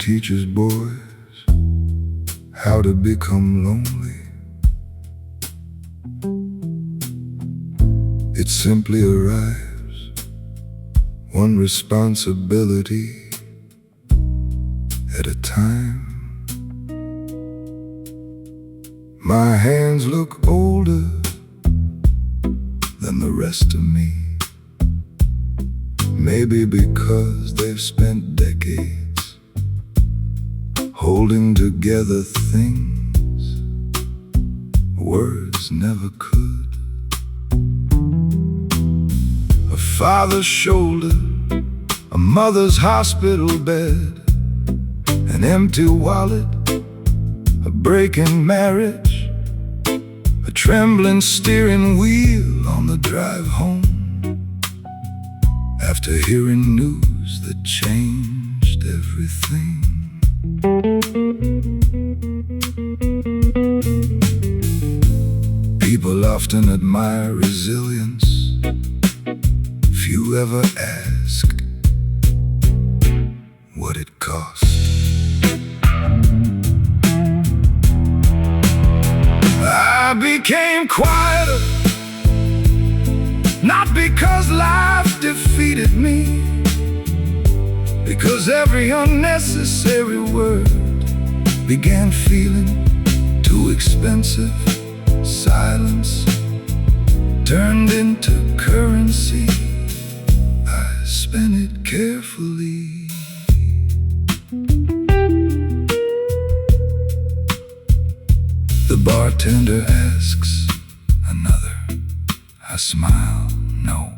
teaches boys how to become lonely. It simply arrives, one responsibility at a time. My hands look older than the rest of me, maybe because they've spent decades holding together things words never could. A father's shoulder, a mother's hospital bed, an empty wallet, a breaking marriage, a trembling steering wheel on the drive home after hearing news that changed everything. People often admire resilience. Few ever asked what it cost. I became quieter, not because life defeated me, because every unnecessary word began feeling too expensive. Silence turned into currency. I spent it carefully. The bartender asks another. I smile, no.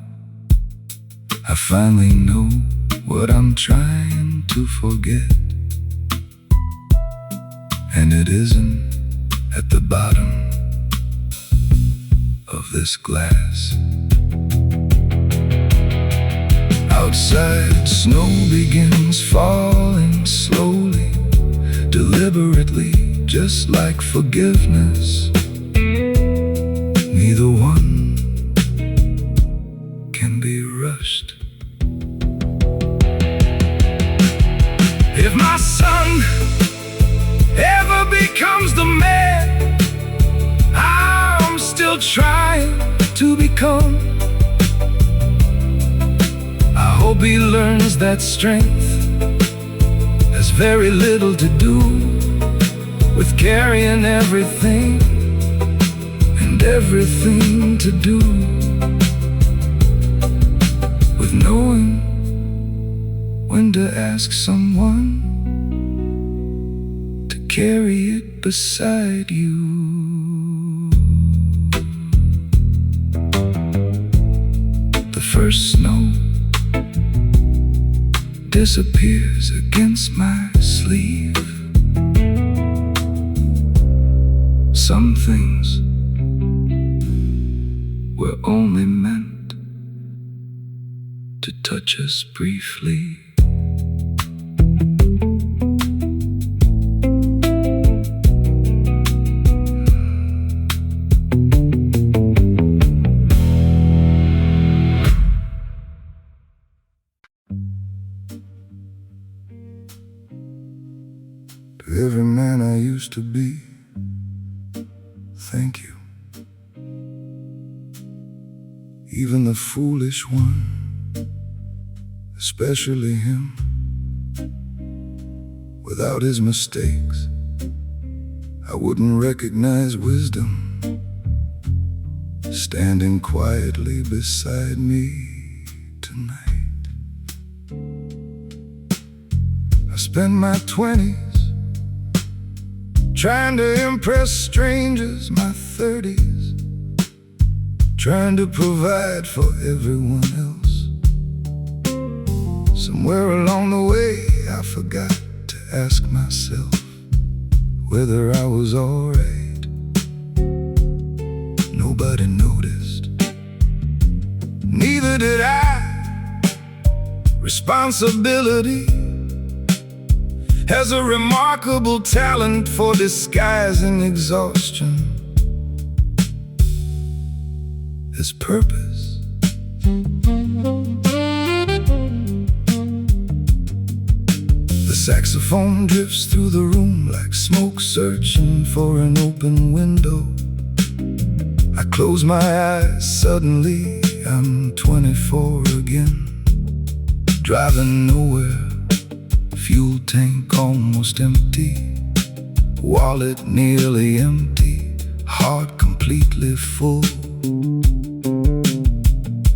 I finally know what I'm trying to forget, and it isn't at the bottom of this glass. Outside, snow begins falling slowly, deliberately, just like forgiveness. Neither one can be rushed. If my son ever becomes the man I'm still trying to become, I hope he learns that strength has very little to do with carrying everything and everything to do with knowing when to ask someone to carry it beside you. The first snow disappears against my sleeve. Some things were only meant to touch us briefly. To every man I used to be, thank you. Even the foolish one, especially him. Without his mistakes, I wouldn't recognize wisdom standing quietly beside me tonight. I spent my 20s trying to impress strangers, my 30s trying to provide for everyone else. Somewhere along the way I forgot to ask myself whether I was alright. Nobody noticed, neither did I. Responsibility has a remarkable talent for disguising exhaustion as purpose. The Saxophone drifts through the room like smoke searching for an open window. I close my eyes, suddenly I'm 24 again. Driving nowhere, fuel tank almost empty, wallet nearly empty, heart completely full.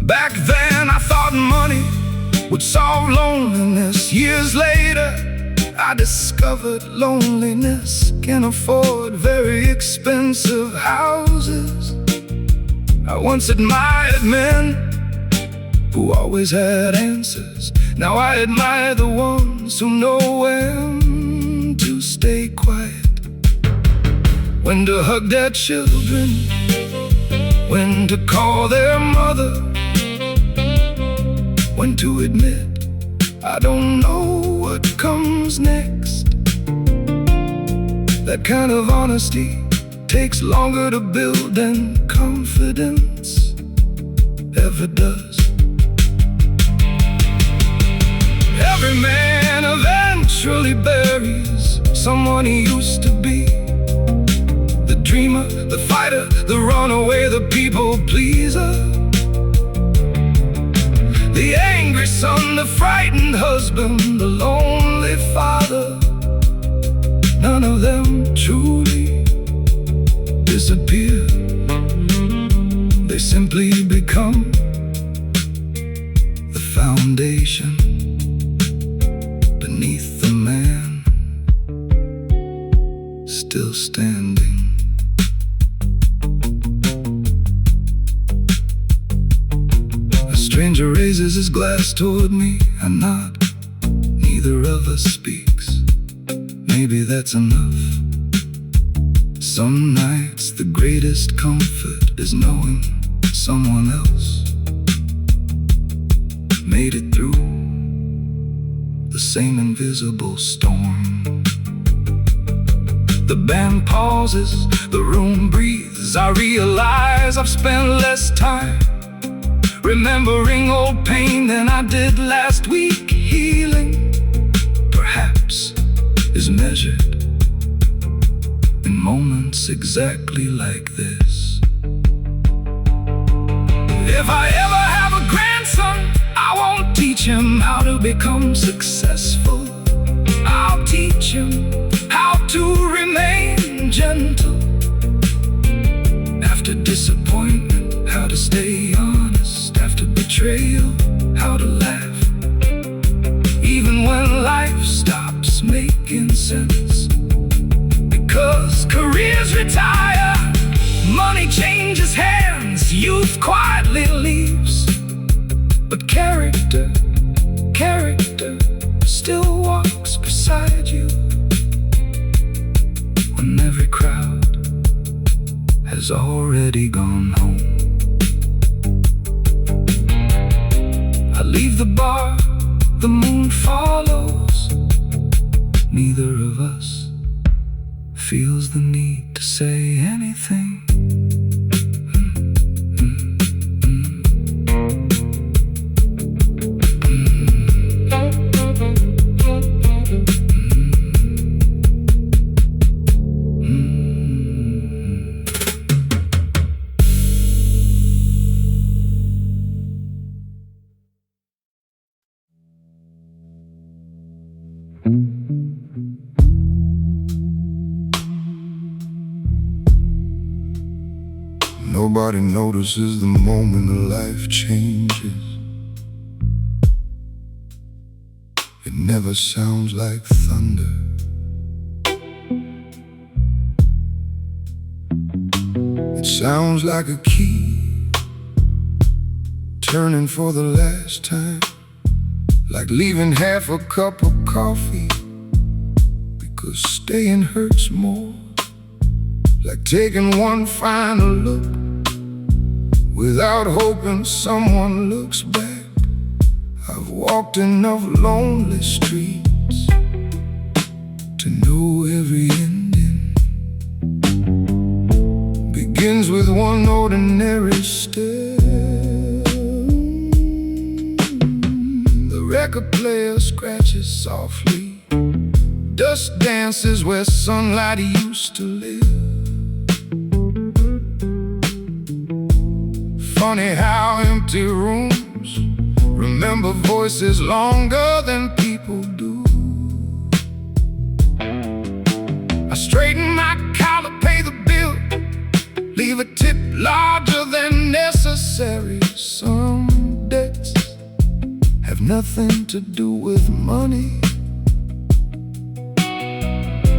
Back then I thought money would solve loneliness. Years later I discovered loneliness can afford very expensive houses. I once admired men who always had answers. Now I admire the ones who know when to stay quiet, when to hug their children, when to call their mother, when to admit I don't know what comes next. That kind of honesty takes longer to build than confidence ever does. Every man eventually buries someone he used to be. The dreamer, the fighter, the runaway, the people pleaser, the angry son, the frightened husband, the lonely father. None of them truly disappear. They simply become the foundation beneath the man still standing. A stranger raises his glass toward me, and not. Neither of us speaks. Maybe that's enough. Some nights the greatest comfort is knowing someone else made it through the same invisible storm. The band pauses, the room breathes. I realize I've spent less time remembering old pain than I did last week. Healing, perhaps, is measured in moments exactly like this. If I ever have a grandson, I won't teach him how to become successful. I'll teach him how to remain gentle after disappointment, how to stay honest after betrayal, how to laugh even when life stops making sense. Because careers retire, money changes hands, youth quietly leaves, but character still walks beside you when every crowd has already gone home. I leave the bar, the moon follows. Neither of us feels the need to say anything. Nobody notices the moment a life changes. It never sounds like thunder. It sounds like a key turning for the last time, like leaving half a cup of coffee because staying hurts more, like taking one final look without hoping someone looks back. I've walked enough lonely streets to know every ending begins with one ordinary step. The record player scratches softly Dust dances where sunlight used to live. Funny how empty rooms remember voices longer than people do. I straighten my collar, pay the bill, leave a tip larger than necessary. Some debts have nothing to do with money.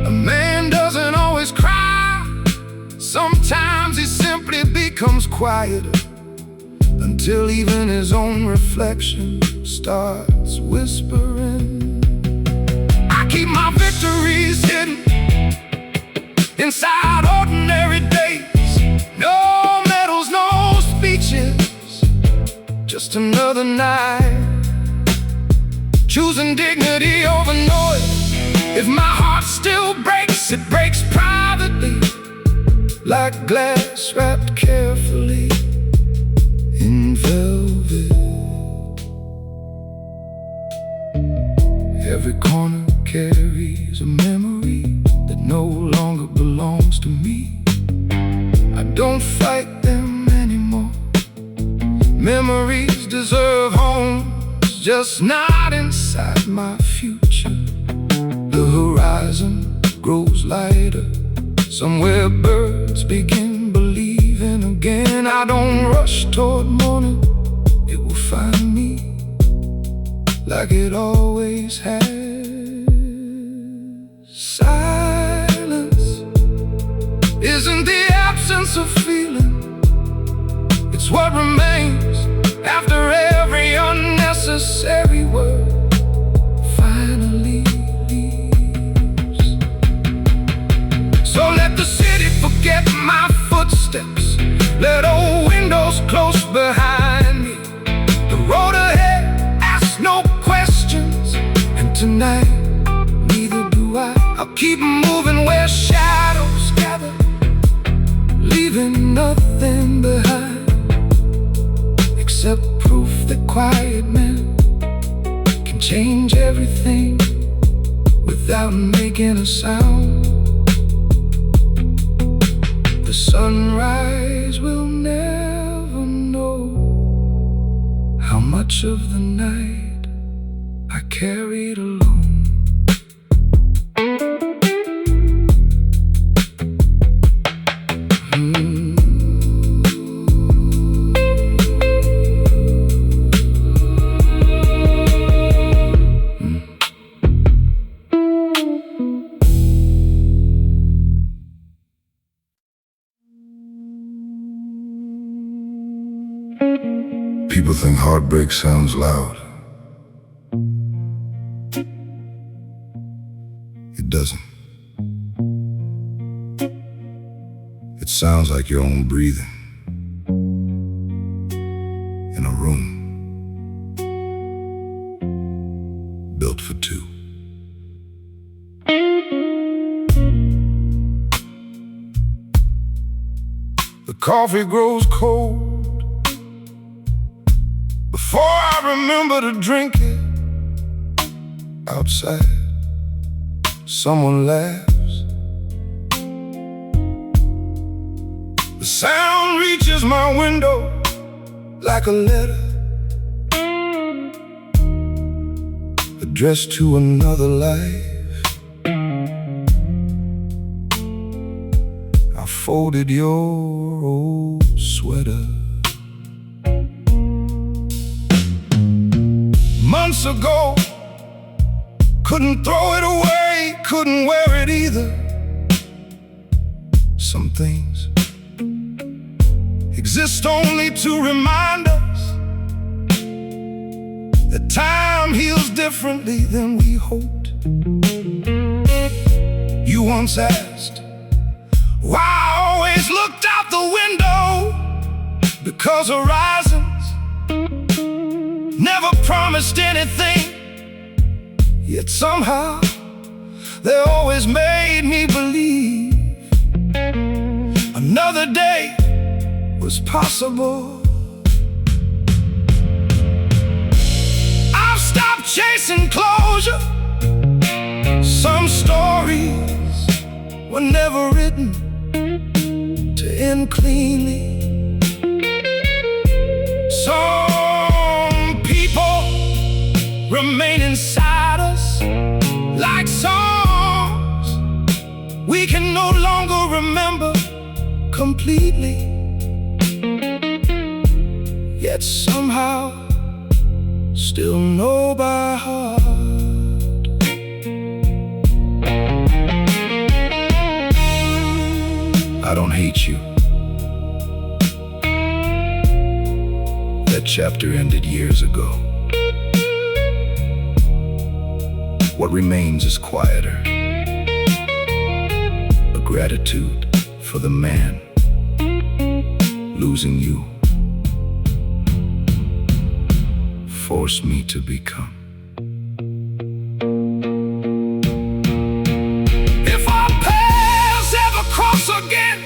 A man doesn't always cry. Sometimes he simply becomes quieter, until even his own reflection starts whispering. I keep my victories hidden inside ordinary days. No medals, no speeches, just another night, choosing dignity over noise. If my heart still breaks, it breaks privately, like glass wrapped carefully in velvet. Every corner carries a memory that no longer belongs to me. I don't fight them anymore. Memories deserve homes, just not inside my future. The horizon grows lighter, somewhere birds begin believing again. I don't rush toward morning, it will find me like it always has. Silence isn't the absence of feeling, it's what remains after every unnecessary word finally leaves. So let the city forget my footsteps, let old windows close behind me. The road ahead asks no questions, and tonight neither do I. I'll keep moving where shadows gather, leaving nothing behind except proof that quiet men can change everything without making a sound. The sunrise will never know how much of the night I carried alone. People think heartbreak sounds loud. It doesn't. It sounds like your own breathing in a room built for two. The coffee grows cold before I remember to drink it. Outside, someone laughs. The sound reaches my window like a letter addressed to another life. I folded your old sweater months ago, couldn't throw it away, couldn't wear it either. Some things exist only to remind us that time heals differently than we hoped. You once asked why I always looked out the window, because horizons never promised anything, yet somehow they always made me believe another day was possible. I've stopped chasing closure, Some stories were never written to end cleanly. Some people remain inside us like songs we can no longer remember completely, yet somehow still know by heart. I don't hate you. That chapter ended years ago. What remains is quieter, a gratitude for the man. Losing you forced me to become. If our paths ever cross again,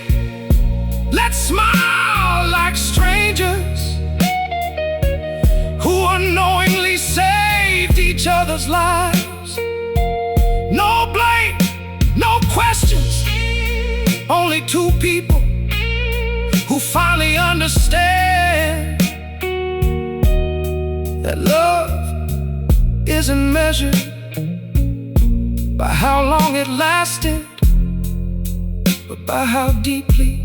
let's smile like strangers who unknowingly saved each other's lives. No blame, no questions, only two people who finally understand that love isn't measured by how long it lasted, but by how deeply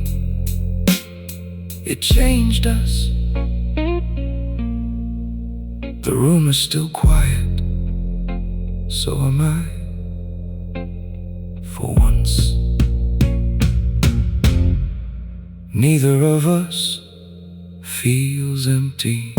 it changed us. The room is still quiet, so am I, for once. Neither of us feels empty.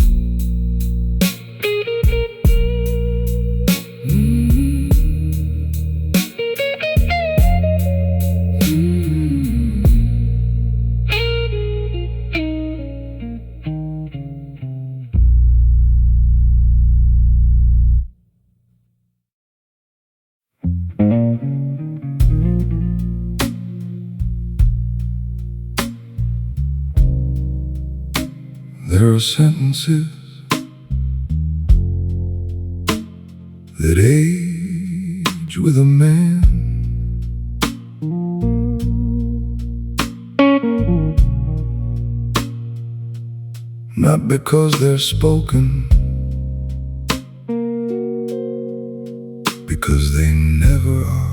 There are sentences that age with a man. Not because they're spoken, because they never are.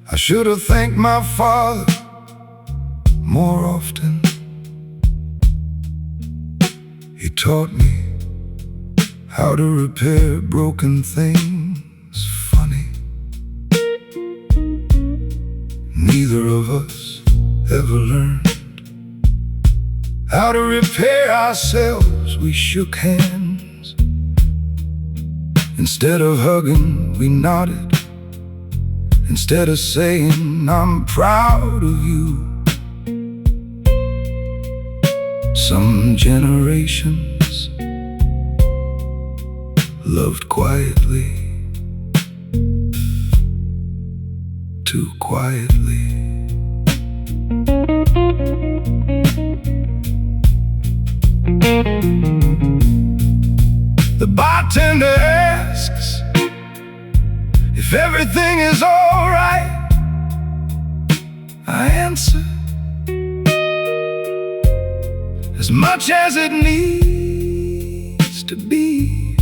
I should have thanked my father more often. He taught me how to repair broken things. Funny, neither of us ever learned how to repair ourselves. We shook hands. Instead of hugging, we nodded. Instead of saying, I'm proud of you. Some generations loved quietly, too quietly. The bartender asks if everything is all right. I answer, as much as it needs to be.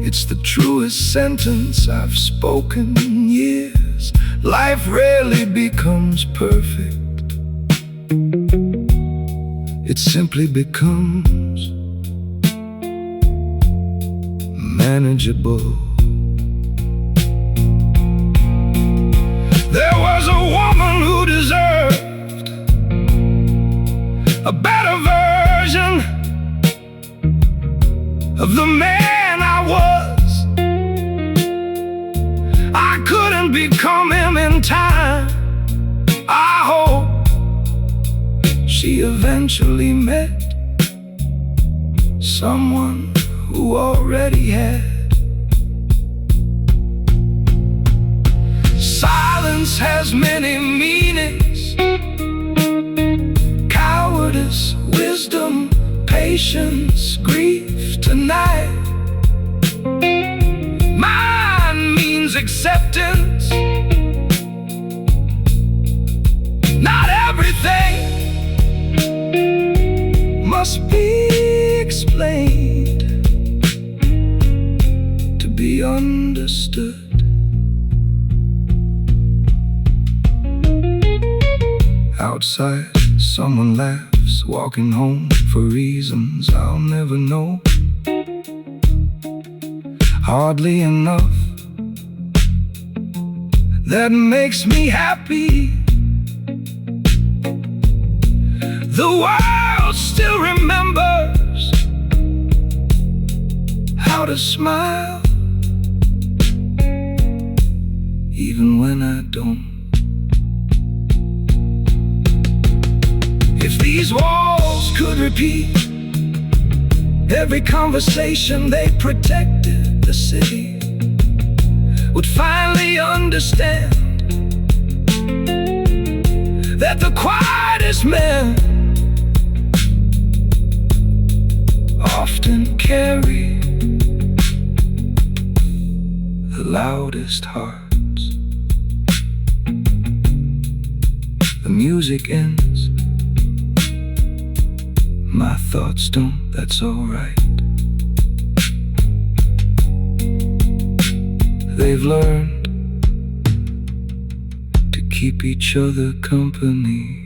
It's the truest sentence I've spoken in years. Life rarely becomes perfect. It simply becomes manageable. There was a woman who deserved a better version of the man I was. I couldn't become him in time. I hope she eventually met someone who already had. Silence has many meanings: cowardice, wisdom, patience. patience, grief tonight. Mine means acceptance. Not everything must be explained to be understood. Outside, someone laughs, walking home for reasons I'll never know. Hardly enough that makes me happy. The world still remembers how to smile, even when I don't. If these walls could repeat every conversation they protected, the city would finally understand that the quietest men often carry the loudest hearts. The music ends, my thoughts don't, that's alright. They've learned to keep each other company.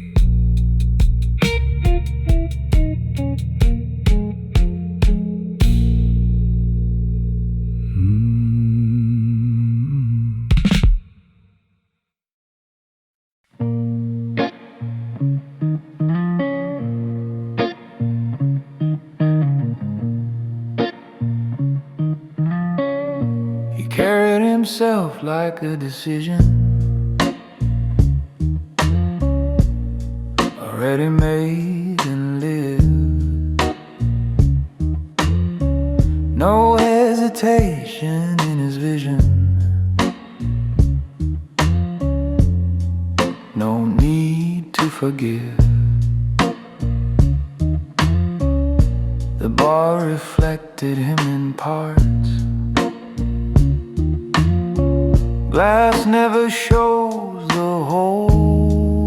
Carried himself like a decision already made and lived. No hesitation in his vision, no need to forgive. The bar reflected him in parts. Glass never shows the whole.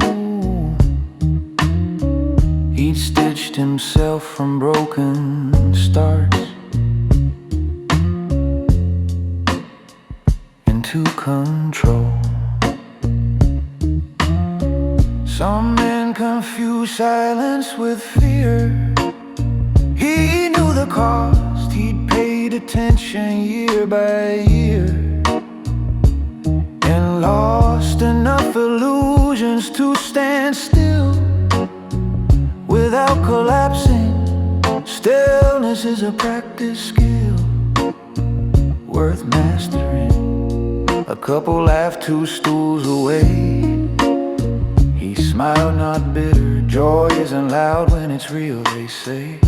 He'd stitched himself from broken starts into control. Some men confuse silence with fear. He knew the cost, he'd paid attention year by year, and lost enough illusions to stand still without collapsing. Stillness is a practice skill worth mastering. A couple laughed 2 stools away. He smiled, not bitter. Joy isn't loud when it's real, they say.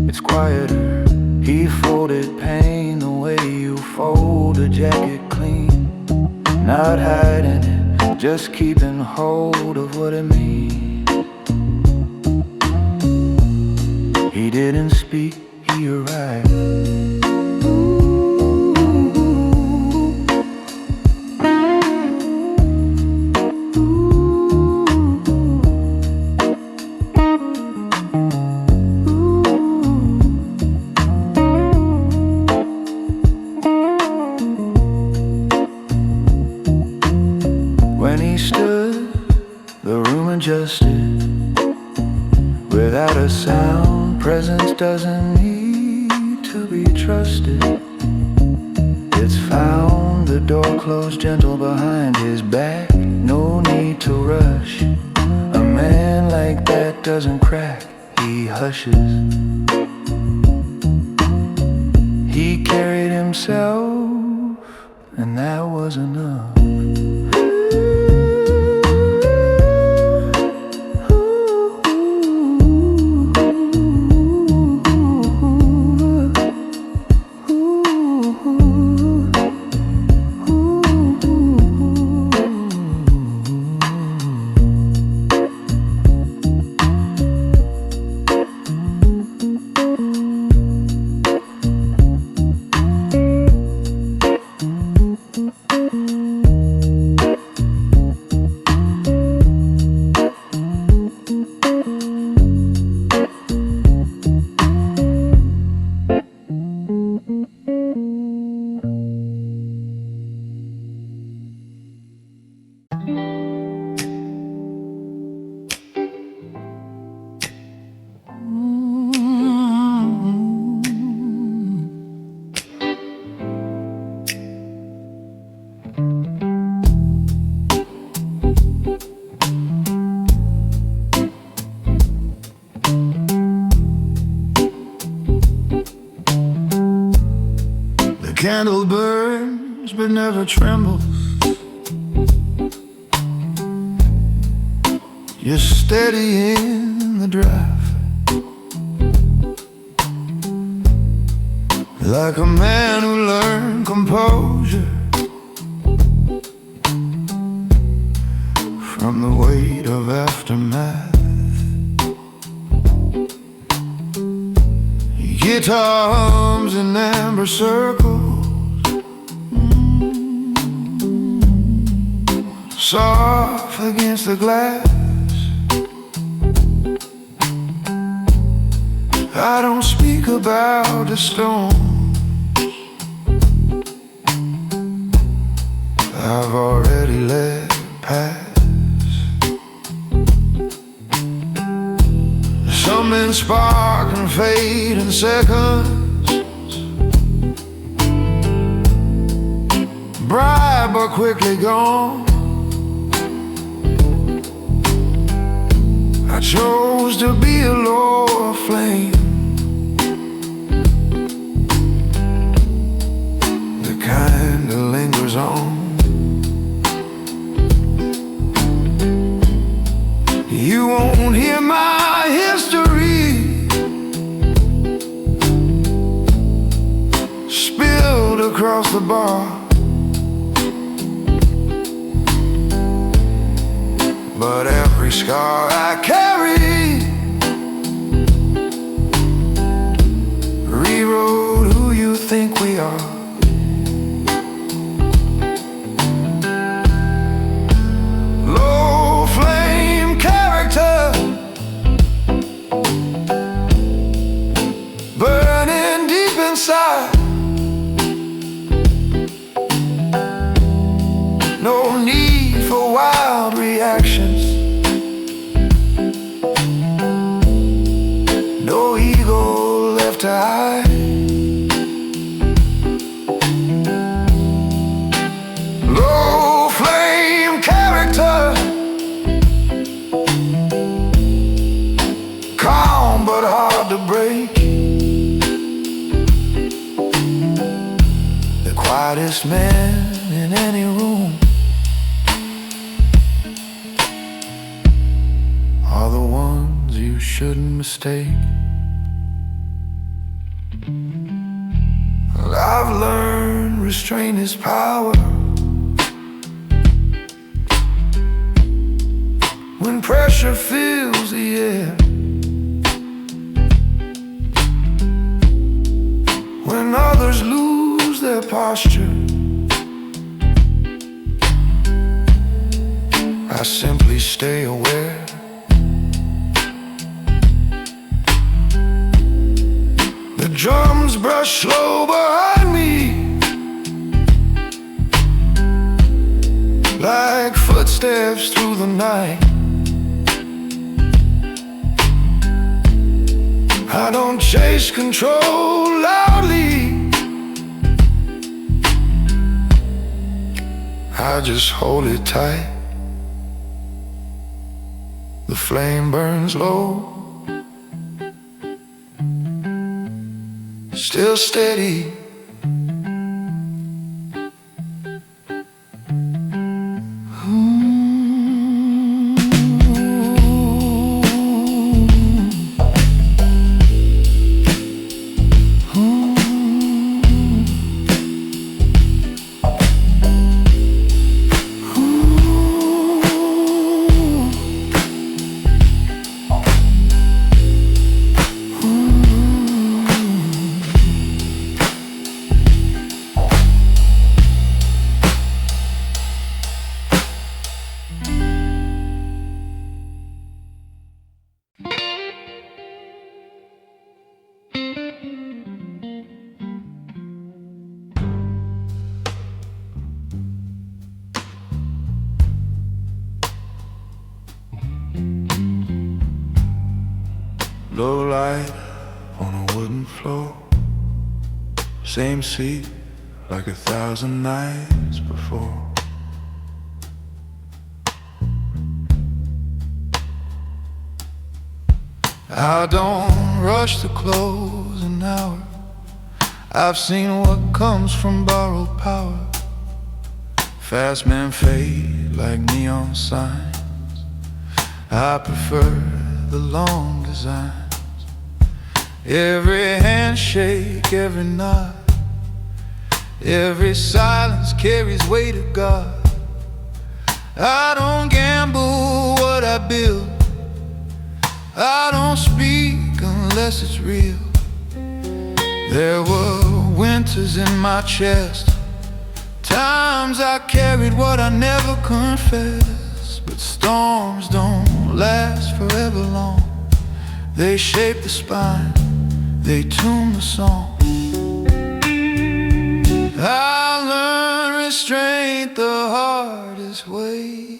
It's quieter. He folded pain the way you fold a jacket clean, not hiding it, just keeping hold of what it means. He didn't speak, he arrived. When he stood, the room adjusted without a sound. Presence doesn't need to be trusted. It's found. The door closed gentle behind his back. No need to rush. A man like that doesn't crack, he hushes. He carried himself, and that was enough. candle burns but never trembles. You're steady in the draft, like a man who learned composure from the weight of aftermath. Your guitar hums in amber circles, soft against the glass. I don't speak about the storm I've already let pass. Some men spark and fade in seconds, bright but quickly gone. I chose to be a lower flame, the kind that lingers on. You won't hear my history spilled across the bar, but every scar I carry rewrote who you think we are. Low flame character, burning deep inside. No need for wild reactions, no ego left to hide. Low flame character, calm but hard to break. The quietest man in any room are the ones you shouldn't mistake. Well, I've learned restraint is power. When pressure fills the air, when others lose their posture, I simply stay aware. The drums brush slow behind me, like footsteps through the night. I don't chase control loudly, I just hold it tight. The flame burns low, still steady. Low light on a wooden floor, same seat like 1,000 nights before. I don't rush to close an hour, I've seen what comes from borrowed power. Fast men fade like neon signs. I prefer the long designs. Every handshake, every nod, every silence carries weight of God. I don't gamble what I build. I don't speak unless it's real. There were winters in my chest, times I carried what I never confessed. But storms don't last forever long. They shape the spine, they tune the song. I learned restraint the hardest way,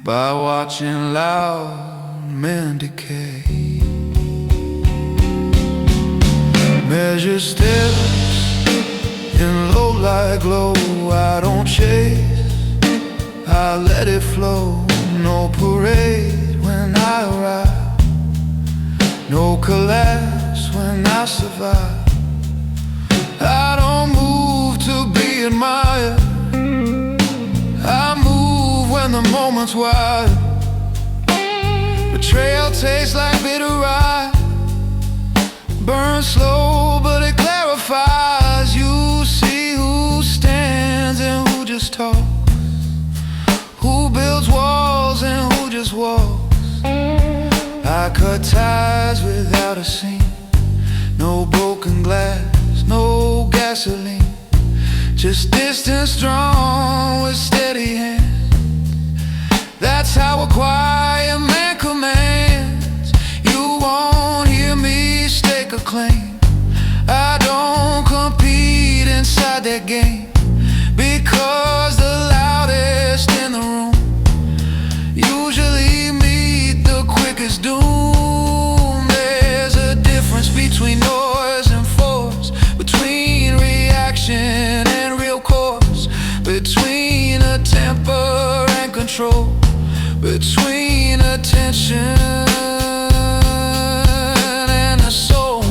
by watching loud men decay. Measure steps in low light glow. I don't chase, I let it flow. No parade when I arrive, no collapse when I survive. I don't move to be admired, I move when the moment's wide. Betrayal tastes like bitter rye, burns slow but it clarifies. You see who stands and who just talks, who builds walls and who just walks. I cut ties without a scene, no broken glass, no gasoline, just distance drawn with steady hands. That's how a quiet man commands. You won't hear me stake a claim. I don't compete inside that game, because the loudest in the room usually meet the quickest doom. There's a difference between noise and force, between reaction and real course, between a temper and control, between attention and a soul.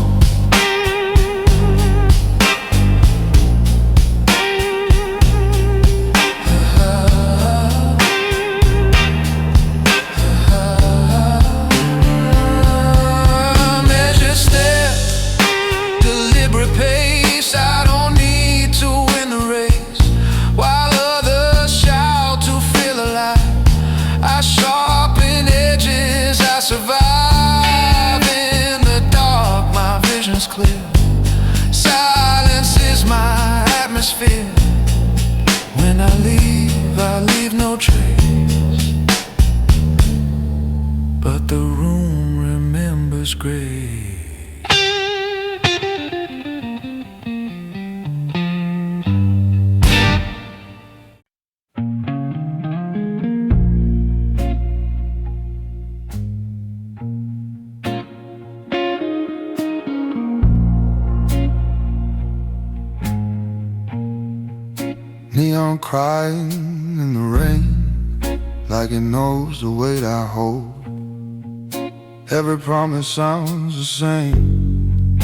Measure step, deliberate pace. I don't need to win the race, while others shout to feel alive. I sharpen edges, I survive in the dark, my vision's clear. Silence is my atmosphere. When I leave no trace, but the room remembers grace. Neon crying in the rain, like it knows the weight I hold. Every promise sounds the same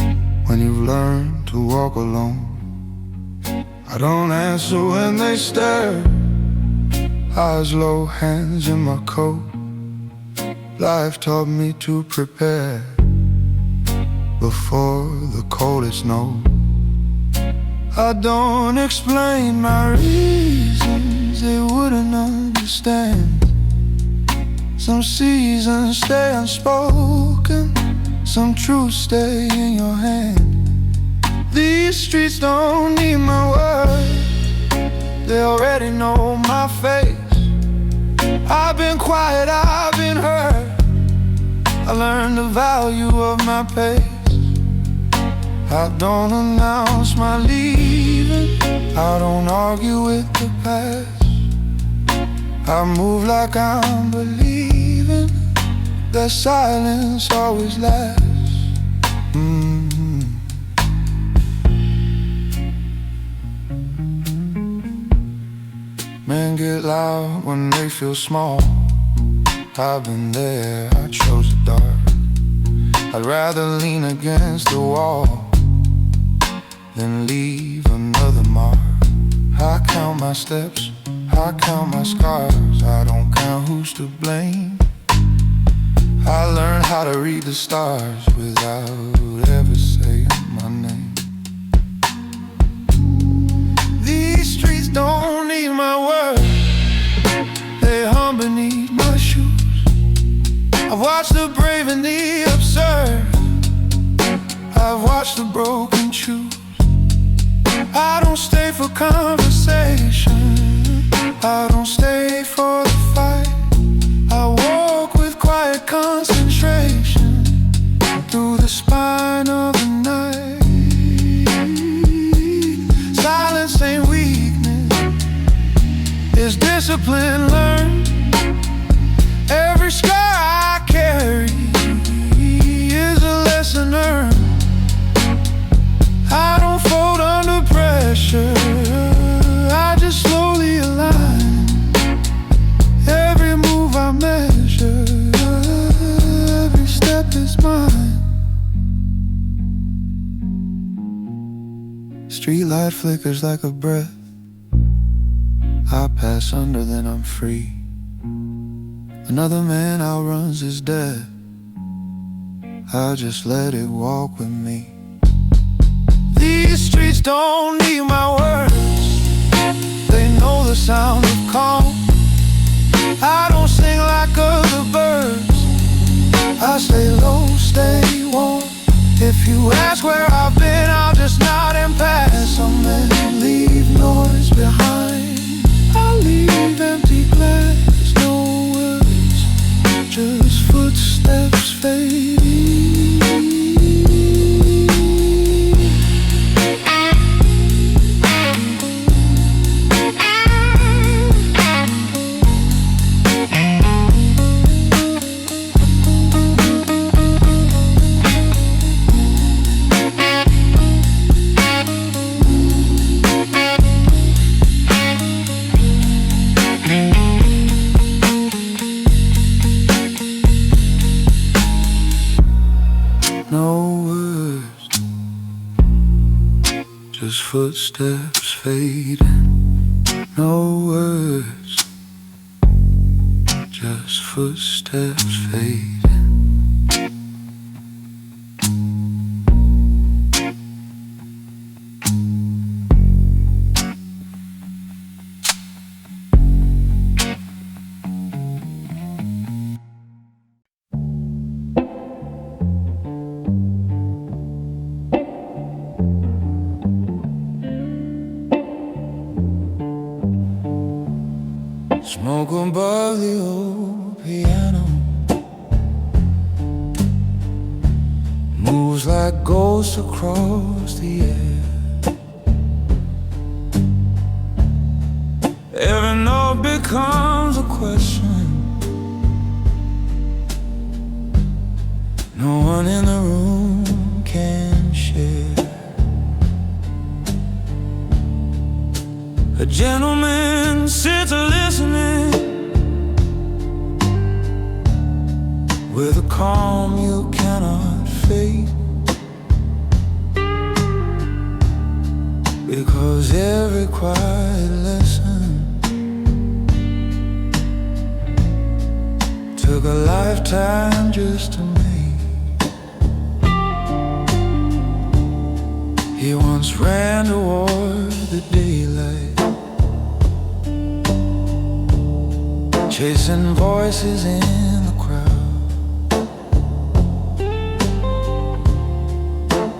when you've learned to walk alone. I don't answer when they stare, eyes low, hands in my coat. Life taught me to prepare before the coldest note. I don't explain my reasons, they wouldn't understand. Some seasons stay unspoken, some truths stay in your hand. These streets don't need my words, they already know my face. I've been quiet, I've been hurt, I learned the value of my pace. I don't announce my leaving, I don't argue with the past. I move like I'm believing that silence always lasts. Men get loud when they feel small. I've been there, I chose the dark. I'd rather lean against the wall then leave another mark. I count my steps, I count my scars. I don't count who's to blame. I learned how to read the stars without ever saying my name. These streets don't need my words, they hum beneath my shoes. I've watched the brave and the absurd, I've watched the broken choose. I don't stay for conversation, I don't stay for the fight. I walk with quiet concentration through the spine of the night. Silence ain't weakness, it's discipline learned. Every scar I carry is a lesson earned. I don't fold under pressure, I just slowly align. Every move I measure, every step is mine. Streetlight flickers like a breath, I pass under, then I'm free. Another man outruns his death, I just let it walk with me. These streets don't need my words, they know the sound of calm. I don't sing like other birds, I stay low, stay warm. If you ask where I've been, I'll just nod and pass. I'm in, leave noise behind. I'll leave empty glass, no words, just footsteps fading. No words, just footsteps fading. No words, just footsteps fading. Smoke above the old piano, moves like ghosts across the air. Every note becomes a question, no one in the room can share. A gentleman sits listening with a calm you cannot fake, because every quiet lesson took a lifetime just to make. He once ran toward the daylight, chasing voices in the crowd,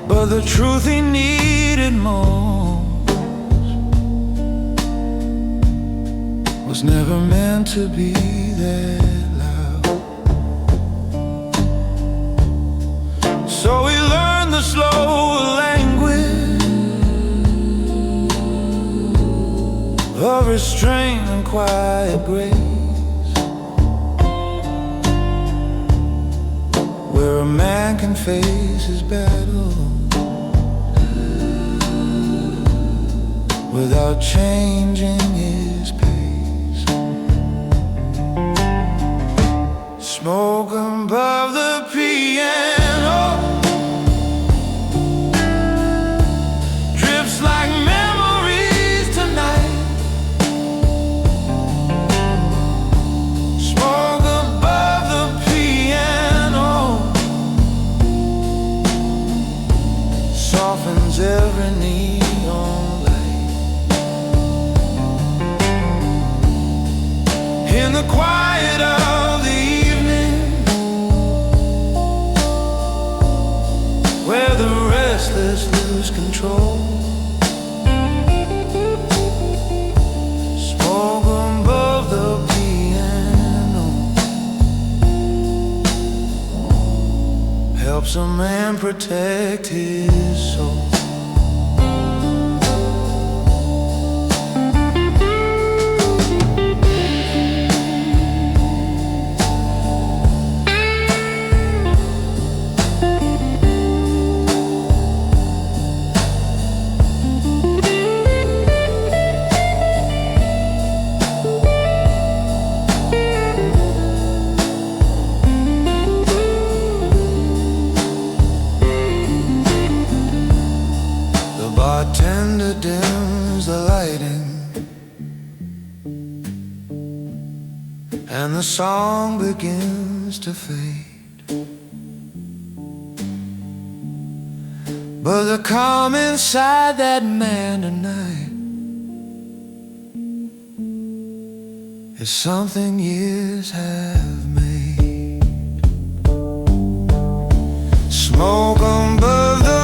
but the truth he needed most was never meant to be that loud. So he learned the slow language of restrained and quiet grace, where a man can face his battle without changing his pace. Smoke above the piano, the quiet of the evening, where the restless lose control. Smoke above the piano helps a man protect his soul. Bartender dims the lighting, and the song begins to fade. But the calm inside that man tonight is something years have made. Smoke above the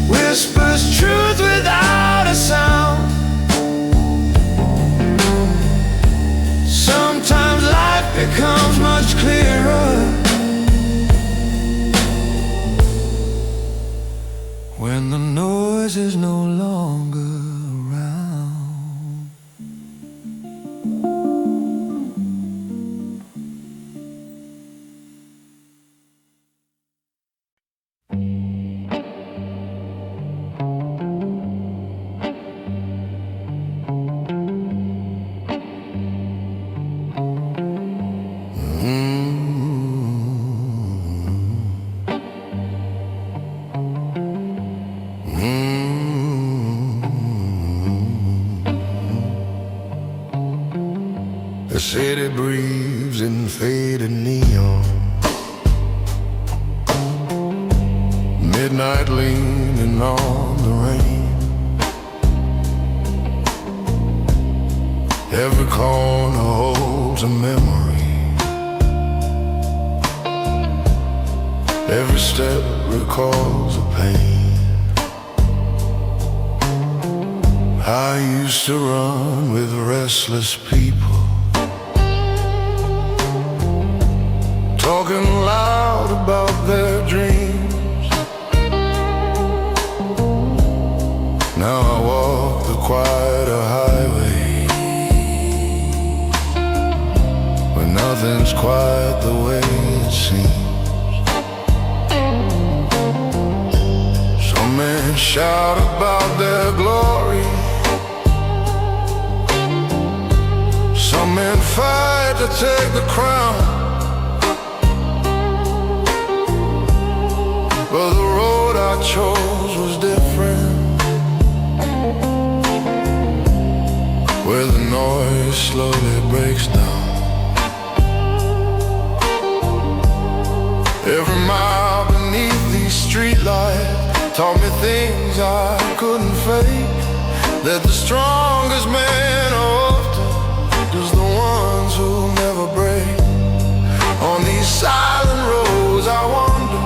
whispers truth without a sound. Sometimes life becomes much clearer when the noise is no longer around. The city breathes in faded neon, midnight leaning on the rain. Every corner holds a memory, every step recalls a pain. I used to run with restless people, talking loud about their dreams. Now I walk the quieter highway, where nothing's quite the way it seems. Some men shout about their glory, some men fight to take the crown. But the road I chose was different, where the noise slowly breaks down. Every mile beneath these streetlights taught me things I couldn't fake, that the strongest men are often just the ones who never break. On these silent roads I wander,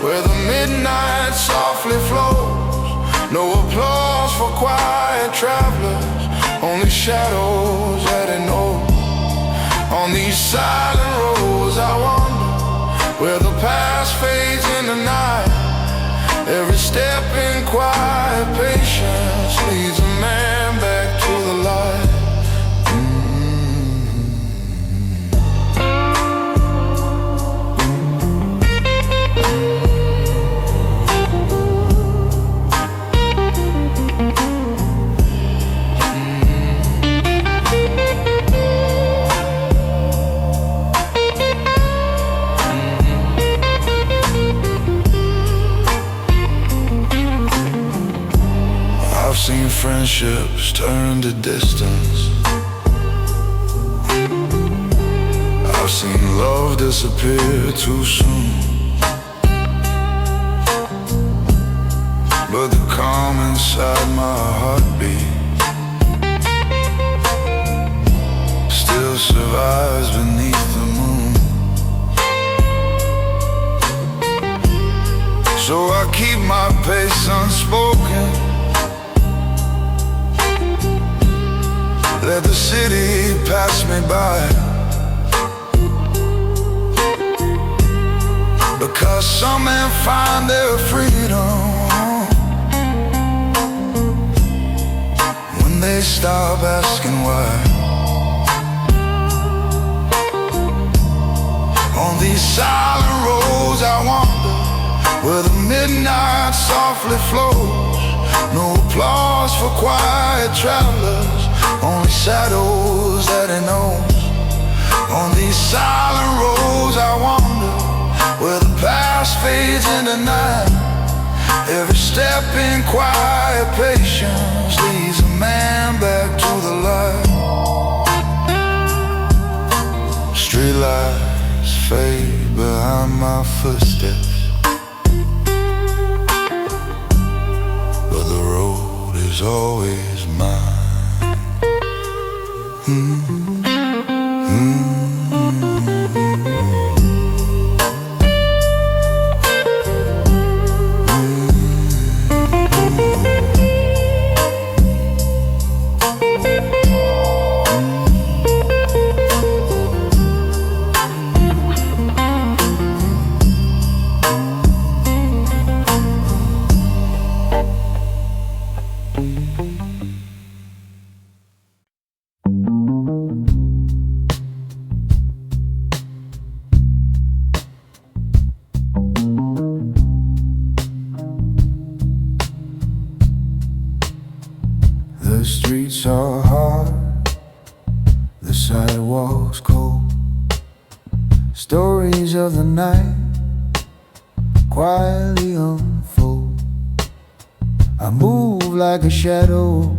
where the midnight softly flows. No applause for quiet travelers, only shadows adding hope. On these silent roads I wander, where the past fades in the night. Every step in quiet patience leads a man back to the light. I've seen friendships turn to distance, I've seen love disappear too soon. But the calm inside my heartbeat survives beneath the moon. So I keep my pace unspoken, let the city pass me by, because some men find their freedom when they stop asking why. On these silent roads I wander, where the midnight softly flows. No applause for quiet travelers, only shadows that he knows. On these silent roads I wander, where the past fades into night. Every step in quiet patience leads a man back to the light. Streetlights fade behind my footsteps, but the road is always mine. The streets are hard, the sidewalks cold. Stories of the night quietly unfold. I move like a shadow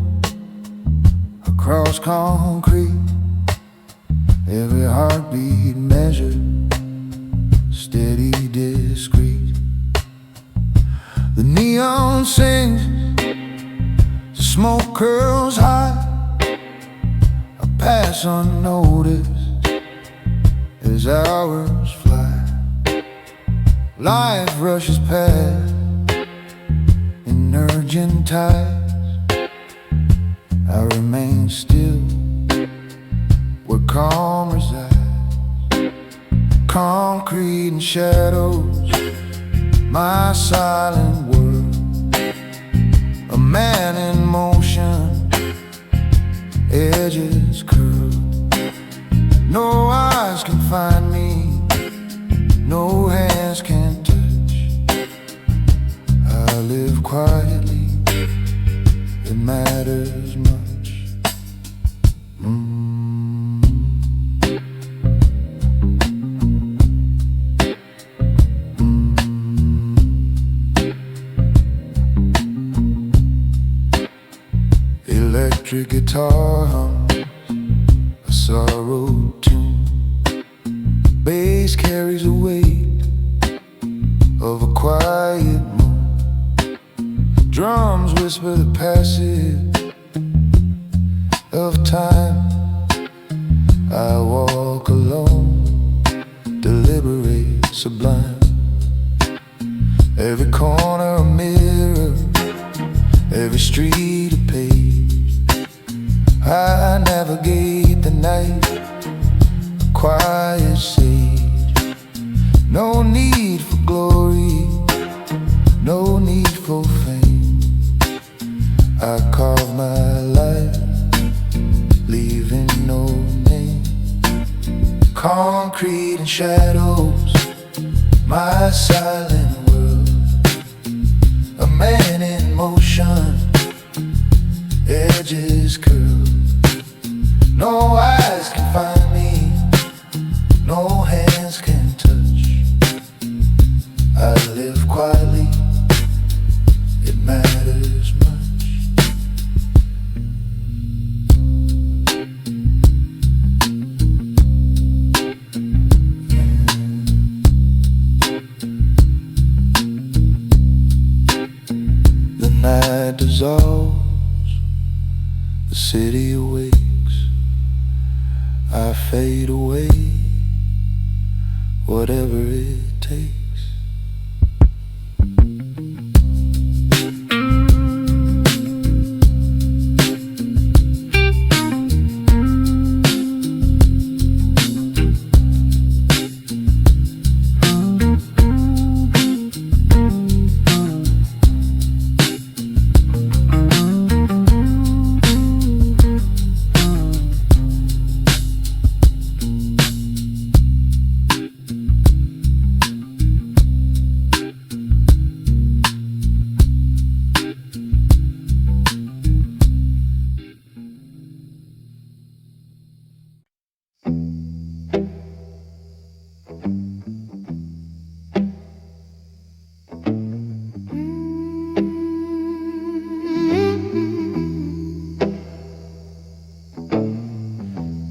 across concrete, every heartbeat measured, steady, discreet. The neon sings, the smoke curls high. I pass unnoticed as hours fly. Life rushes past in urgent tides. I remain still where calm resides. Concrete and shadows, my silent world. A man in motion, edges curled. No eyes can find me, no hands can touch. I live quietly, it matters much. Electric guitar hums a sorrow tune. Bass carries a weight of a quiet moon. Drums whisper the passage of time. I walk alone, deliberate, sublime. Every corner a mirror, every street a page. I navigate the night, a quiet sage. No need for glory, no need for fame. I carve my life, leaving no name. Concrete and shadows, my silent world. A man in motion, edges curled. No eyes can find me, no hands can touch. I live quietly, it matters much. The night dissolves, the city awakes. I fade away, whatever it takes.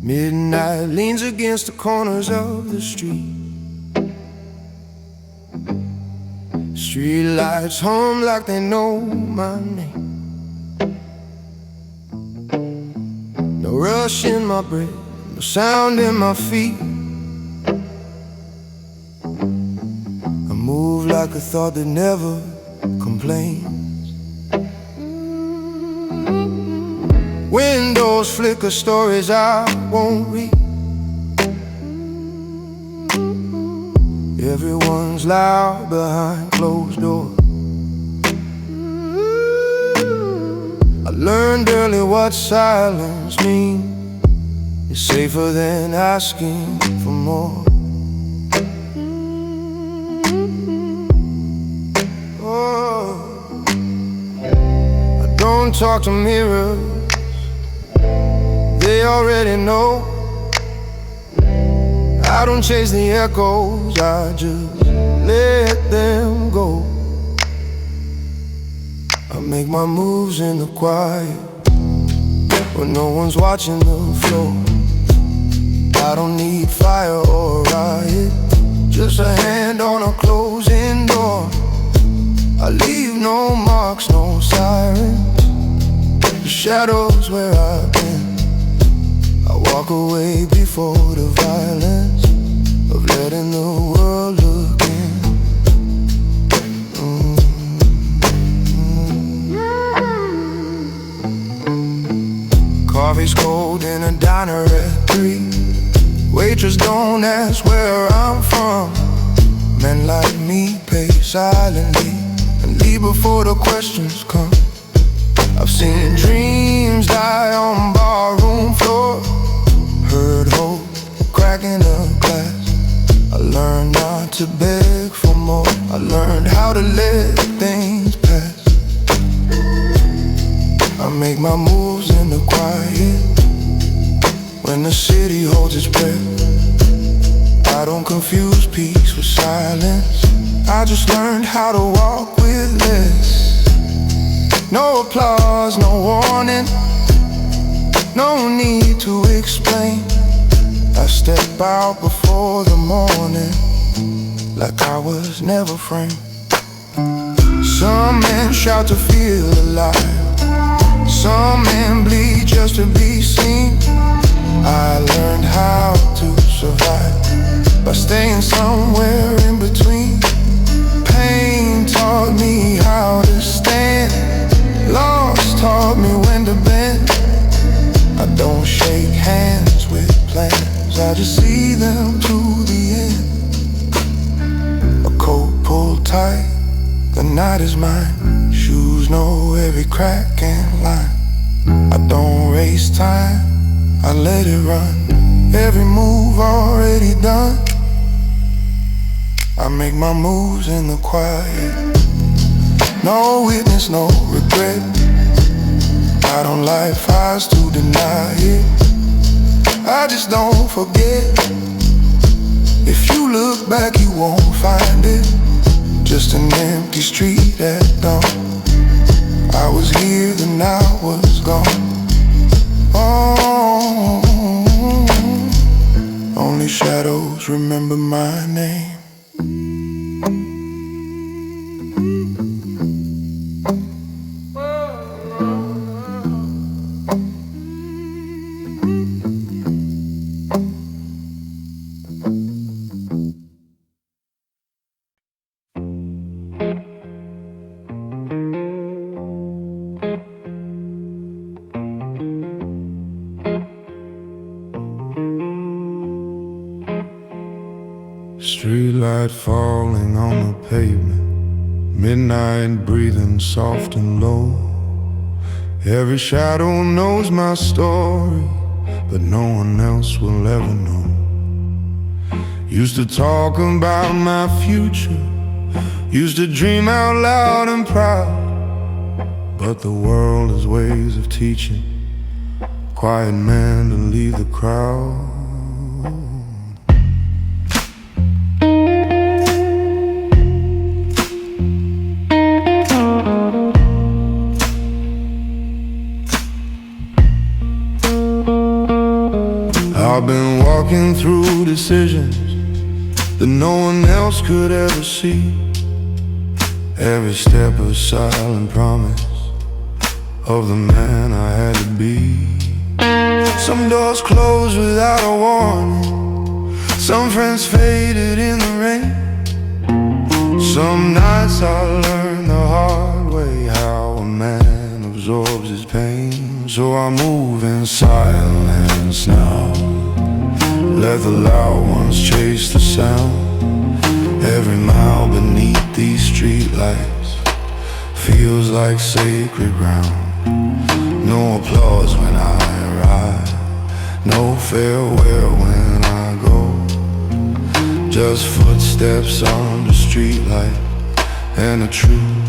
Midnight leans against the corners of the street. Street lights hum like they know my name. No rush in my breath, no sound in my feet. I move like a thought that never complains. Windows flicker, stories I won't read. Everyone's loud behind closed doors. I learned early what silence means. It's safer than asking for more. Oh, I don't talk to mirrors, they already know. I don't chase the echoes, I just let them go. I make my moves in the quiet, when no one's watching the flow. I don't need fire or a riot, just a hand on a closing door. I leave no marks, no sirens, the shadows where I've been. I walk away before the violence of letting the world look in. Coffee's cold in a diner at 3. Waitress don't ask where I'm from. Men like me pay silently and leave before the questions come. I've seen dreams die on barroom floor, heard hope cracking a glass. I learned not to beg for more, I learned how to let things pass. I make my moves in the quiet, when the city holds its breath. I don't confuse peace with silence, I just learned how to walk with less. No applause, no warning, no need to explain. I step out before the morning, like I was never framed. Some men shout to feel alive, some men bleed just to be seen. I learned how to survive by staying somewhere in between. Pain taught me how to stand, loss taught me when to bend. I don't shake hands with plans, I just see them to the end. A coat pulled tight, the night is mine. Shoes know every crack and line. I don't waste time, I let it run. Every move already done. I make my moves in the quiet, no witness, no regret. I don't light fires to deny it, I just don't forget. If you look back you won't find it, just an empty street at dawn. I was here then I was gone. Oh, only shadows remember my name. Streetlight falling on the pavement, midnight breathing soft and low. Every shadow knows my story, but no one else will ever know. Used to talk about my future, used to dream out loud and proud, but the world has ways of teaching quiet man to lead the crowd. I've been walking through decisions that no one else could ever see. Every step a silent promise of the man I had to be. Some doors closed without a warning, some friends faded in the rain. Some nights I learned the hard way how a man absorbs his pain. So I move in silence now, let the loud ones chase the sound. Every mile beneath these streetlights feels like sacred ground. No applause when I arrive, no farewell when I go. Just footsteps on the streetlight and the truth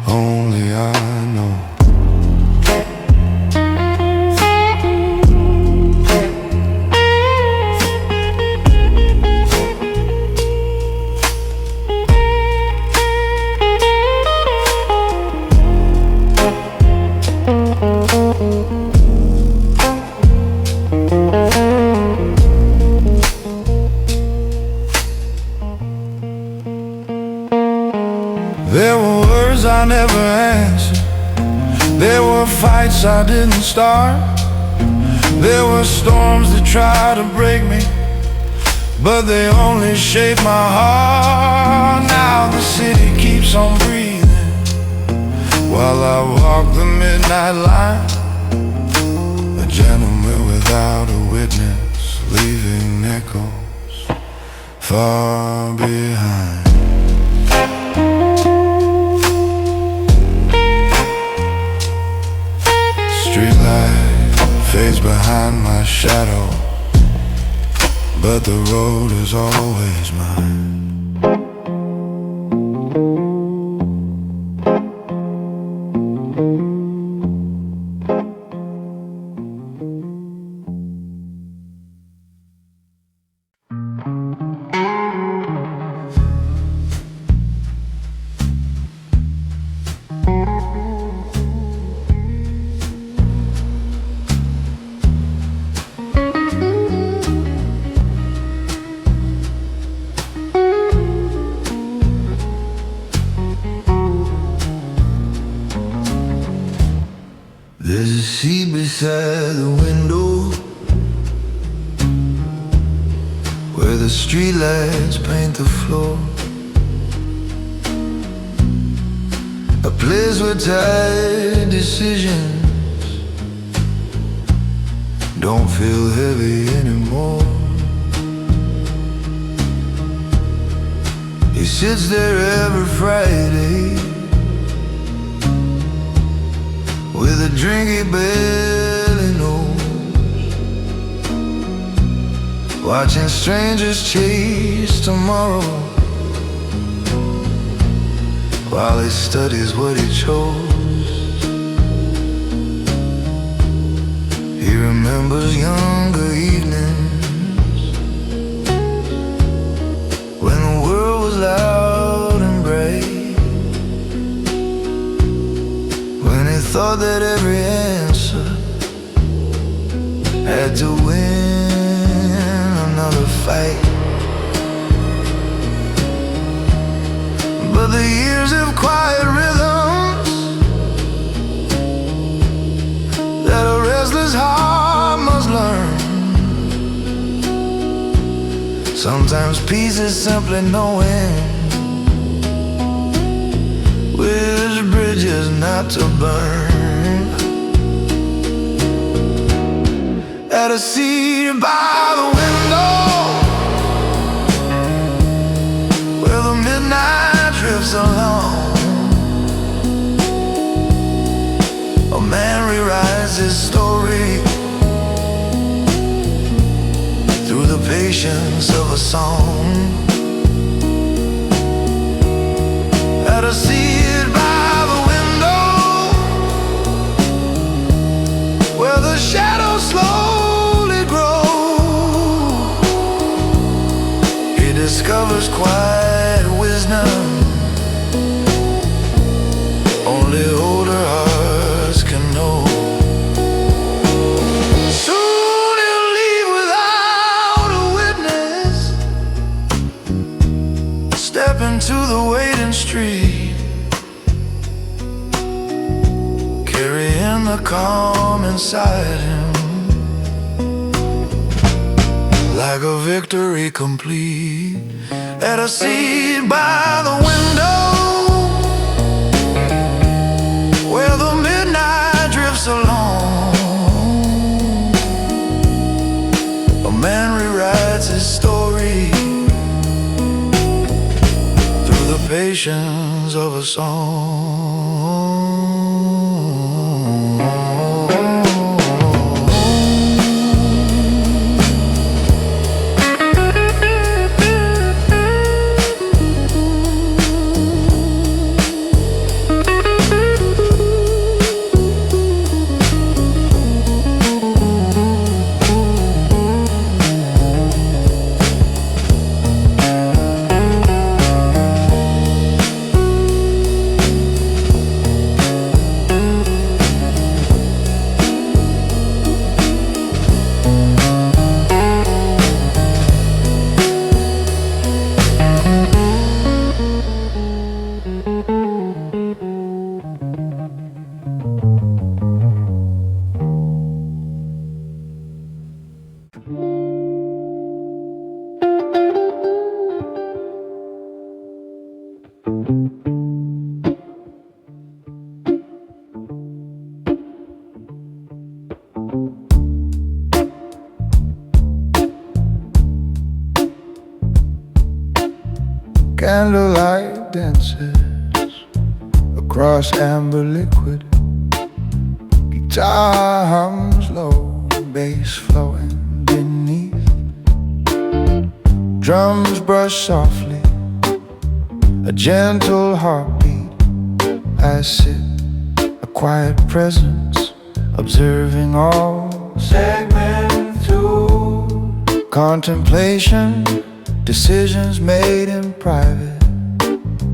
only I know. There were words I never answered, there were fights I didn't start, there were storms that tried to break me, but they only shaped my heart. Now the city keeps on breathing while I walk the midnight line, a gentleman without a witness, leaving echoes far behind. Streetlight fades behind my shadow, but the road is always mine. There's a seat beside the window where the streetlights paint the floor, a place where tight decisions don't feel heavy anymore. He sits there every Friday with a drink he barely knows, watching strangers chase tomorrow while he studies what he chose. He remembers younger evenings when the world was loud and bright, when he thought that every answer had to win another fight. But the years have quiet rhythms that a restless heart must learn. Sometimes peace is simply knowing which bridges not to burn. At a seat by the window, rewrites his story through the patience of a song. At a seat by the window where the shadows slowly grow, he discovers quiet wisdom only older hearts can know. Soon he'll leave without a witness, step into the waiting street, carrying the calm inside him like a victory complete. At a seat by the window where the midnight drifts along, a man rewrites his story through the patience of a song. Candlelight dances across amber liquid. Guitar hums low, bass flowing beneath. Drums brush softly, a gentle heartbeat. I sit, a quiet presence, observing all. Segment 2. Contemplation, decisions made in private,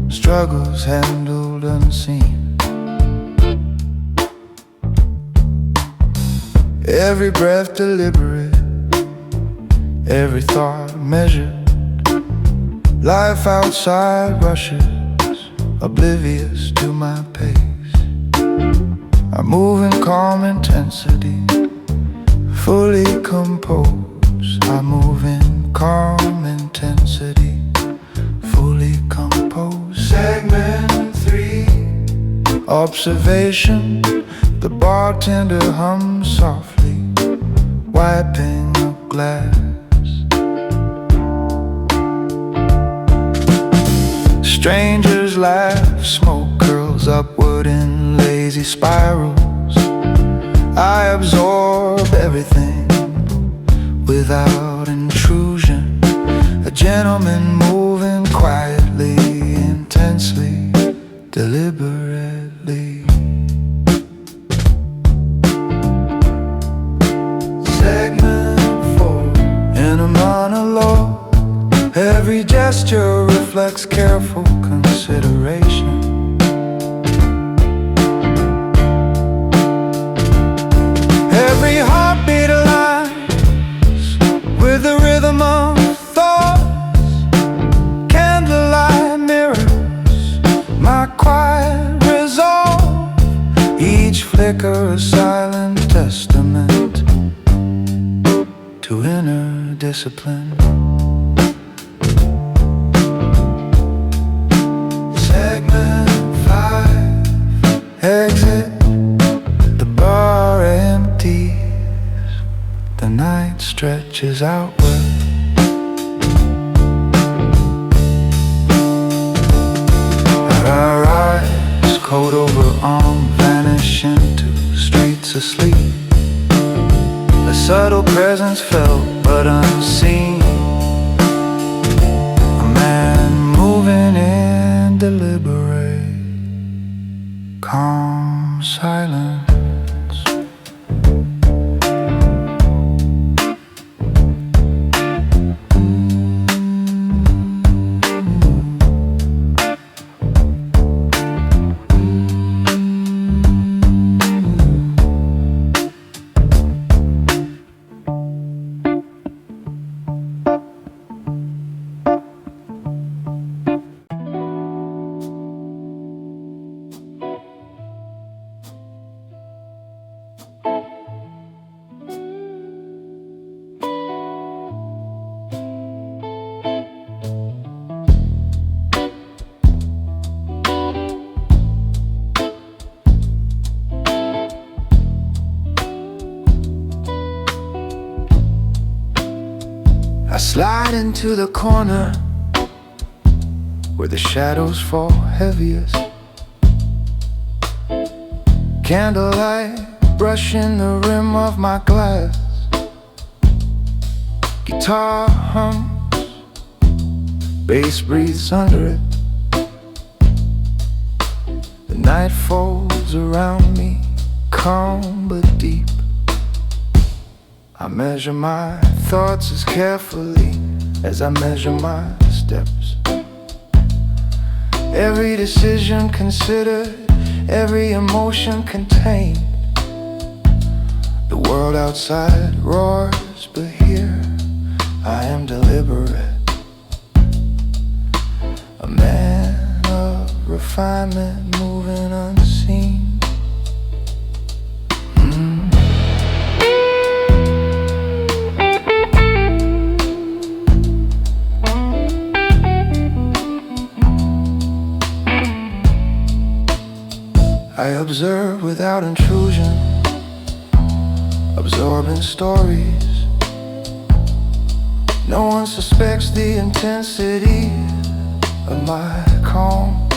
struggles handled unseen. Every breath deliberate, every thought measured. Life outside rushes, oblivious to my pace. I move in calm intensity, fully composed. I move in calm intensity, fully composed. Segment 3. Observation, the bartender hums softly, wiping up glass. Strangers laugh, smoke curls upward in lazy spirals. I absorb everything without intrusion. A gentleman moving quietly, intensely, deliberately. Segment 4. In a monologue, every gesture reflects careful consideration. Every heartbeat aligns with the rhythm of thoughts. Candlelight mirrors my quiet resolve. Each flicker a silent testament to inner discipline. Segment 5. Exit, the bar empties, the night stretches outward. I rise, coat over arm, vanish into streets asleep. A subtle presence felt but unseen. A man moving in deliberate, calm silence. I slide into the corner where the shadows fall heaviest. Candlelight brushing the rim of my glass. Guitar hums, bass breathes under it. The night folds around me, calm but deep. I measure my thoughts as carefully as I measure my steps. Every decision considered, every emotion contained. The world outside roars, but here I am deliberate. A man of refinement moving unseen. I observe without intrusion, absorbing stories. No one suspects the intensity of my calm.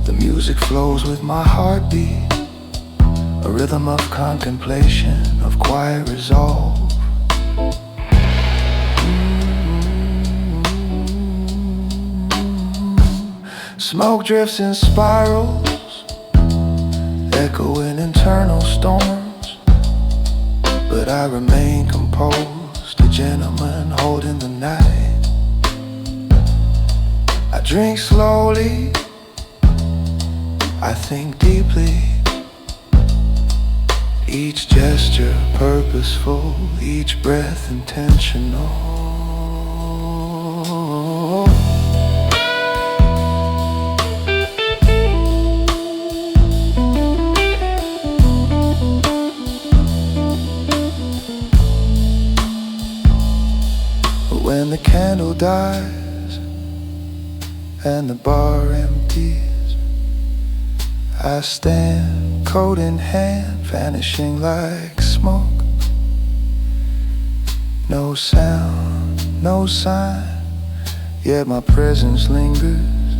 The music flows with my heartbeat, a rhythm of contemplation, of quiet resolve. Smoke drifts in spirals, echoing internal storms, but I remain composed, a gentleman holding the night. I drink slowly, I think deeply, each gesture purposeful, each breath intentional. When the candle dies and the bar empties, I stand, coat in hand, vanishing like smoke. No sound, no sign, yet my presence lingers.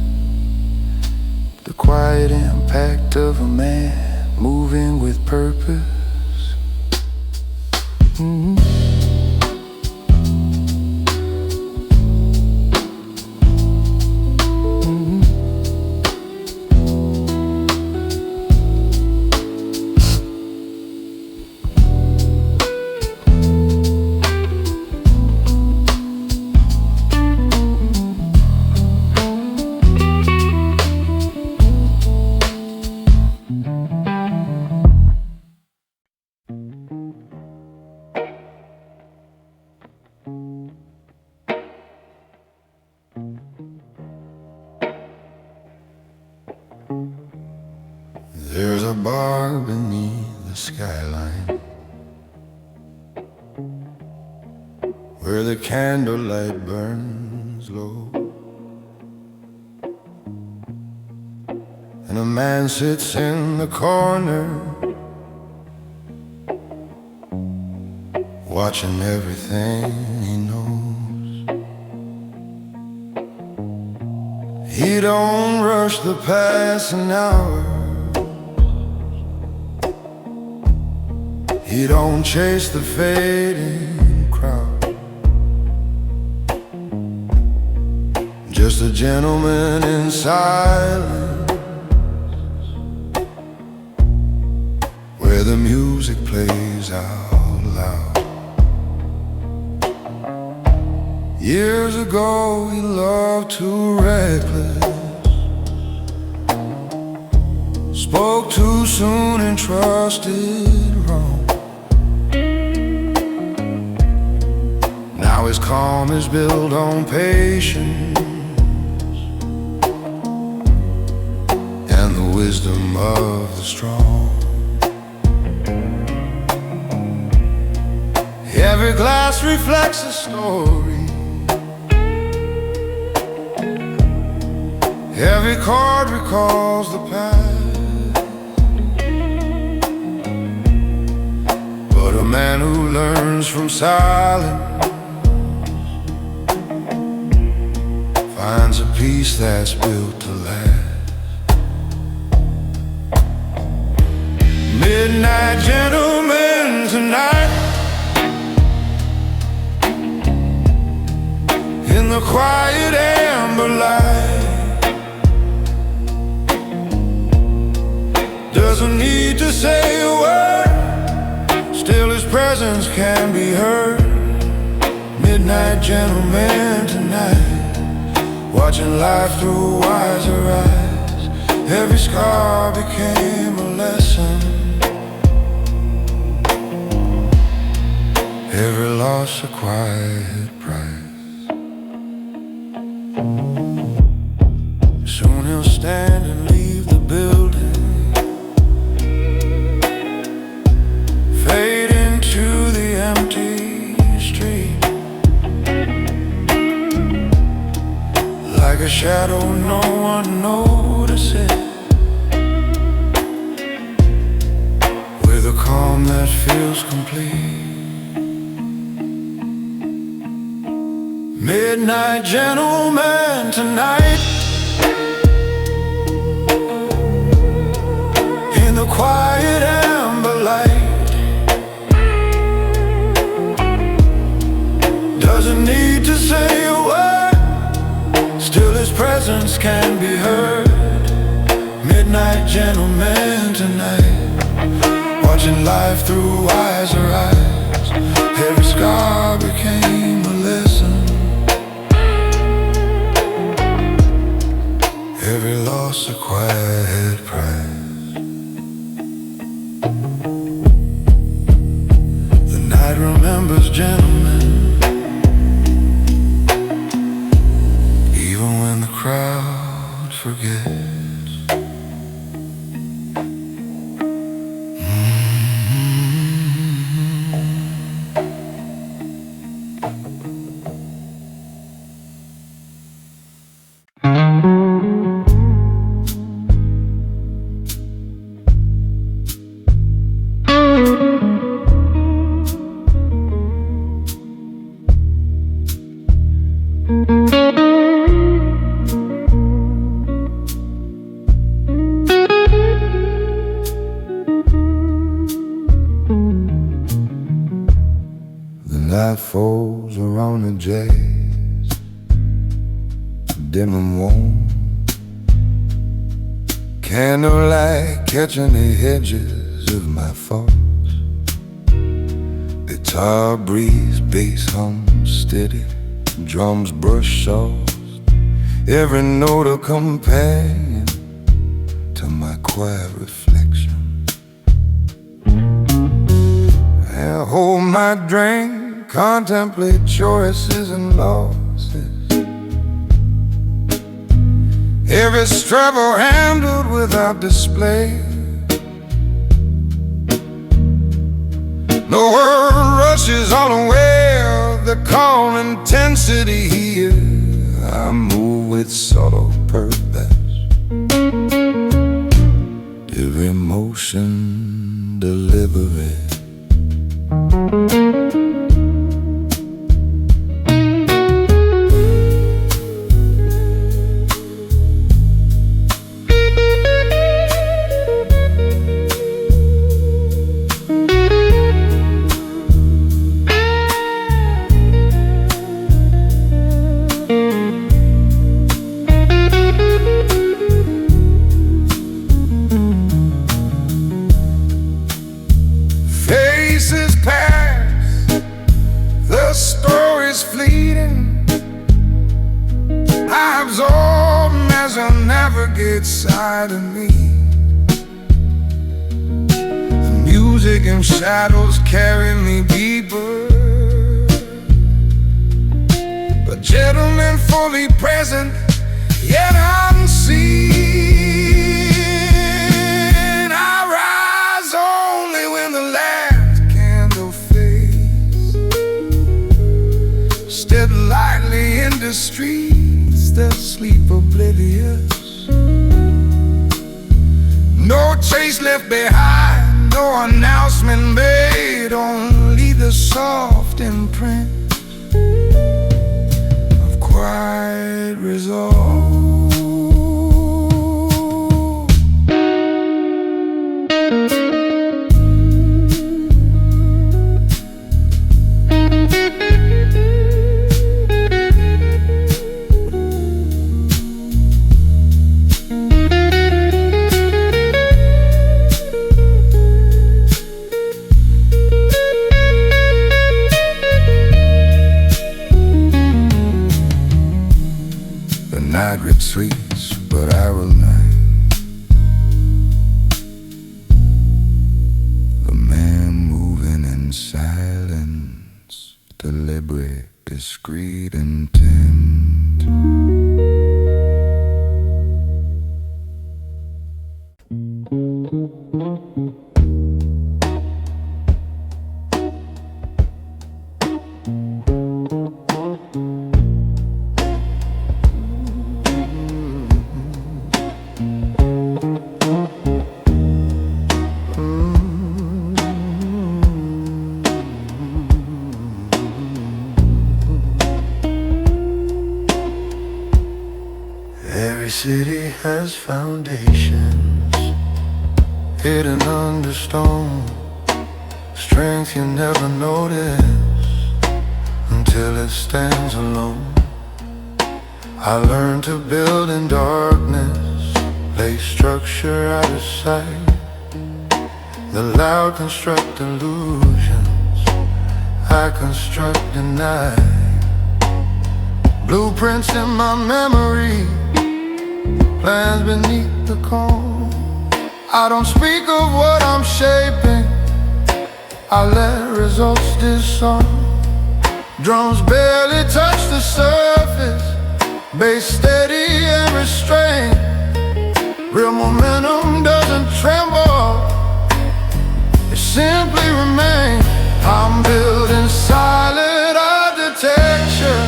The quiet impact of a man moving with purpose. There's a bar beneath the skyline where the candlelight burns low, and a man sits in the corner watching everything he knows. He don't rush the passing hours, He don't chase the fading crowd, just a gentleman in silence, where the music plays out loud. Years ago he loved too reckless, spoke too soon and trusted wrong. Now his calm is built on patience and the wisdom of the strong. Every glass reflects a story, every chord recalls the past, but a man who learns from silence finds a peace that's built to last. Midnight gentlemen tonight, in the quiet amber light, doesn't need to say a word, still his presence can be heard. Midnight gentlemen tonight, watching life through wiser eyes. Every scar became a lesson, every loss a quiet price. Soon he'll stand and leave the building, fade into the empty street, like a shadow no one notices, with a calm that feels complete. Midnight gentlemen tonight, in the quiet amber light, doesn't need to say a word, still his presence can be heard. Midnight gentlemen tonight, watching life through wiser eyes. Every scar became a lesson, every loss a quiet price. The night remembers gentlemen, even when the crowd forgets. Night falls around the jays, dim and warm, candlelight catching the edges of my thoughts. Guitar breeze, bass hum steady, drums brush soft, every note a companion to my quiet reflection. I hold my drink, contemplate choices and losses, every struggle handled without display. The world rushes unaware of the calm intensity here. I move with subtle purpose, every emotion deliberate. faces pass, the story's fleeting. I absorb as I'll never get sight of me. The music and shadows carry me deeper, a gentleman fully present, yet unseen. I rise only when the last candle fades. Step lightly into streets that sleep oblivious. No trace left behind, no announcement made, only the soft imprint of quiet resolve. The night retreats, but I will not. The man moving in silence, deliberate, discreet intent. Every city has foundations hidden under stone, strength you never notice until it stands alone. I learned to build in darkness, lay structure out of sight. The loud construct illusions, I construct the night. Blueprints in my memory, plans beneath the comb. I don't speak of what I'm shaping, I let results disarm. Drums barely touch the surface, bass steady and restrained. Real momentum doesn't tremble, it simply remains. I'm building solid architecture,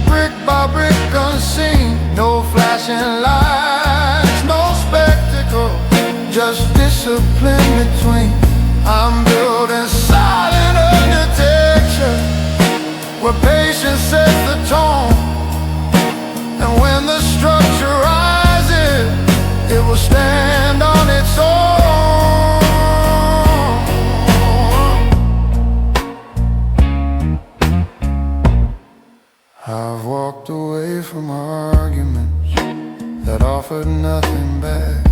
brick by brick unseen. No flashing lights, no spectacle, just discipline between. I'm building silent architecture, where patience sets the tone. And when the structure rises, it will stand on its own. I've walked away from arguments that offered nothing back.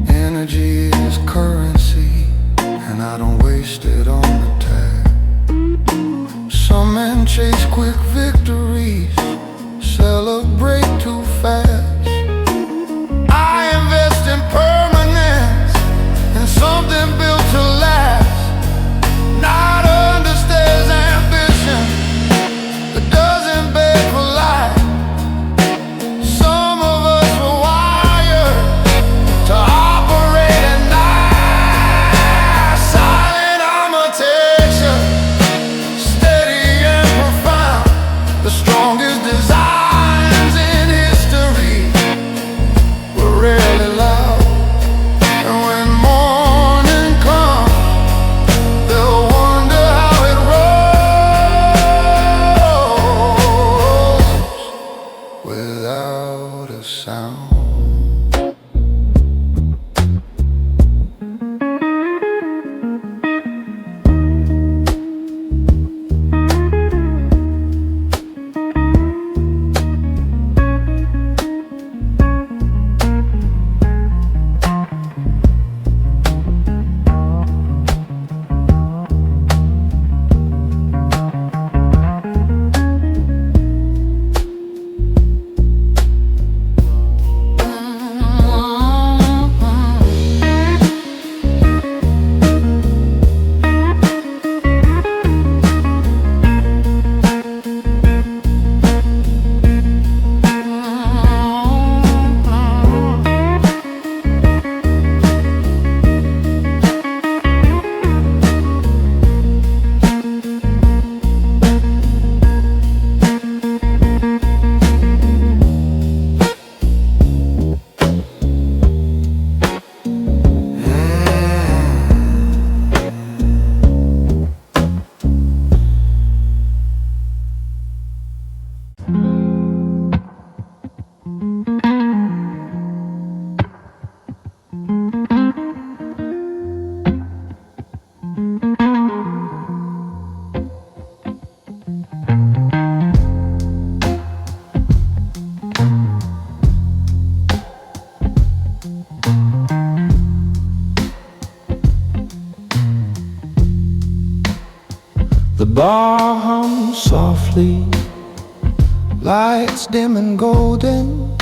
Energy is bar hums softly, lights dim and golden.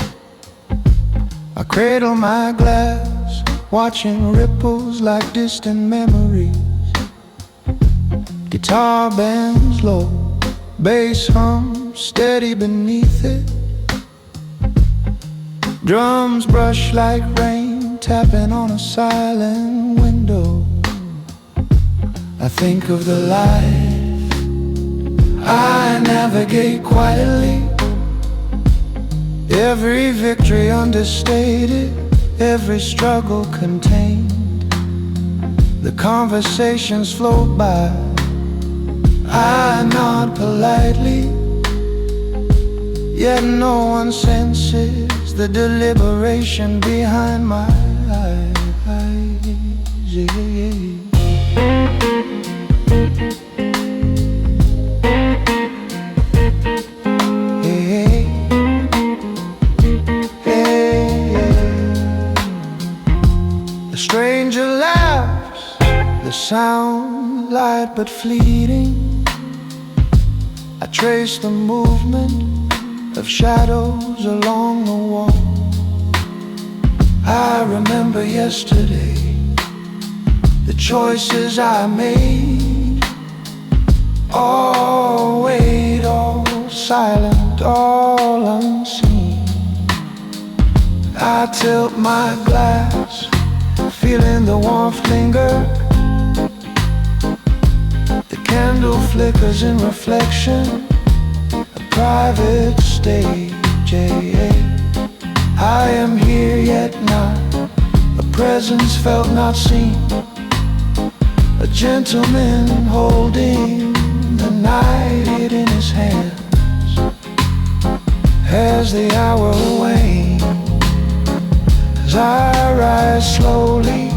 I cradle my glass, watching ripples like distant memories. Guitar bends low, bass hums steady beneath it. Drums brush like rain, tapping on a silent window. I think of the life I navigate quietly. Every victory understated, every struggle contained. The conversations float by, I nod politely, yet no one senses the deliberation behind my eyes. The stranger laughs, the sound light but fleeting. I trace the movement of shadows along the wall. I remember yesterday, the choices I made. All wait, all silent, all unseen. I tilt my glass, feeling the warmth linger. The candle flickers in reflection, a private stage. I am here yet not, a presence felt not seen. A gentleman holding the night in his hands. As the hour wanes, as I rise slowly,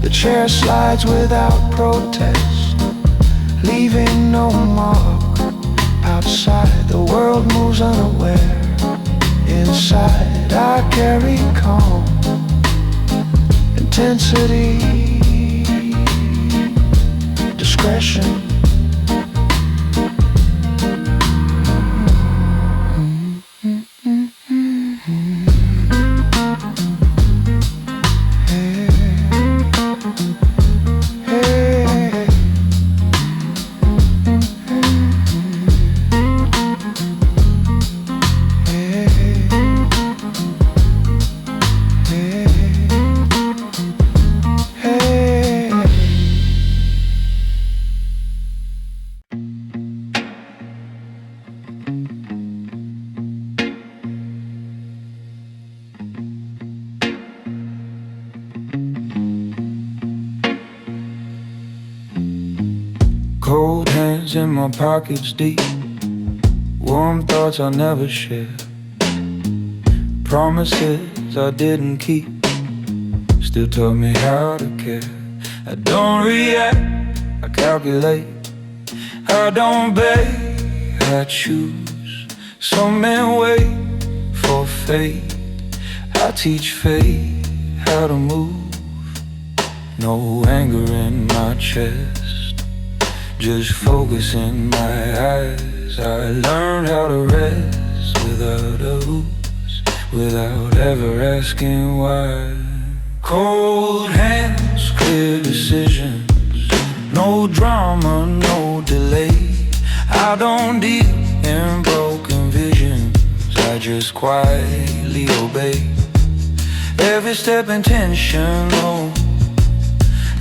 the chair slides without protest, leaving no mark. Outside, the world moves unaware. Inside, I carry calm, intensity, discretion. Cold hands in my pockets deep, warm thoughts I'll never share. Promises I didn't keep, still taught me how to care. I don't react, I calculate. I don't beg, I choose. Some men wait for fate, I teach fate how to move. No anger in my chest, just focus in my eyes. I learned how to rest without a ooze, without ever asking why. Cold hands, clear decisions, no drama, no delay. I don't deal in broken visions, I just quietly obey. Every step intentional,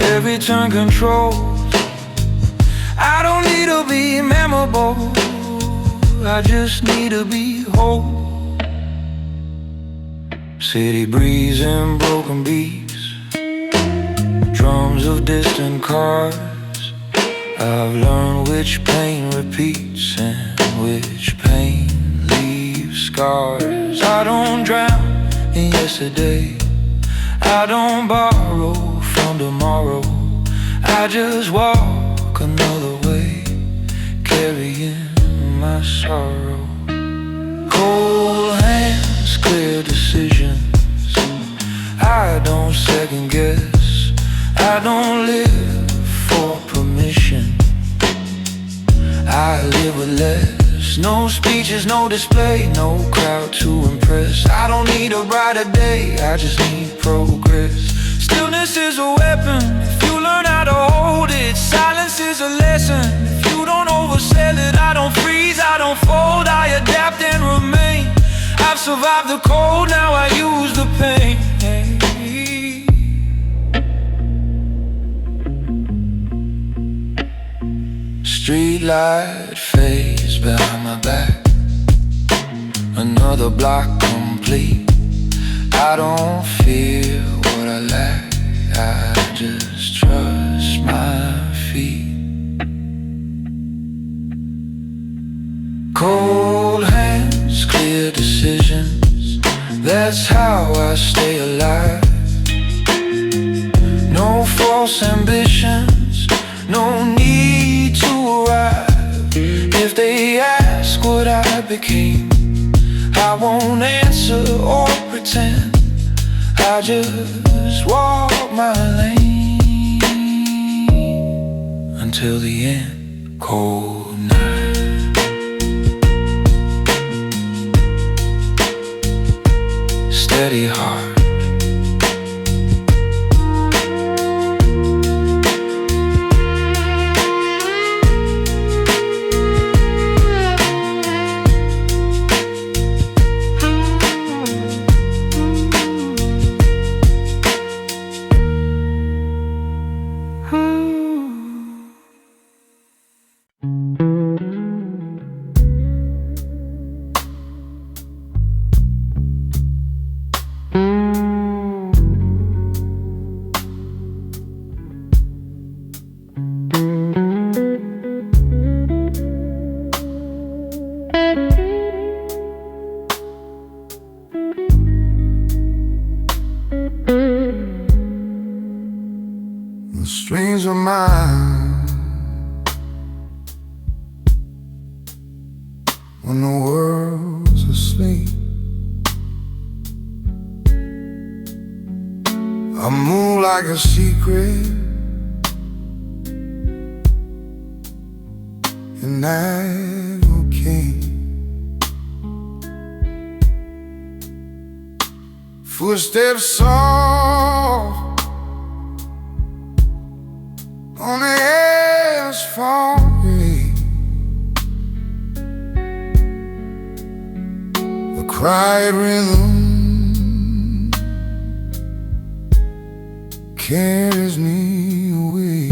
every turn controlled. I don't need to be memorable, I just need to be whole. City breeze and broken beats, drums of distant cars. I've learned which pain repeats and which pain leaves scars. I don't drown in yesterday, I don't borrow from tomorrow. I just walk another way, carrying my sorrow. Cold hands, clear decisions, I don't second guess. I don't live for permission, I live with less. No speeches, no display, no crowd to impress. I don't need a brighter day, I just need progress. Stillness is a weapon, if you learn how to hold it. Silence is a lesson, if you don't oversell it. I don't freeze, I don't fold, I adapt and remain. I've survived the cold, now I use the pain. Street light fades behind my back, another block complete. I don't fear what I lack, I just trust my feet. Cold hands, clear decisions, that's how I stay alive. No false ambitions, no need to arrive. If they ask what I became, I won't answer or pretend. I just walk my lane until the end. Cold night, steady heart. The strings are mine when the world's asleep. I move like a secret, and that's okay. Footsteps soft on the asphalt, a quiet rhythm carries me away.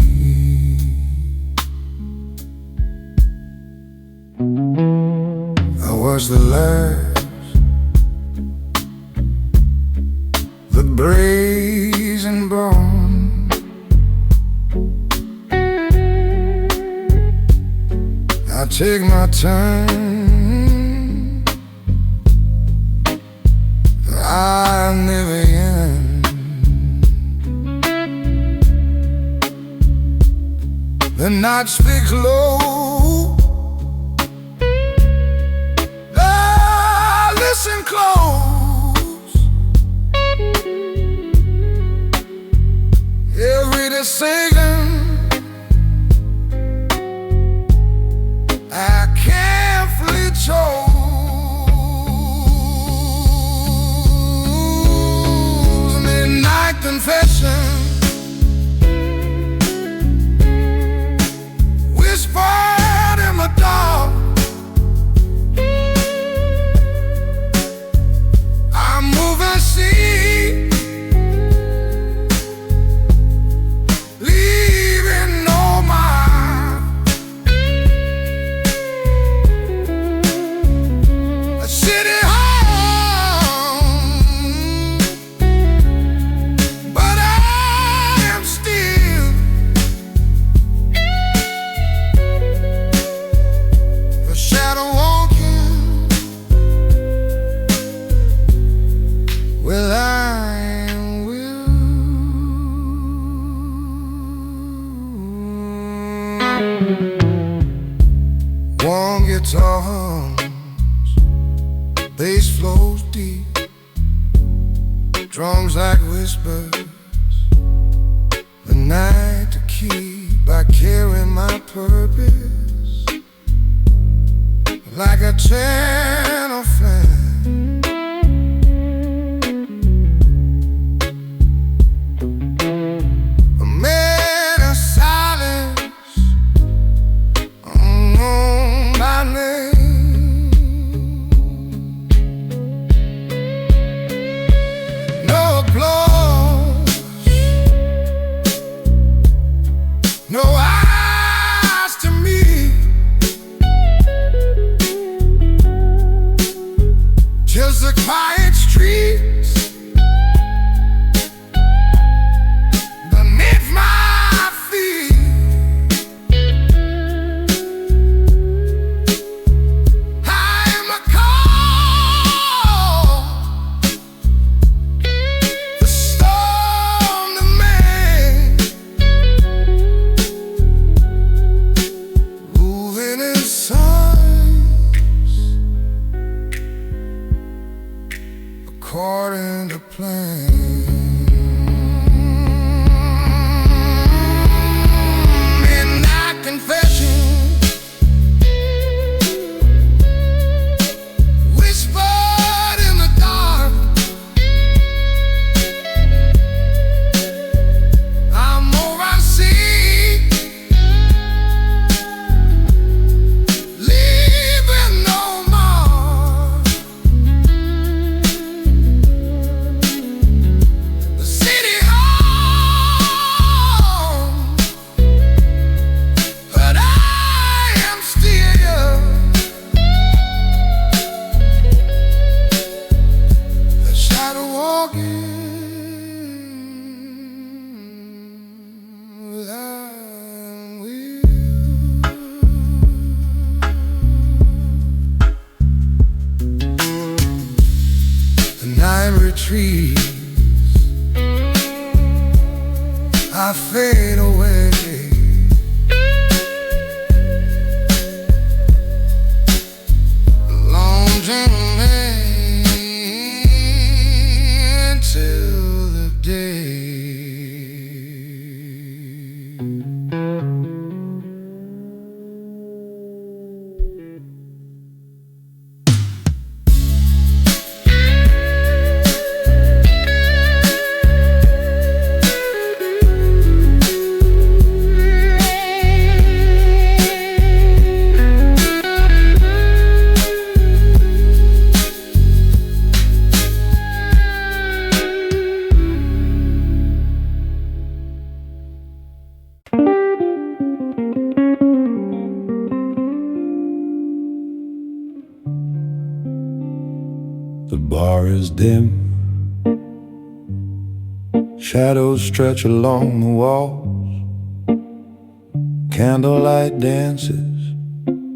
I was the last, the brazen bone. I take my time, I never end. The night speaks low, I listen close. Every decision I carefully chose. Midnight confession whispered in the dark. I move and see, leaving no mark. A city home, but I am still a shadow walking well, I will. One guitar hums, bass flows deep, drums like whispers, the night to keep. I carry my purpose fade away. Long journey till the day. The bar is dim, shadows stretch along the walls, candlelight dances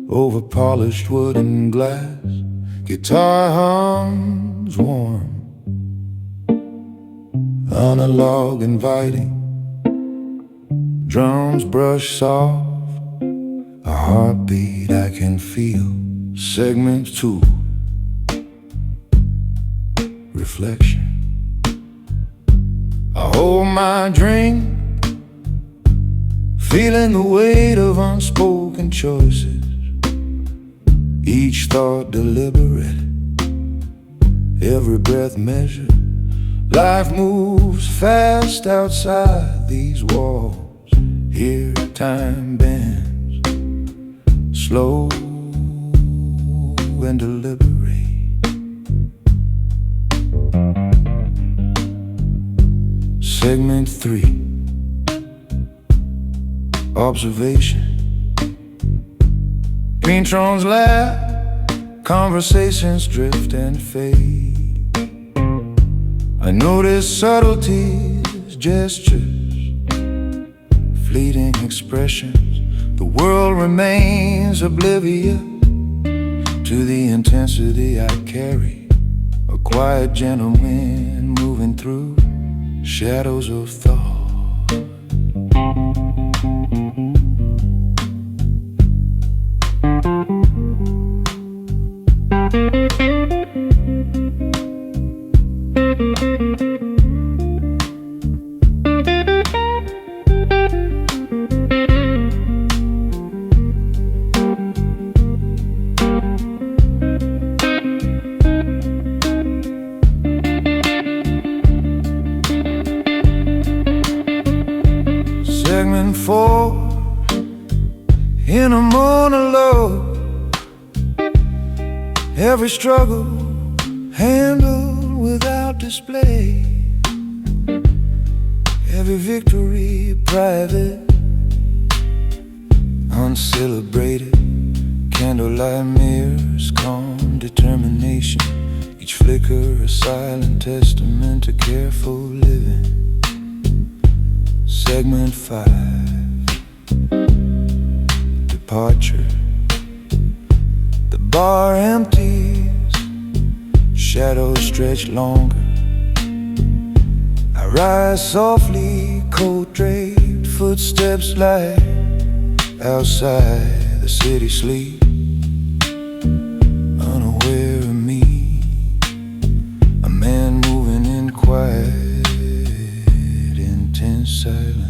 over polished wood and glass, guitar hums warm, analog inviting, drums brush soft, a heartbeat I can feel. Segment 2, reflection. I hold my drink, feeling the weight of unspoken choices, each thought deliberate, every breath measured. Life moves fast outside these walls. Here time bends, slow and deliberate. Segment 3, observation. Patrons laugh, conversations drift and fade. I notice subtleties, gestures, fleeting expressions. The world remains oblivious to the intensity I carry. A quiet, gentle wind moving through shadows of thought. Segment 4, in a monologue, every struggle handled without display, every victory private, uncelebrated. Candlelight mirrors calm determination, each flicker a silent testament to careful living. Segment 5, departure. The bar empties, shadows stretch longer. I rise softly, coat draped, footsteps light. Outside the city sleep, unaware of me, a man moving in quiet, intense silence.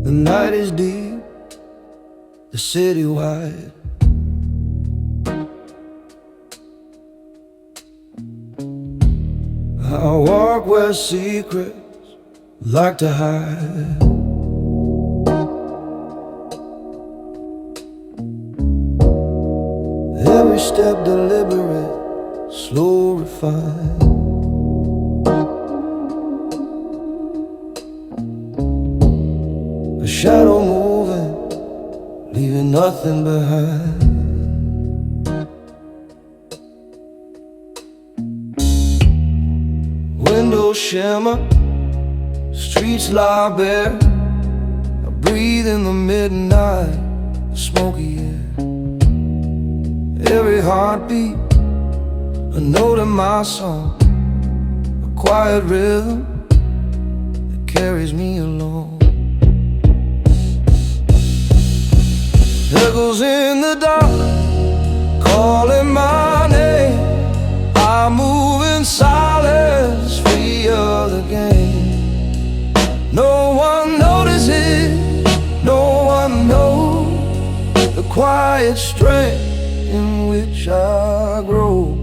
The night is deep, the city wide. I walk where secrets like to hide. Every step deliberate, slow, refined. A shadow moving, leaving nothing behind. windows shimmer, streets lie bare. I breathe in the midnight, the smoky air. Every heartbeat, a note in my song, a quiet rhythm that carries me along. Echoes in the dark, calling my name. I move in silence, free of the game. No one notices, no one knows the quiet strength in which I grow.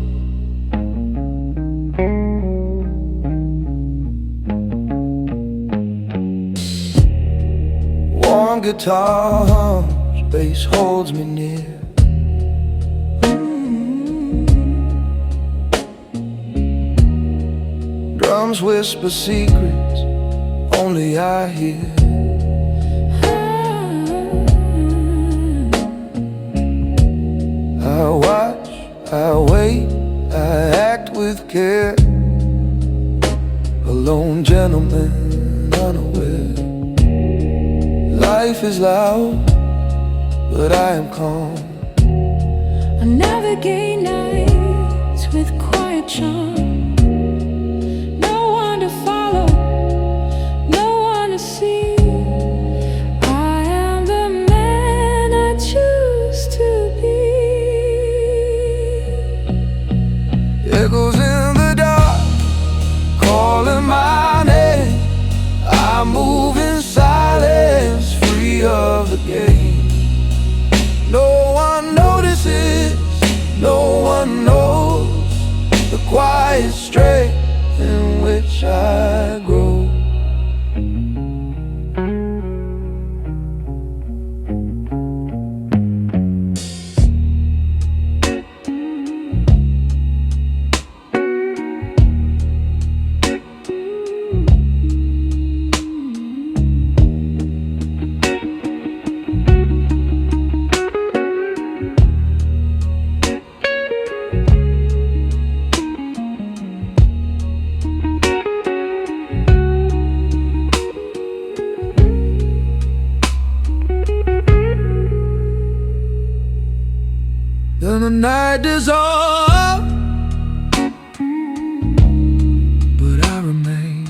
Warm guitar hums, bass holds me near. Drums whisper secrets only I hear. I watch, I wait, I act with care. A lone gentleman unaware. Life is loud, but I am calm. I navigate nights with quiet charm. Echoes in the dark, calling my name. I move in silence, free of the game. No one notices, no one knows the quiet strength in which I grow. Then the night dissolves, but I remain.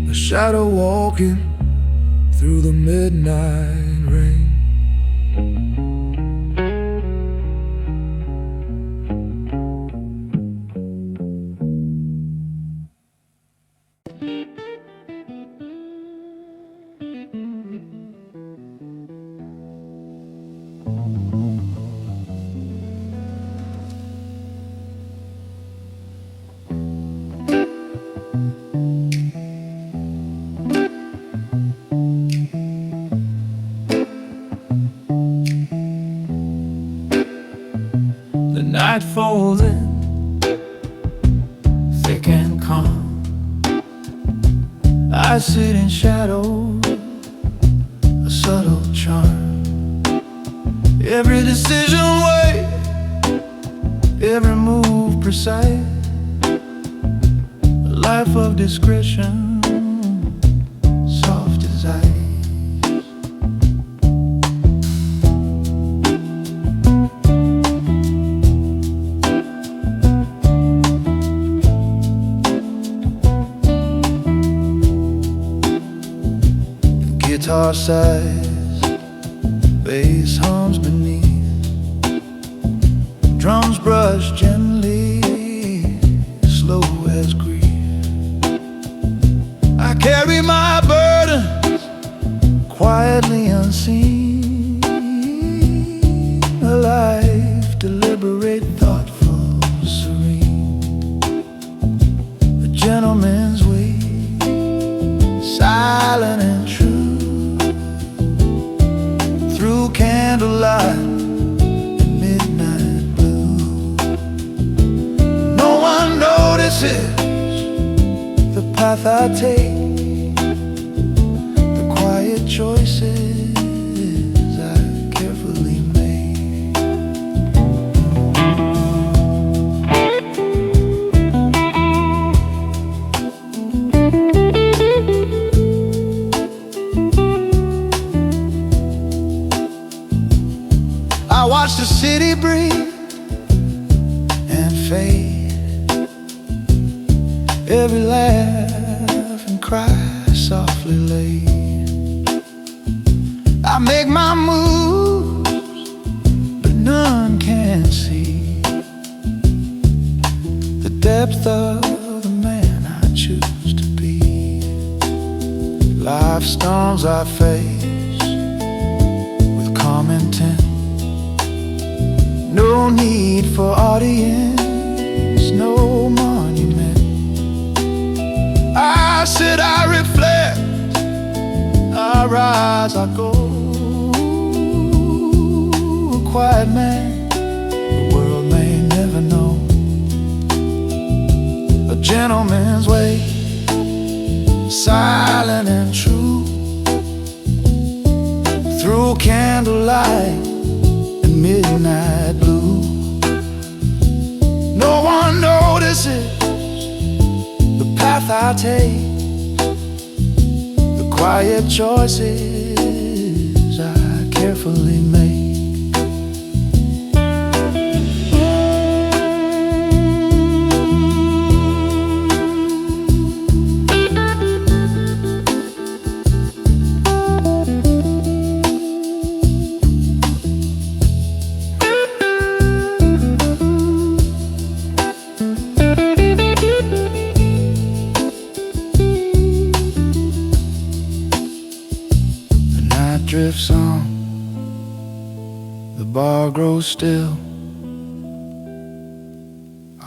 A shadow walking through the midnight rain. The night falls in, thick and calm. I sit in shadow, a subtle charm. Every decision weighed, every move precise. A life of discretion, soft as ice. Guitar sighs, bass hums beneath. Drums brush gently, slow as grief. I carry my burdens quietly unseen. A life deliberate, thoughtful, serene. A gentleman's way, silent and true. Through candlelight and midnight blue, no one notices the path I take, the quiet choices I carefully make. I watch the city breathe and fade, every laugh and cry softly laid. I make my moves, but none can see the depth of the man I choose to be. Life storms I face with calm intent, no need for audience, no monument. I sit, I reflect, I rise, I go. A quiet man the world may never know. A gentleman's way, silent and true, through candlelight and midnight blue. No one notices the path I take, the quiet choices I carefully make. Drifts on, the bar grows still.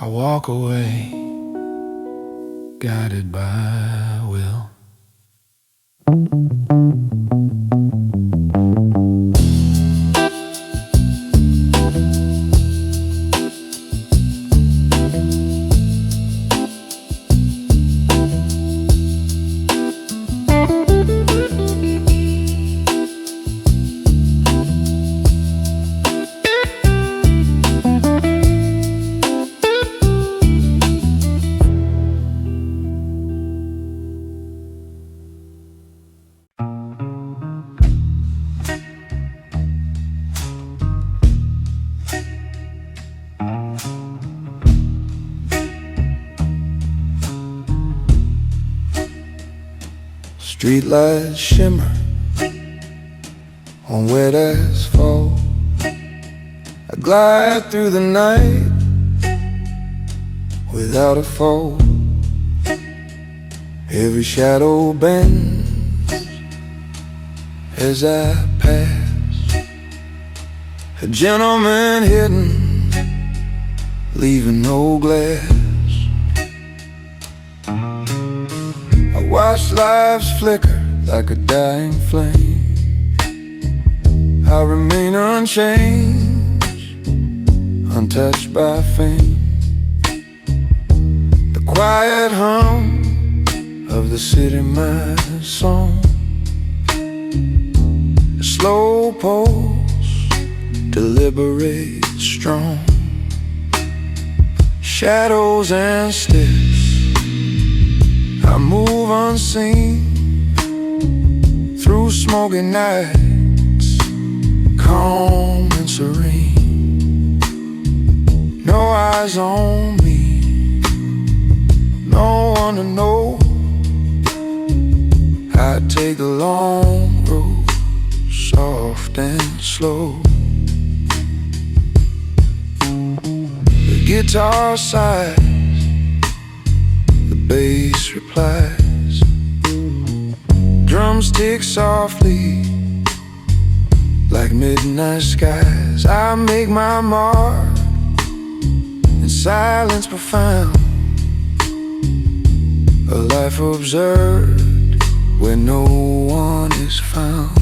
I walk away, guided by will. Streetlights shimmer on wet asphalt. I glide through the night without a fall. Every shadow bends as I pass, a gentleman hidden, leaving no glass. I watch lives flicker like a dying flame. I remain unchanged, untouched by fame. The quiet hum of the city, my song. A slow pulse, deliberate, strong. Shadows and steps, I move unseen through smoky nights, calm and serene. No eyes on me, no one to know. I take the long road, soft and slow. The guitar sighs, the bass replies. Drums tick softly like midnight skies. I make my mark in silence profound, a life observed where no one is found.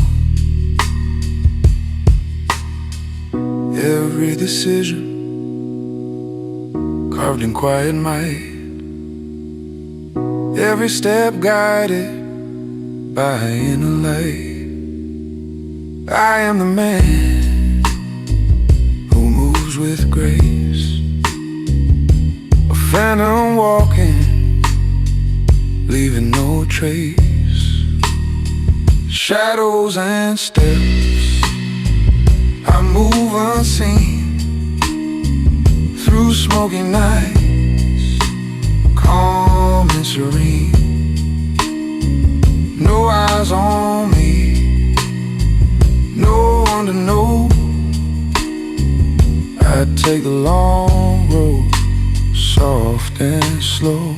Every decision carved in quiet might, every step guided by inner light. I am the man who moves with grace, a phantom walking, leaving no trace. Shadows and steps, I move unseen through smoky nights, calm and serene. No eyes on me, no one to know. I take the long road, soft and slow.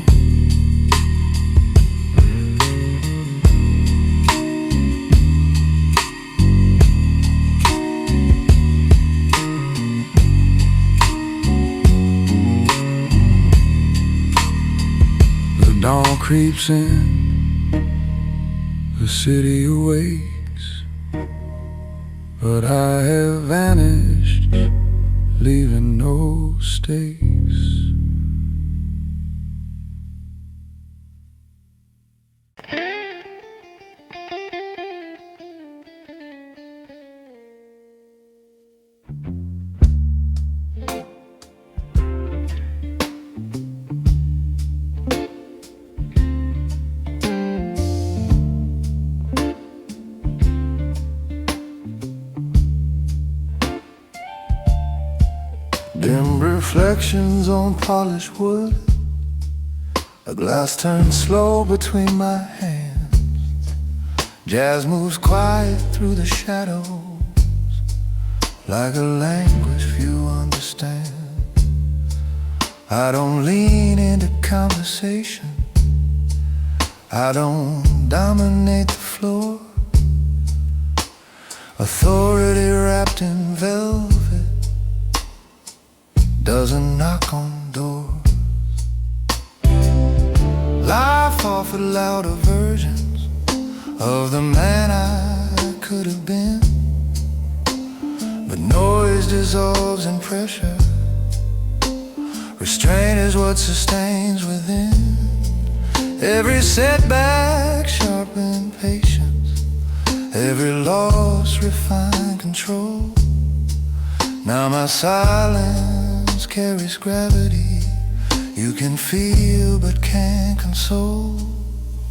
The dawn creeps in, the city awakes, but I have vanished, leaving no stakes. Dim reflections on polished wood, a glass turns slow between my hands. Jazz moves quiet through the shadows, like a language few understand. I don't lean into conversation, I don't dominate the floor. Authority wrapped in velvet doesn't knock on doors. Life offered louder versions of the man I could have been, but noise dissolves in pressure. Restraint is what sustains within. Every setback sharpened patience, every loss refined control. Now my silence carries gravity, you can feel but can't console.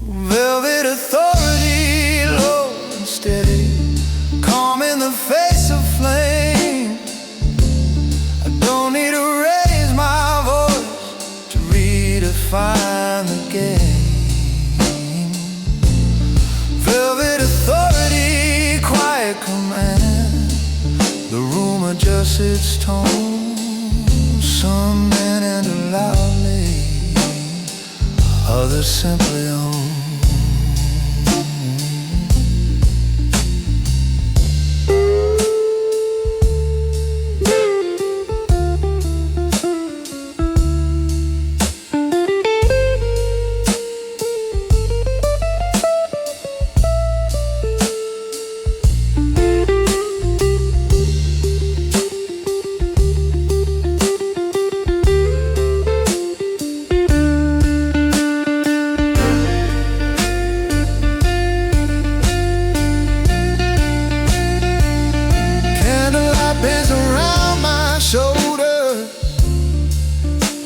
Velvet authority, low and steady, calm in the face of flame. I don't need to raise my voice to redefine the game. Velvet authority, quiet command, the room adjusts its tone. Some men enter loudly, others simply own.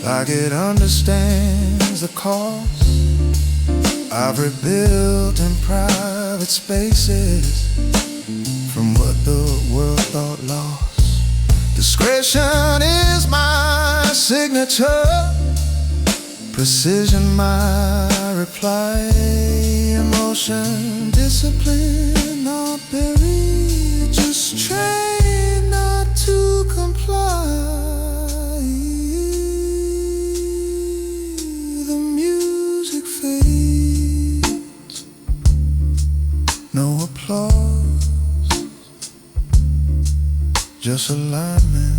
Like it understands the cost I've rebuilt in private spaces from what the world thought lost. Discretion is my signature, precision my reply. Emotion, discipline, not buried, just trained not to comply. No applause, just alignment.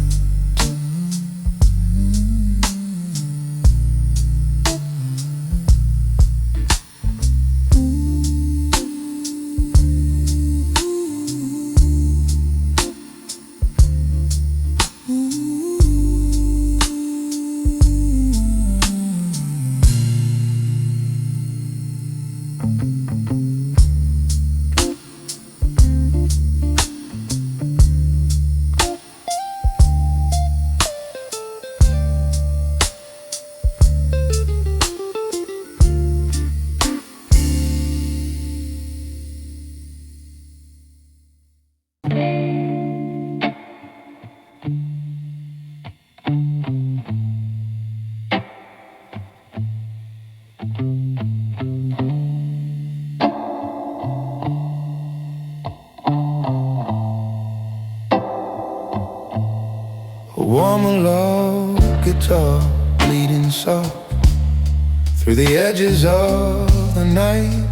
warm love guitar bleeding soft through the edges of the night.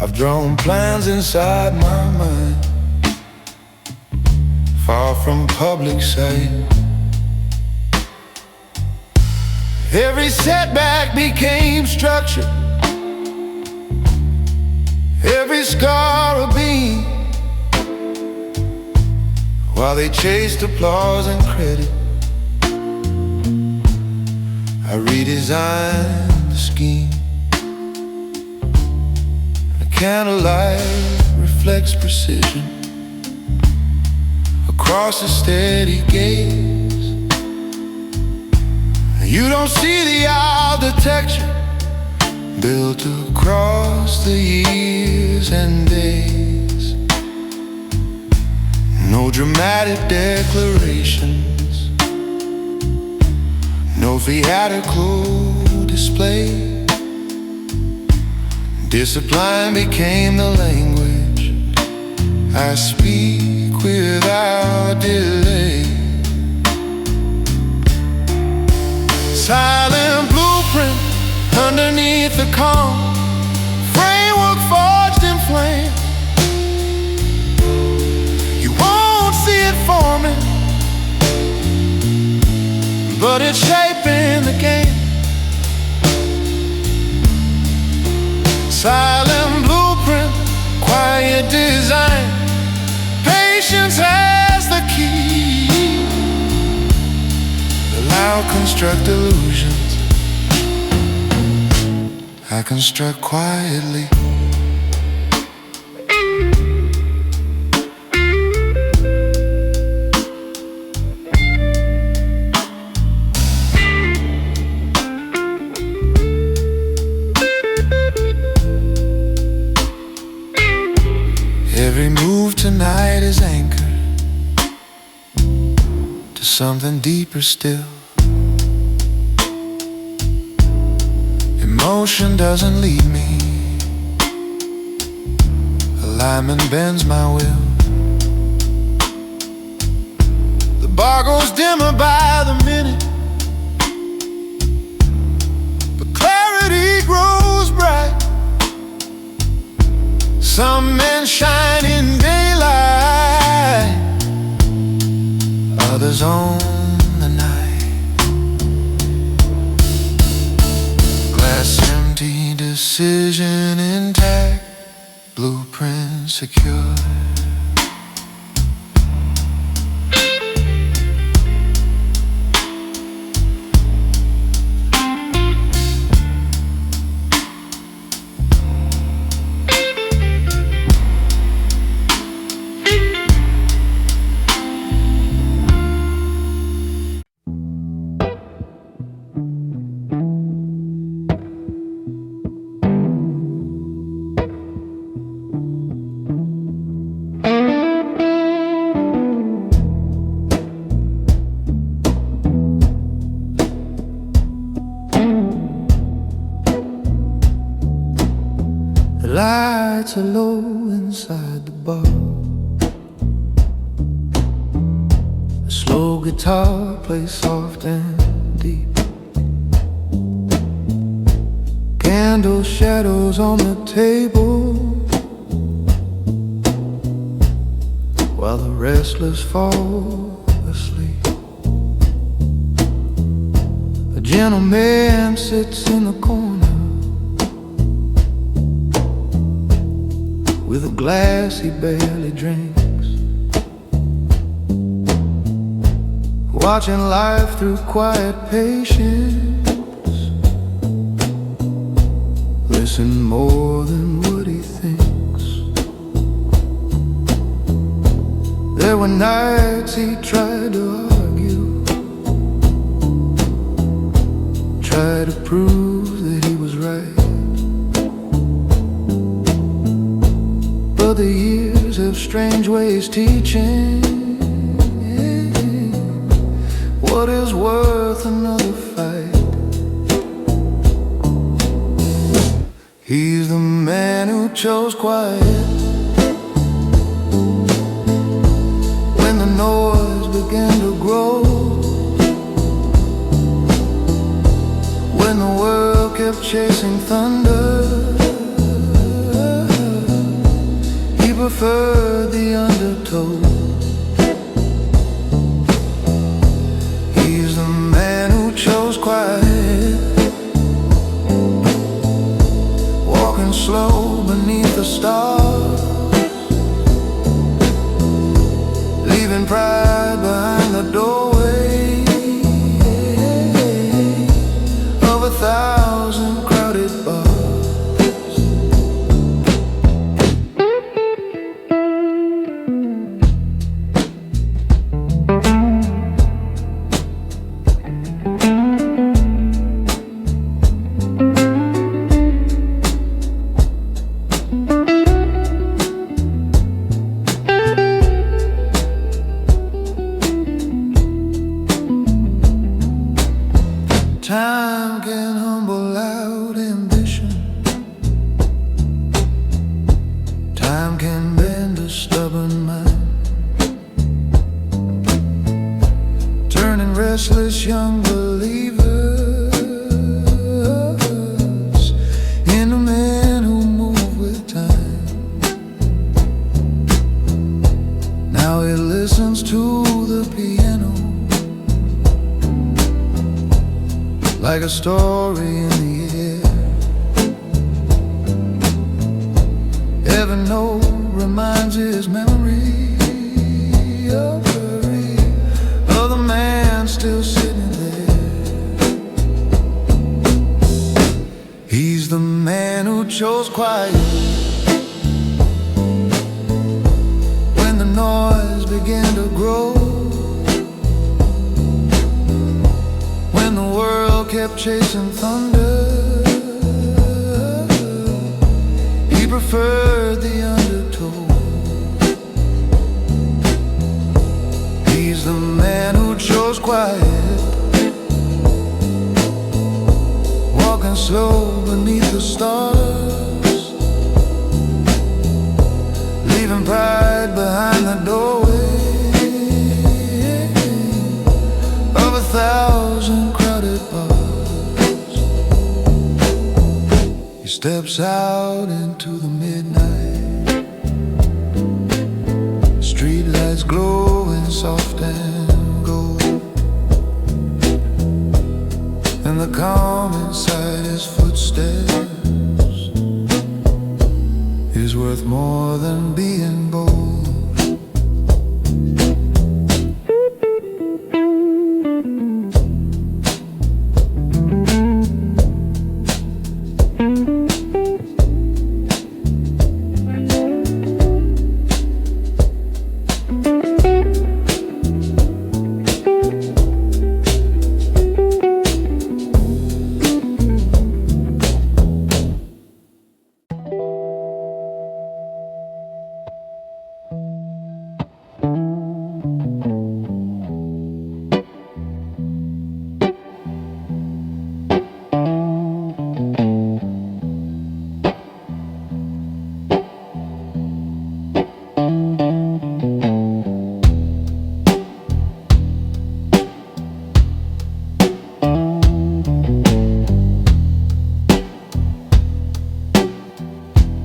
I've drawn plans inside my mind, far from public sight. Every setback became structure, every scar a beam, while they chased applause and credit. I redesigned the scheme. The candlelight reflects precision across a steady gaze. You don't see the outer texture built across the years and days. No dramatic declarations, no theatrical display. Discipline became the language I speak without delay. Silent blueprint underneath the calm, framework forged in flame. You won't see it forming, but it's shaping the game. Silent blueprint, quiet design, patience has the key. The loud construct illusions, I construct quietly. Every move tonight is anchored to something deeper still. Emotion doesn't lead me, alignment bends my will. The bar goes dimmer by the minute, but clarity grows bright. Some men shine in daylight, others own the night. Glass empty, decision intact, blueprint secure. The lights are low inside the bar. A slow guitar plays soft and deep. Candle shadows on the table, while the restless fall asleep. A gentleman sits in the corner with a glass he barely drinks, watching life through quiet patience. Listen more than what he thinks. There were nights he tried to argue, tried to prove that he was right. But the years have strange ways teaching what is worth another fight. He's the man who chose quiet when the noise began chasing thunder. He preferred the undertow. He's the man who chose quiet, walking slow beneath the stars, leaving pride behind the doorway of 1,000 crowded bars. Time can humble out ambition. Time can bend a stubborn mind, turning restless young believers into men who move with time. Now he listens to the piano like a story in the air. Every note reminds his memory of the man still sitting there. He's the man who chose quiet when the noise began to grow, when the world kept chasing thunder. He preferred the undertow. He's the man who chose quiet, walking slow beneath the stars, leaving pride behind the doorway of 1,000 crowded bars. He steps out into the midnight, street lights glowing soft and gold, and the calm inside his footsteps is worth more than being bold.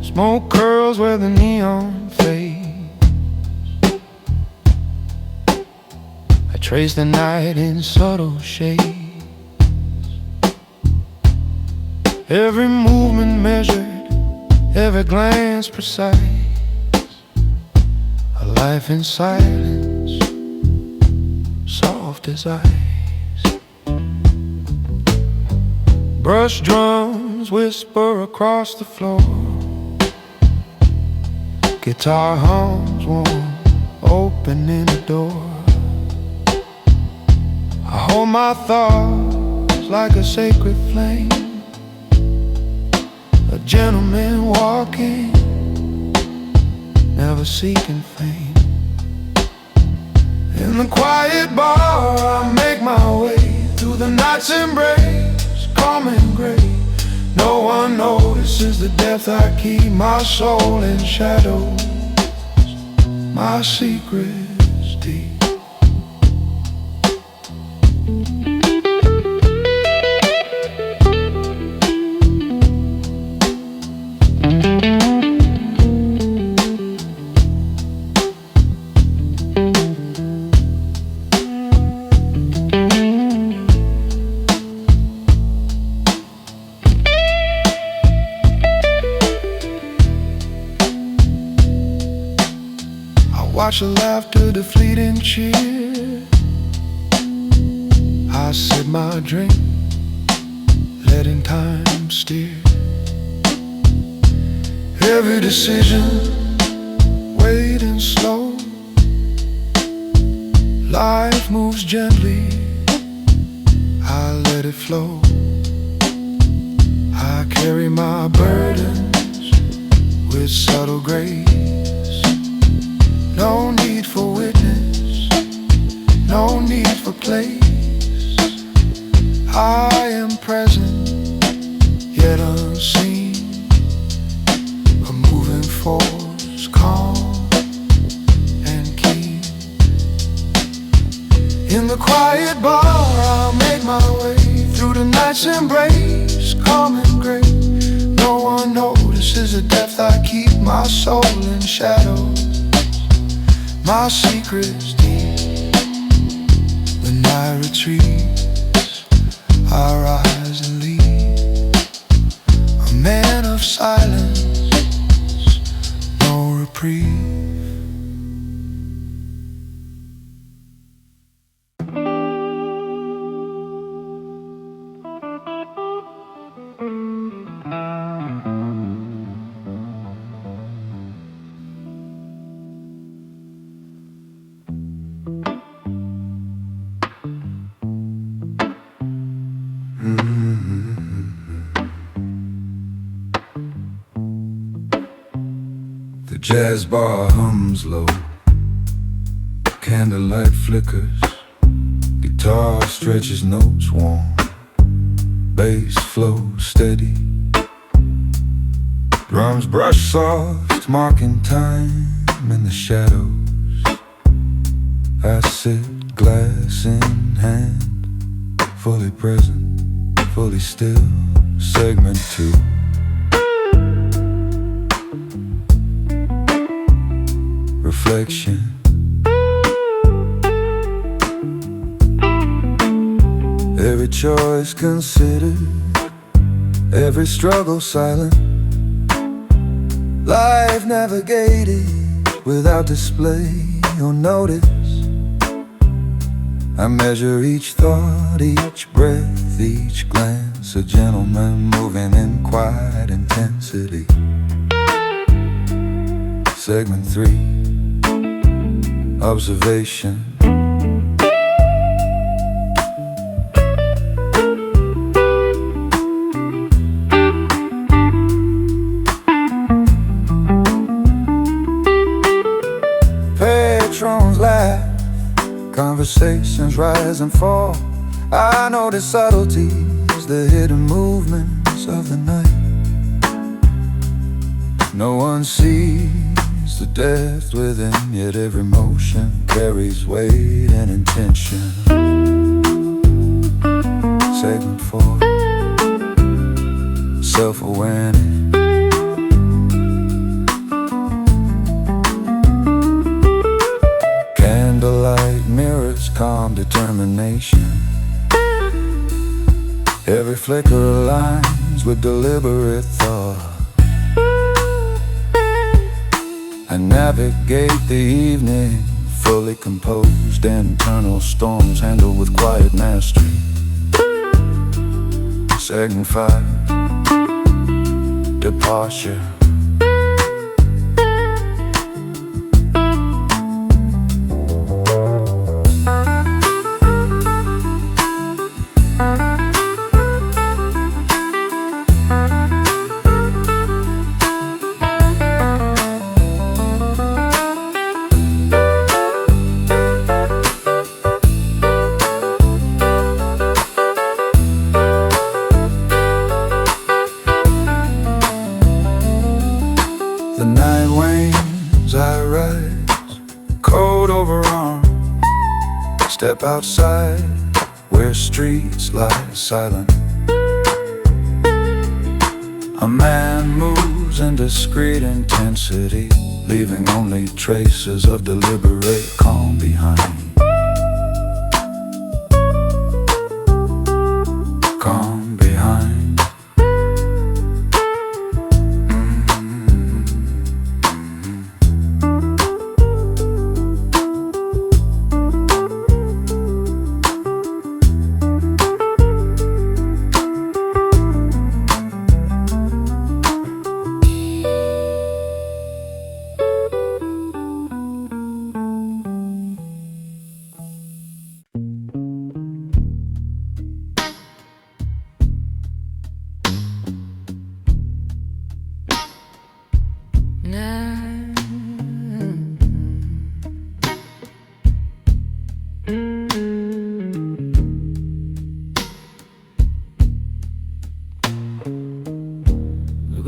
Smoke curls where the neon fades. I trace the night in subtle shades, every movement measured, every glance precise. A life in silence, soft as ice. Brush drums whisper across the floor, guitar hums warm, opening the door. I hold my thoughts like a sacred flame, a gentleman walking, never seeking fame. In the quiet bar I make my way through the night's embrace, calm and gray. No one notices the depth I keep, my soul in shadows, my secrets deep. watch the laughter, the fleeting cheer. I sip my drink, letting time steer. Every decision, waiting slow. Life moves gently, I let it flow. I carry my burdens with subtle grace. No need for witness, no need for place. I am present, yet unseen. A moving force, calm and keen. In the quiet bar, I'll make my way through the night's embrace, calm and great. No one notices the depth I keep, my soul in shadows, my secrets deep. When I retreat, I rise and leave, a man of silence, no reprieve. The jazz bar hums low, candlelight flickers, guitar stretches notes warm, bass flows steady, drums brush soft, marking time in the shadows. I sit, glass in hand, fully present, fully still. Segment 2. Reflection. Every choice considered, every struggle silent, life navigated without display or notice. I measure each thought, each breath, each glance, a gentleman moving in quiet intensity. Segment 3. Observation. Patrons laugh, conversations rise and fall. I notice subtleties, the hidden movements of the night. No one sees the depth within, yet every motion carries weight and intention. Segment 4. Self-awareness. Candlelight mirrors calm determination. Every flicker aligns with deliberate thought. I navigate the evening, fully composed, internal storms handled with quiet mastery. Segment 5. Departure. The night wanes, I rise, coat over arm. Step outside, where streets lie silent. A man moves in discreet intensity, leaving only traces of deliberate calm behind. Calm behind.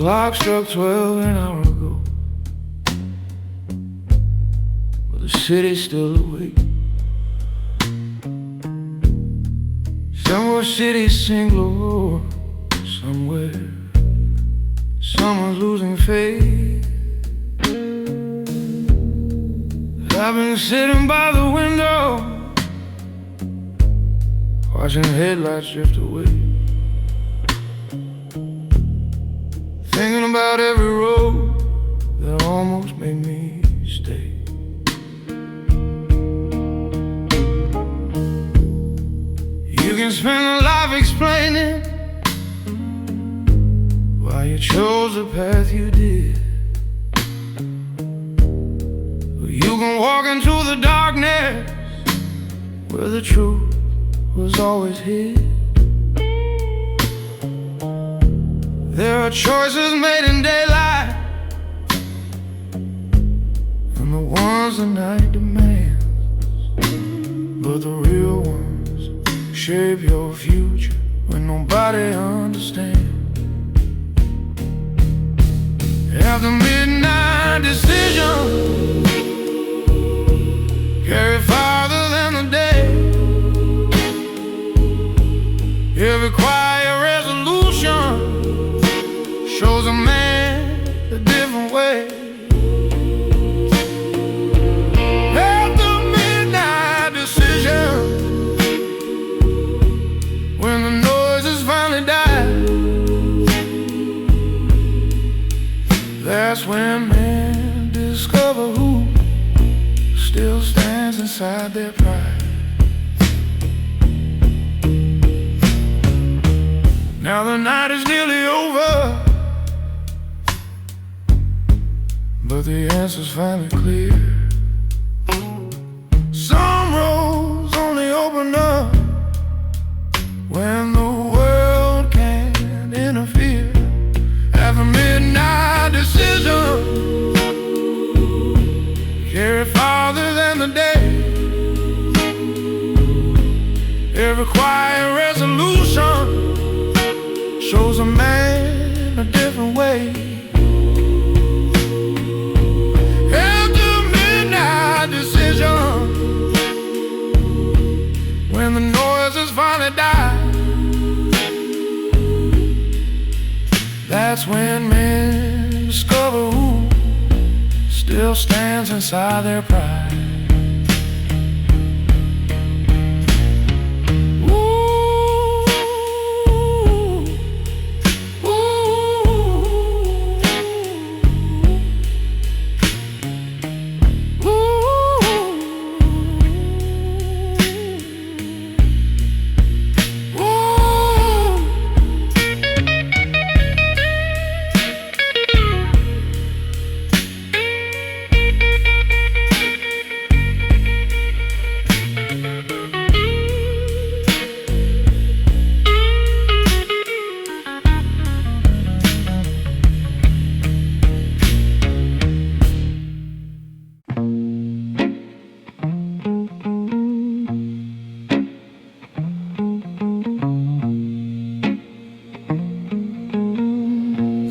clock struck 12 an hour ago, but the city's still awake. Some more cities sing low somewhere. Someone's losing faith. I've been sitting by the window, watching headlights drift away, thinking about every road that almost made me stay. You can spend a life explaining why you chose the path you did. You can walk into the darkness where the truth was always hid. There are choices made in daylight, and the ones the night demands, but the real ones shape your future when nobody understands. After midnight decisions carry farther than the day. Every quiet resolution shows a man a different way. After midnight decision, when the noises finally die, that's when men discover who still stands inside their pride. Now the night is nearly over, but the answer's finally clear. Some roads only open up when the world can't interfere. After midnight decision carry farther than the day. Every quiet resolution shows a man a different way. After midnight decision, when the noises finally die, that's when men discover who still stands inside their pride.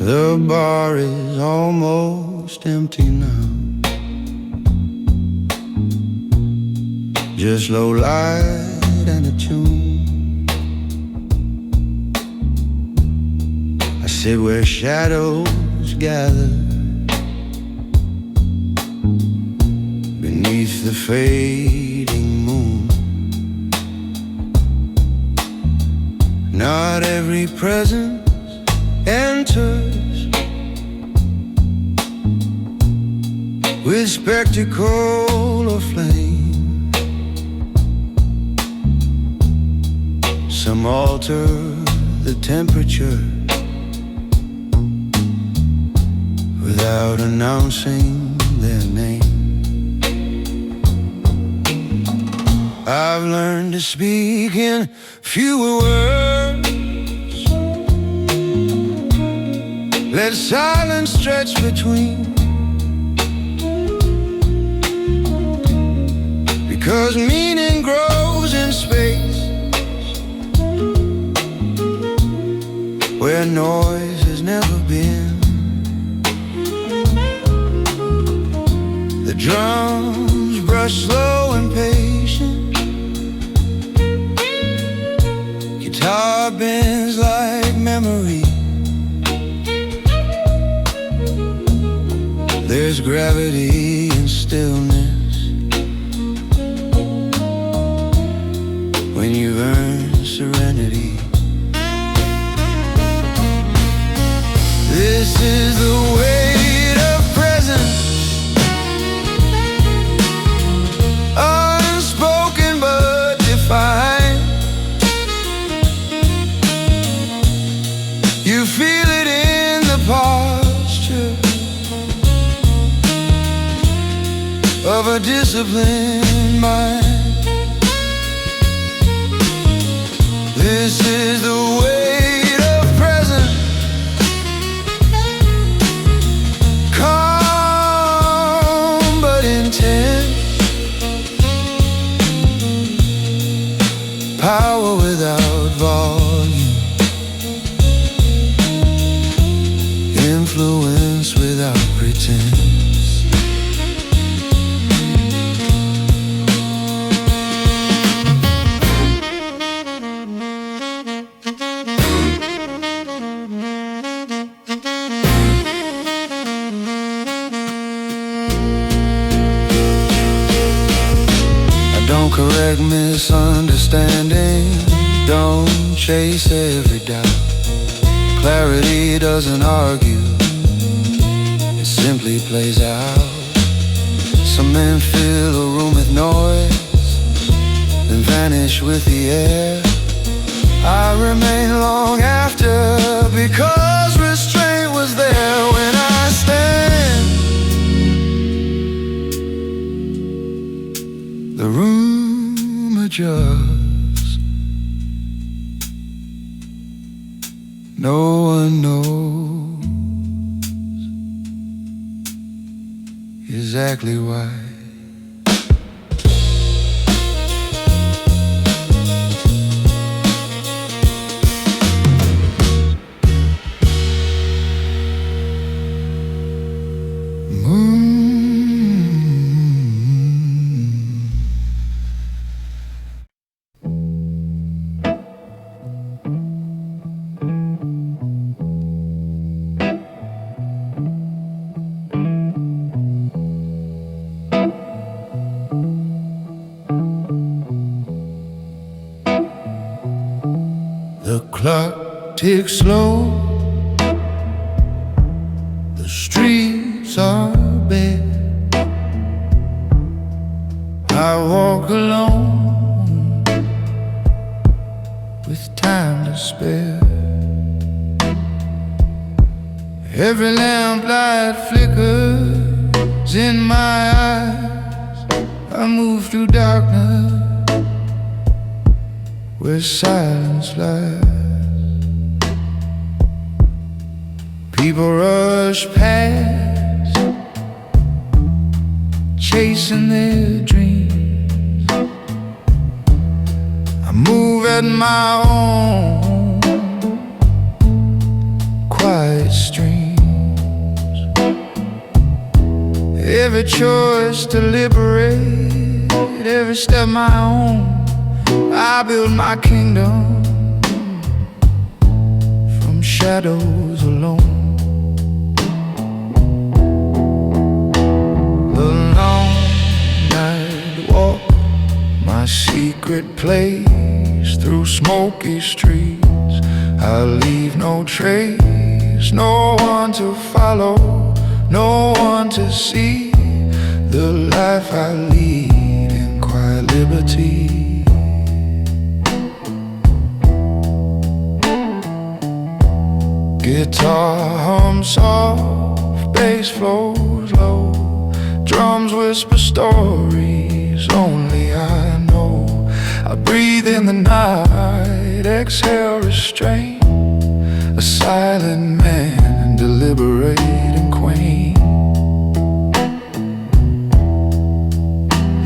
The bar is almost empty now. Just low light and a tune. I sit where shadows gather beneath the fading moon. Not every presence enters with spectacle or flame. Some alter the temperature without announcing their name. I've learned to speak in fewer words, let silence stretch between, because meaning grows in space where noise has never been. Drums brush slow and patient, guitar bends like memory. There's gravity in stillness when you've earned serenity. This is the weight of presence, unspoken but defined. You feel it in the posture of a disciplined mind. This is the weight of presence, calm but intense. Power without volume, influence without pretense. Don't correct misunderstanding, don't chase every doubt. Clarity doesn't argue, it simply plays out. Some men fill a room with noise, then vanish with the air. I remain long after, because restraint was there when I stand. The room adjusts, no one knows exactly why. The clock ticks slow, the streets are bare. I walk alone with time to spare. Every lamplight flickers in my eyes. I move through darkness where silence lies. People rush past, chasing their dreams. I move at my own quiet streams. Every choice to liberate, every step my own. I build my kingdom from shadows alone. The long night walk, my secret place through smoky streets. I leave no trace, no one to follow, no one to see. The life I lead in quiet liberty. Guitar hums soft, bass flows low, drums whisper stories only I know. I breathe in the night, exhale restraint, a silent man, deliberating queen.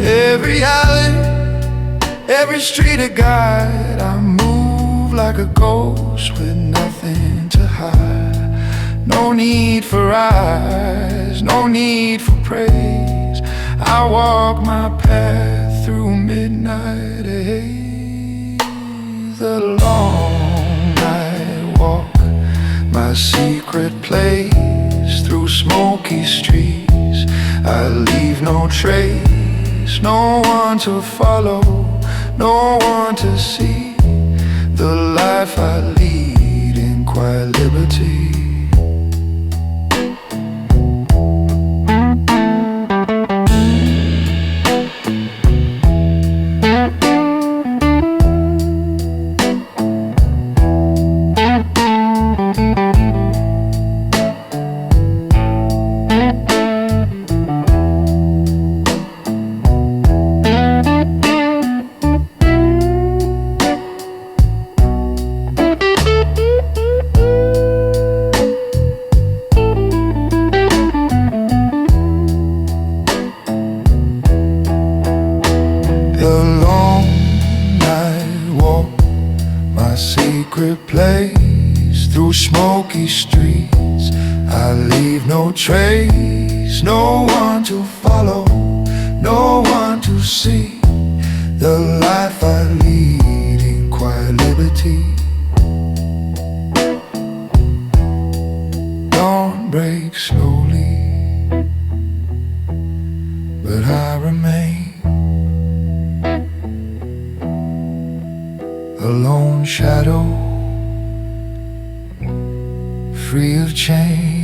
Every alley, every street a guide. I move like a ghost with nothing to hide. No need for eyes, no need for praise. I walk my path through midnight haze, the long night walk, my secret place through smoky streets. I leave no trace, no one to follow, no one to see the life I lead in quiet liberty. Secret place through smoky streets. I leave no trace, no one to follow, no one to see the life I lead in quiet liberty. Dawn breaks slowly, but I remain a lone shadow, free of chains.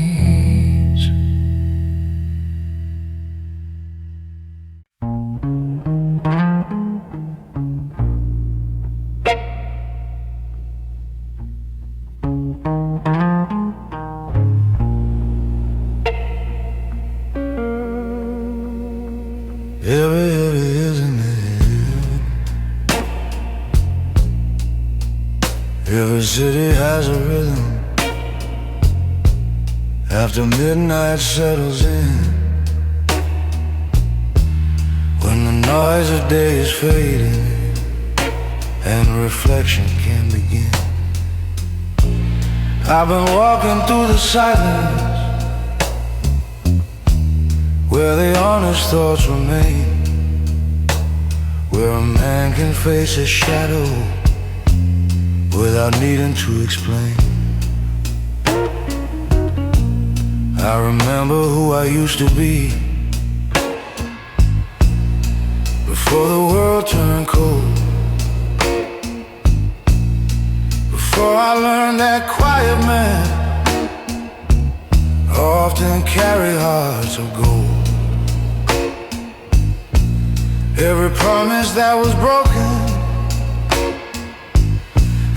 Every city has a rhythm after midnight settles in, when the noise of day is fading and reflection can begin. I've been walking through the silence where the honest thoughts remain, where a man can face his shadow without needing to explain. I remember who I used to be before the world turned cold, before I learned that quiet men often carry hearts of gold. Every promise that was broken,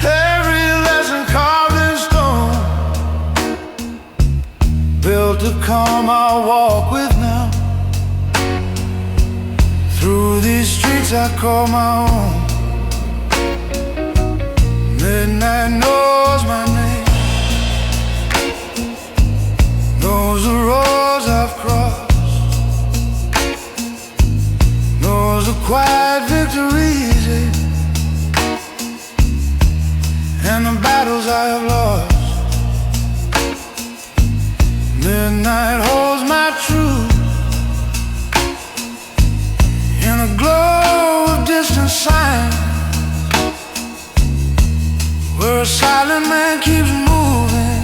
every lesson carved in stone, built to calm I'll walk with now. Through these streets I call my own. Midnight knows my name, knows the roads I've crossed, knows the quiet victories and the battles I have lost. Midnight holds my truth in a glow of distant signs, where a silent man keeps moving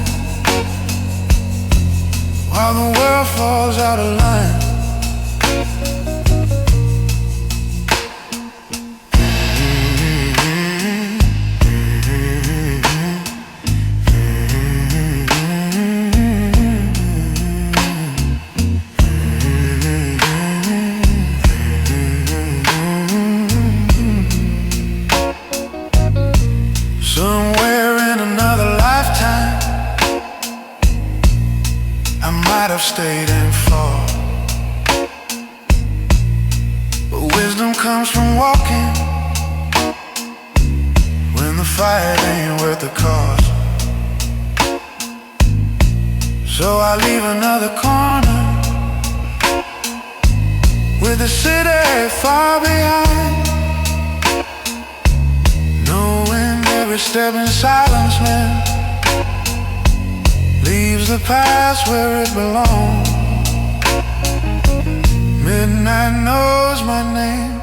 while the world falls out of line. Somewhere in another lifetime I might have stayed and fought, but wisdom comes from walking when the fight ain't worth the cost. So I leave another corner with the city far behind, knowing every step in silence now leaves the past where it belongs. Midnight knows my name,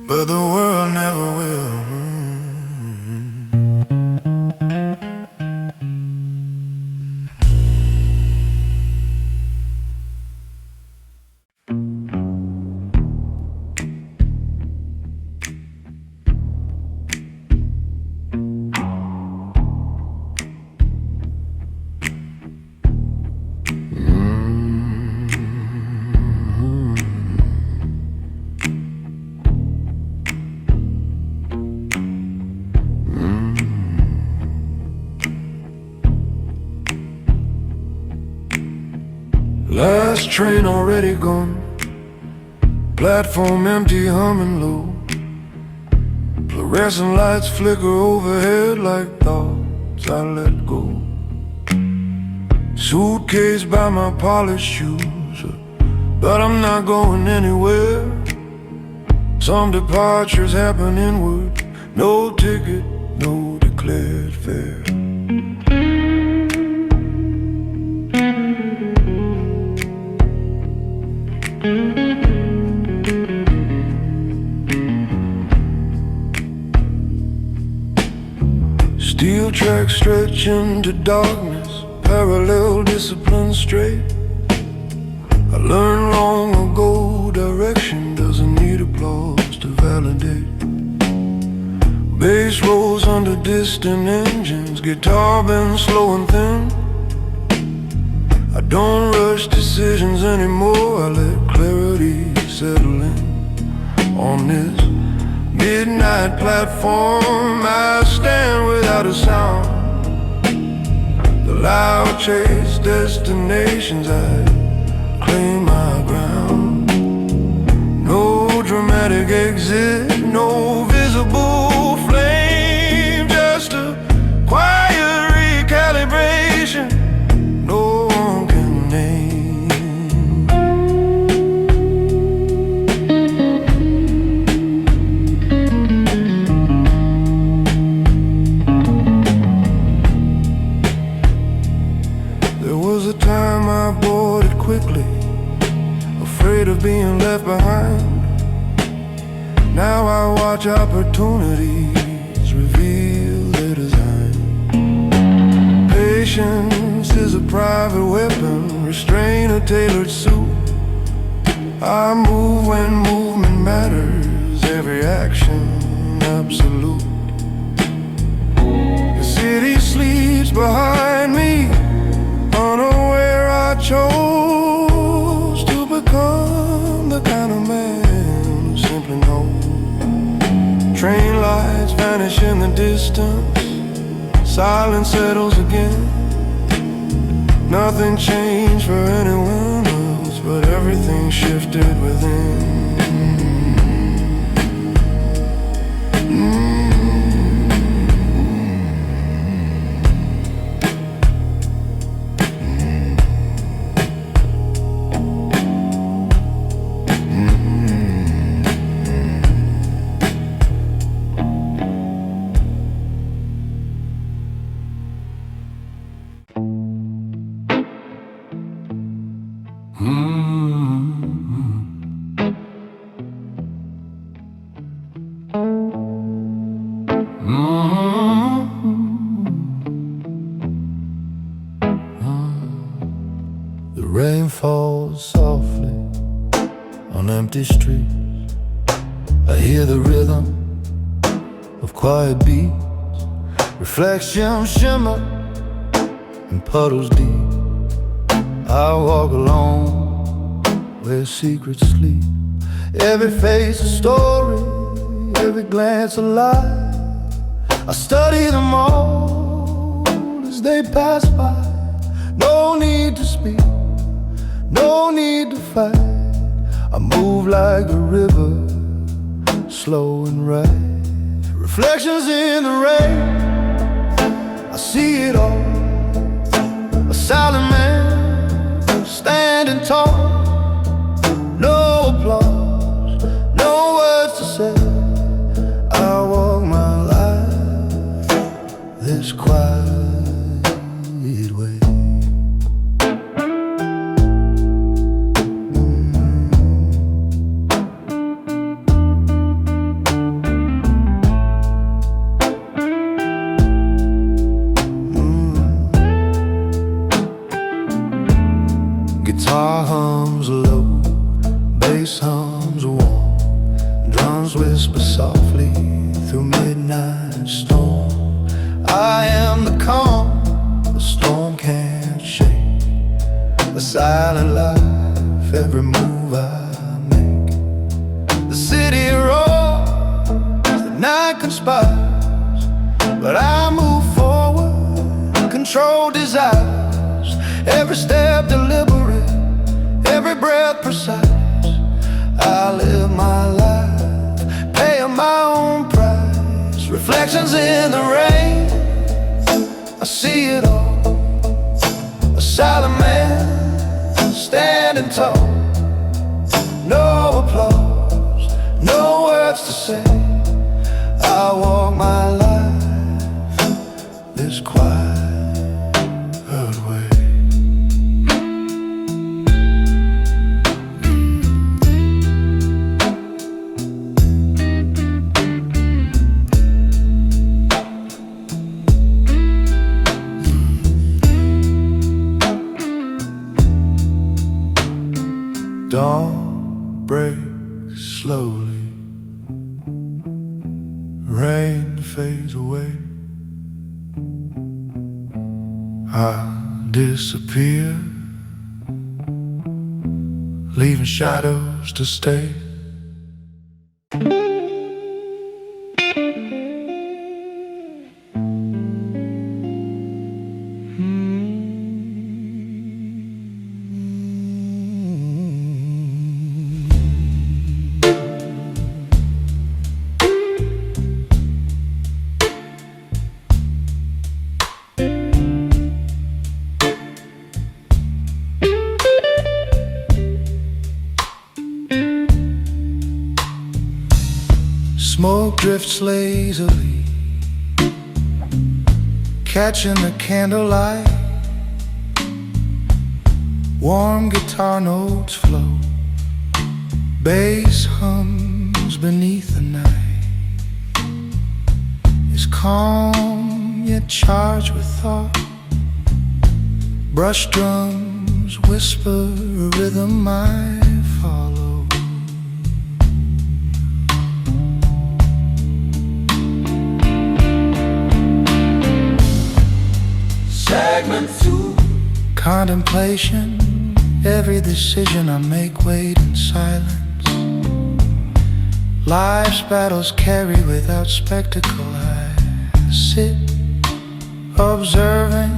but the world never will. Last train already gone, platform empty, humming low. Fluorescent lights flicker overhead like thoughts I let go. Suitcase by my polished shoes, but I'm not going anywhere. Some departures happen inward, no ticket, no declared fare. Steel tracks stretch into darkness, parallel discipline straight. I learned long ago, direction doesn't need applause to validate. Bass rolls under distant engines, guitar bends slow and thin. I don't rush decisions anymore, I let clarity settle in. On this midnight platform, I stand without a sound. The loud chase destinations, I claim my ground. No dramatic exit, no visible flame, just a quiet recalibration no one can name. There was a time I boarded quickly, afraid of being left behind. Now I watch opportunities reveal their design. Patience is a private weapon, restrain a tailored suit. I move when movement matters, every action absolute. The city sleeps behind me, unaware I chose to become the kind of man who simply knows. Train lights vanish in the distance, silence settles again. Nothing changed for anyone else, but everything shifted within. The rain falls softly on empty streets. I hear the rhythm of quiet beats, reflections shimmer in puddles deep. I walk alone where secrets sleep. Every face a story, every glance a lie. I study them all as they pass by. No need to speak, no need to fight. I move like a river, slow and right. Reflections in the rain, I see it all. A silent man standing tall. No applause, no words to say. I walk my life this quiet way. Guitar hums low, bass hums warm, drums whisper softly through midnight storm. I am the calm the storm can't shake, a silent life, every move I make. The city roars, the night conspires, but I move forward, control desires. Every step deliberate, every breath precise. I live my life, paying my own price. Reflections in the rain, I see it all. A silent man, standing tall. No applause, no words to say. I walk my life this quiet way. Dawn breaks slowly, rain fades away. I disappear, leaving shadows to stay. Smoke drifts lazily, catching the candlelight. Warm guitar notes flow, bass hums beneath the night. It's calm yet charged with thought. Brush drums whisper a rhythm I follow. Segment 2. Contemplation, every decision I make weighed in silence. Life's battles carry without spectacle. I sit, observing,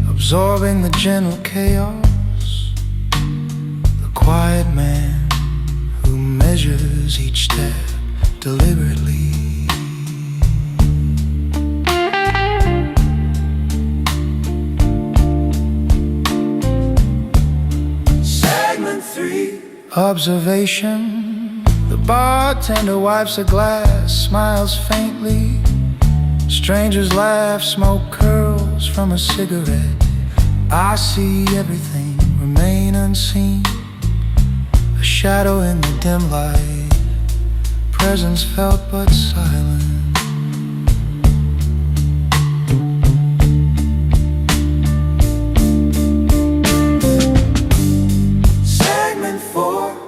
absorbing the gentle chaos. The quiet man who measures each step deliberately. Observation, the bartender wipes a glass, smiles faintly. Strangers laugh, smoke curls from a cigarette. I see everything remain unseen, a shadow in the dim light, presence felt but silent.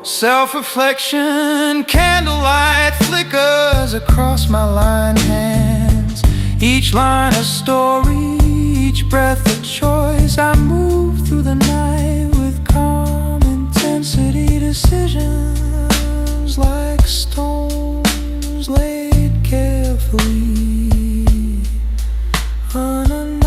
Self-reflection, candlelight flickers across my lined hands. Each line a story, each breath a choice. I move through the night with calm intensity. Decisions like stones laid carefully, unannounced.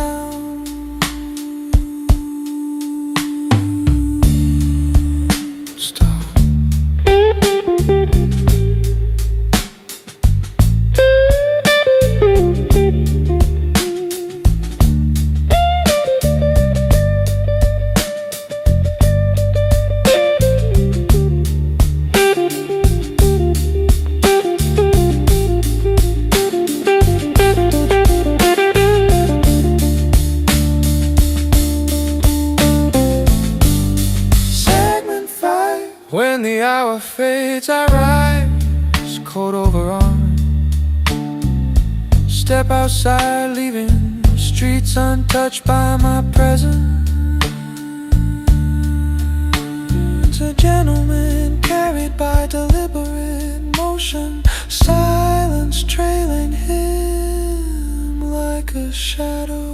When the hour fades, I rise, coat over arm. Step outside, leaving streets untouched by my presence. a gentleman carried by deliberate motion, silence trailing him like a shadow.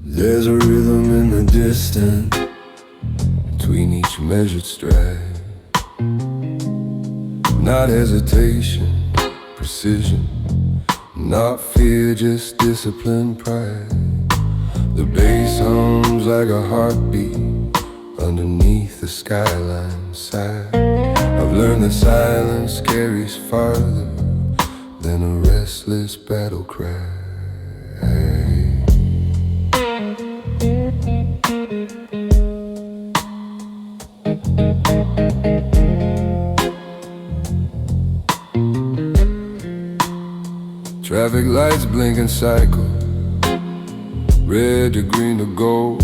There's a rhythm in the distance between each measured stride. Not hesitation, precision, not fear, just disciplined pride. The bass hums like a heartbeat underneath the skyline side. I've learned that silence carries farther than a restless battle cry. Traffic lights blink and cycle, red to green to gold.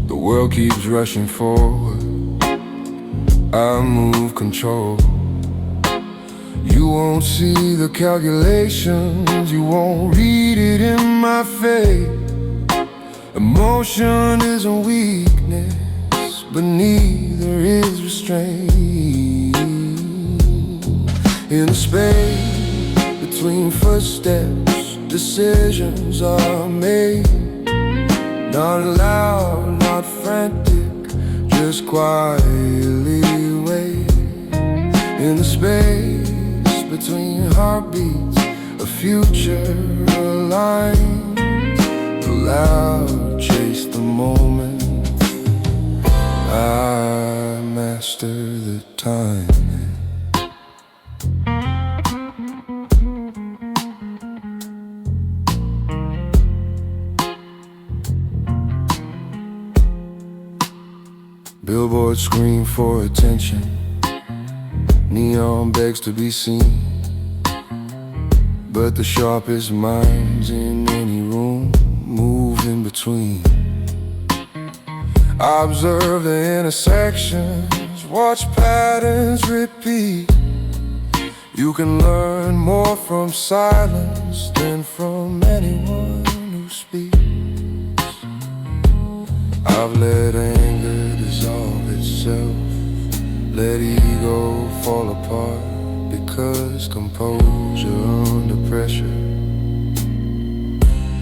The world keeps rushing forward, I move control. You won't see the calculations, you won't read it in my face. Emotion isn't weakness, but neither is restraint. In the space between footsteps, decisions are made. Not loud, not frantic, just quietly wait. In the space between heartbeats, a future aligned. The loud chase the moment, I master the time. Billboards scream for attention, neon begs to be seen. But the sharpest minds in any room move in between. Observe the intersections, watch patterns repeat. You can learn more from silence than from anyone who speaks. I've let anger dissolve itself, let ego fall apart, because composure under pressure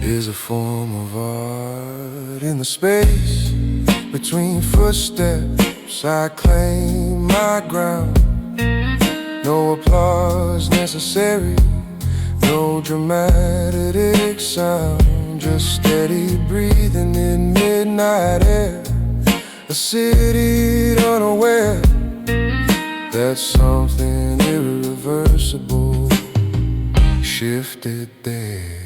is a form of art. In the space between footsteps, I claim my ground. No applause necessary, no dramatic sound, just steady breathing in midnight air. A city unaware that something irreversible shifted there.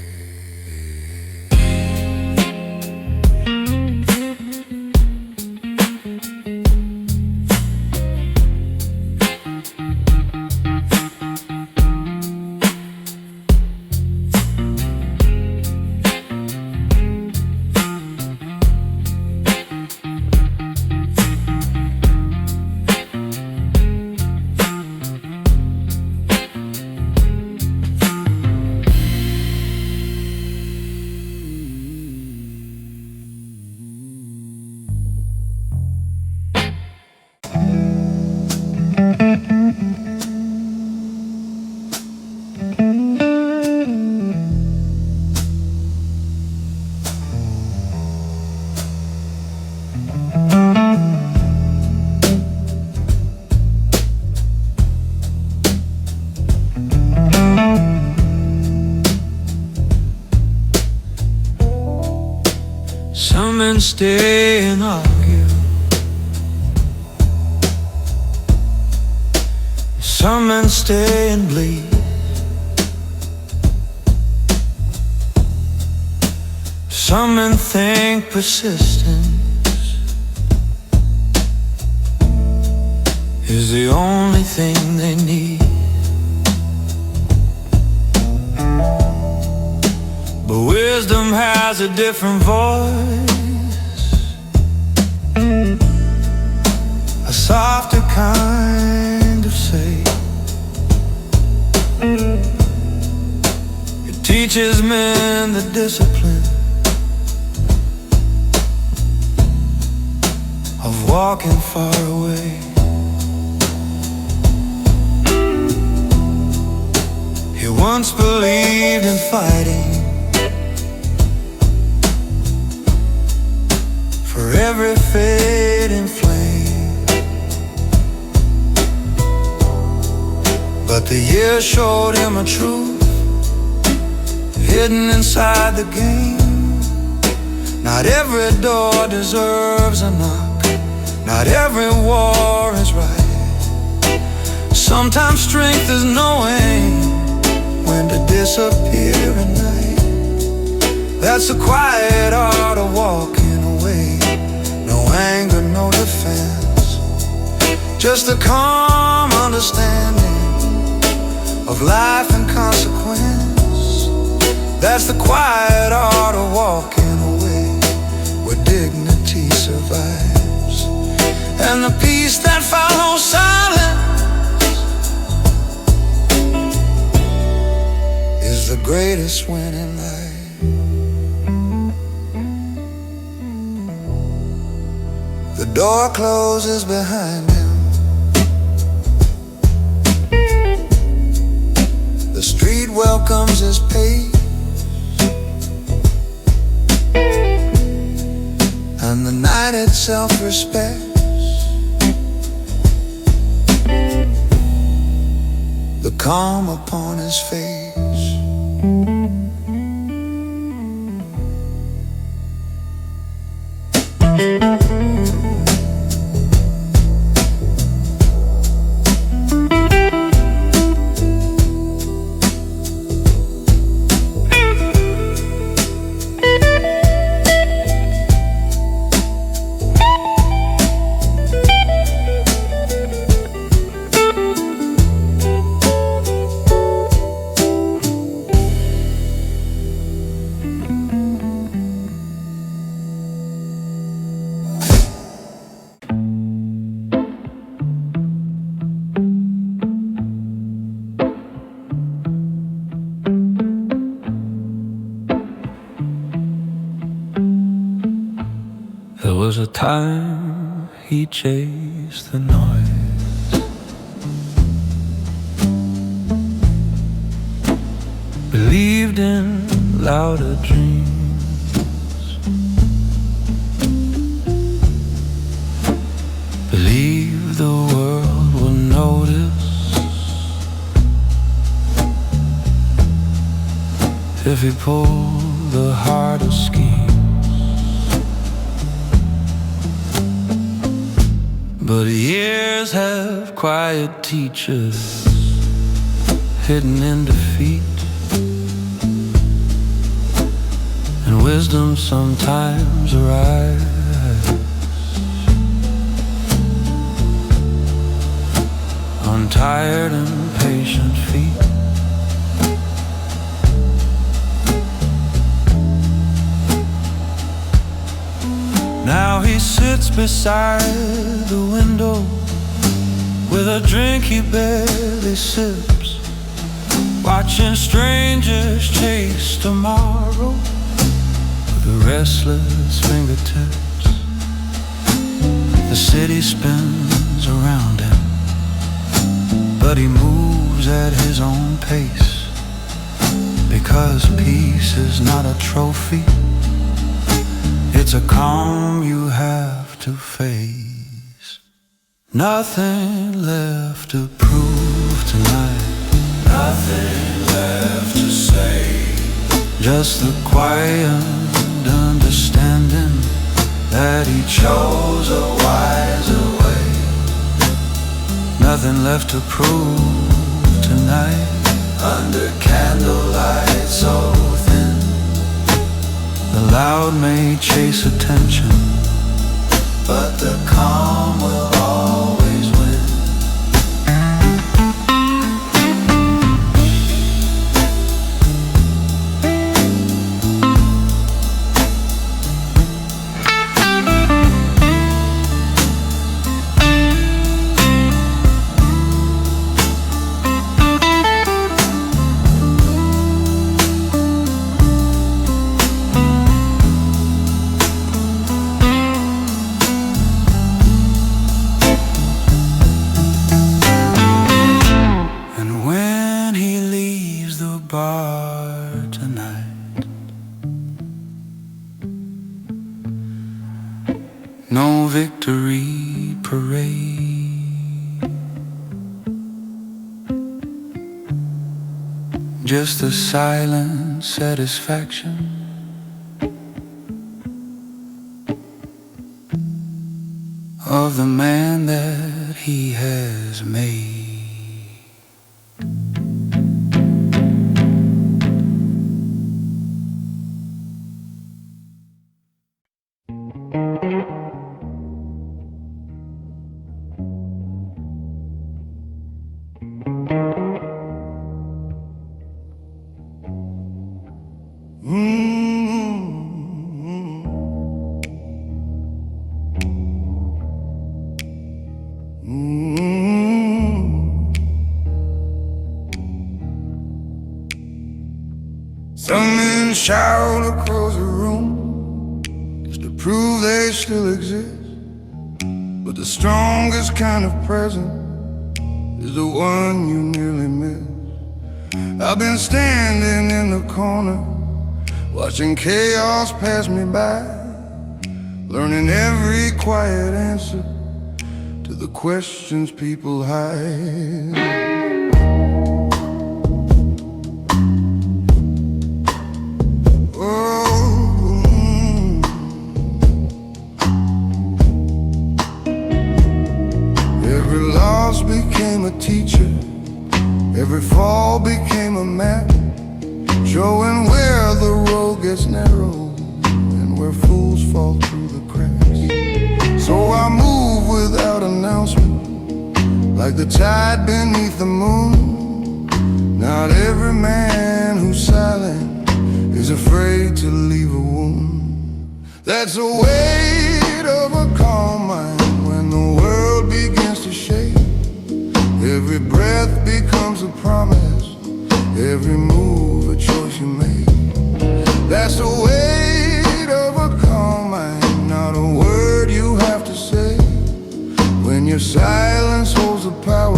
Some men stay and argue, some men stay and bleed. Some men think persistence is the only thing they need. But wisdom has a different voice, a softer kind of say. It teaches men the discipline of walking far away. He once believed in fighting for every fading flame, but the years showed him a truth hidden inside the game. Not every door deserves a knock, not every war is right. Sometimes strength is knowing when to disappear at night. That's the quiet art of walking away. No anger, no defense, just a calm understanding of life and consequence. That's the quiet art of walking away, where dignity survives, and the peace that follows silence is the greatest win in life. The door closes behind him, the street welcomes his pace, and the night itself respects the calm upon his face. There was a time he chased the noise, believed in louder dreams, believed the world would notice if he pulled the harder scheme. But years have quiet teachers hidden in defeat, and wisdom sometimes arrives on tired and patient feet. Now he sits beside the window with a drink he barely sips, watching strangers chase tomorrow with restless fingertips. The city spins around him, but he moves at his own pace, because peace is not a trophy, it's a calm you have to face. Nothing left to prove tonight, nothing left to say, just the quiet understanding that he chose a wiser way. Nothing left to prove tonight. Under candlelight so thin, the loud may chase attention, but the calm will always win. Bar tonight, no victory parade, just a silent satisfaction of the man that he has made. Some men shout across the room just to prove they still exist. But the strongest kind of present is the one you nearly miss. I've been standing in the corner, watching chaos pass me by, learning every quiet answer to the questions people hide. Became a teacher, every fall became a map, showing where the road gets narrow and where fools fall through the cracks. So I move without announcement, like the tide beneath the moon. Not every man who's silent is afraid to leave a wound. That's the weight of a calm mind when the world begins to shake. Every breath becomes a promise, every move a choice you make. That's the weight of a calm mind, not a word you have to say. When your silence holds the power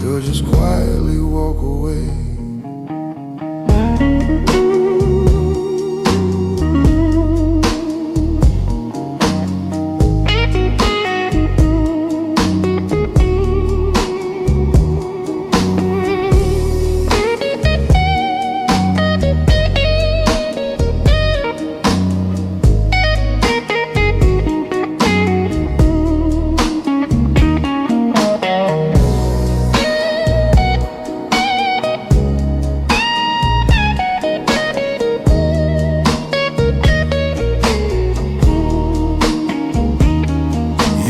to just quietly walk away.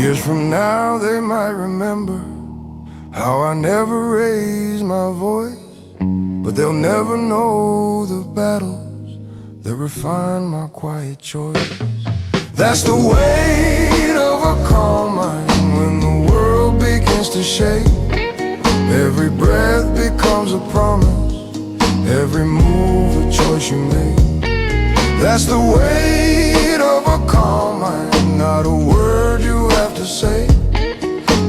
Years from now they might remember how I never raised my voice, but they'll never know the battles that refine my quiet choice. That's the weight of a calm mind when the world begins to shake. Every breath becomes a promise, every move a choice you make. That's the weight of a calm mind, not a word you have to say.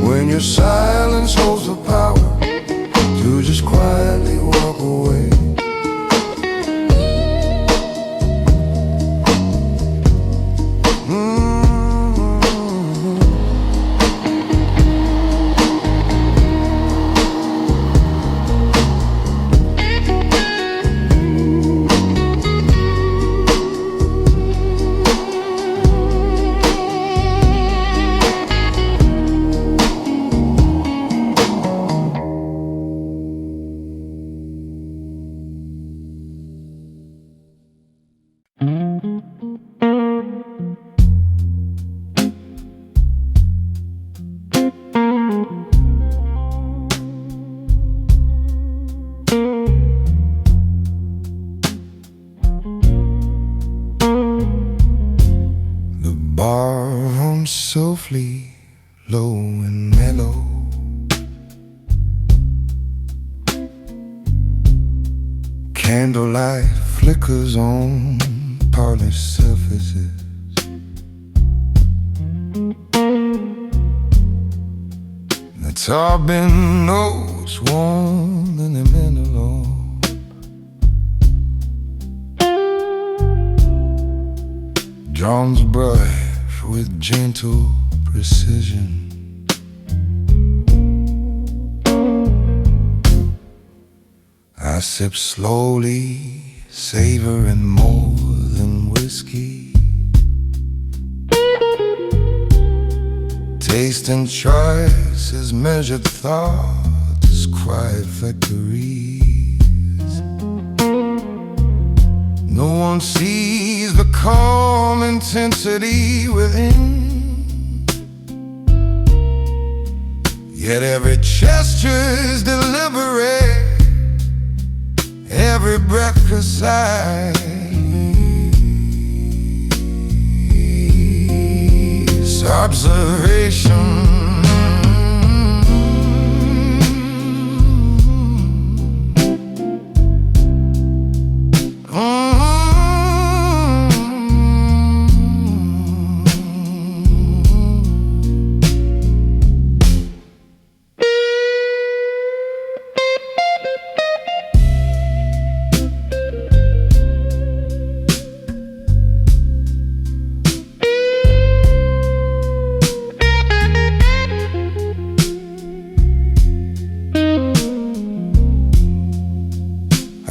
When your silence holds the power to just quietly walk away. Warm, softly, low and mellow. Candlelight flickers on polished surfaces. The Tarbin notes warm in the middle. John's brush with gentle precision. I sip slowly, savoring more than whiskey. Taste and choice is measured thought, describe victories. No one sees the calm intensity within, yet every gesture is deliberate, every breath precise. Observation.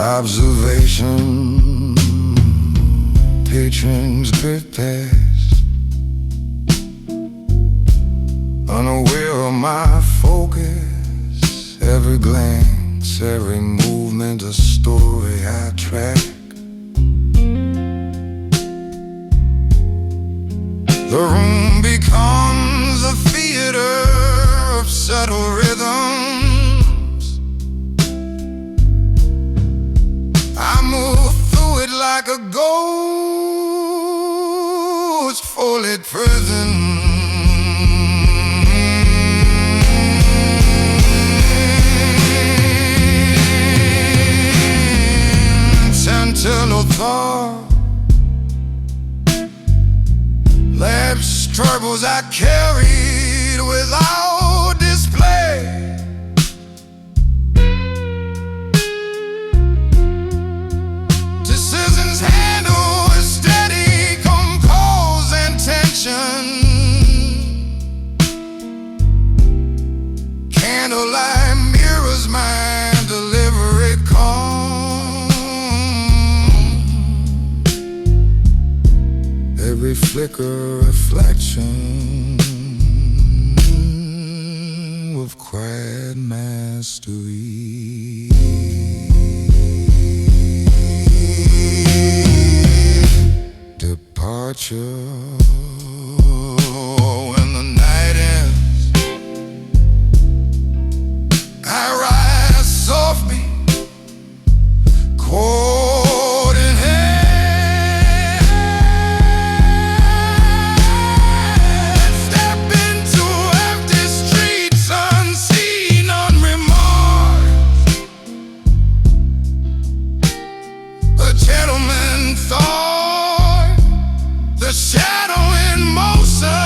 Observation, patrons drift past, unaware of my focus. Every glance, every movement, a story I track. The room becomes a theater of subtle rhythms. I move through it like a ghost for lit prison. Until thought lapsed troubles I carried without display. Decisions handled with steady compose and tension. Candlelight mirrors my deliberate calm. Every flicker reflection with quiet mastery. Departure when the night ends. I rise softly, chord in hand. Step into empty streets, unseen, unremarked. A gentleman thought, the shadow in motion,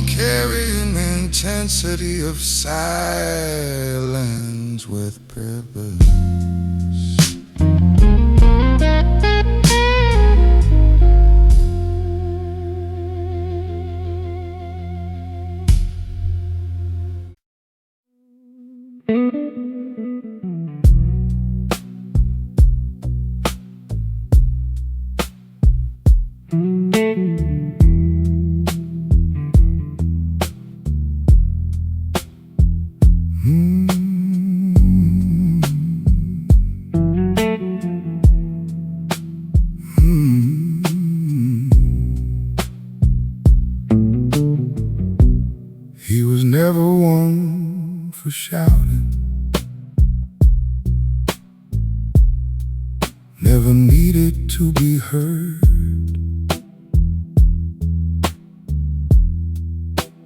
carrying the intensity of silence with purpose. He was never one for shouting, never needed to be heard.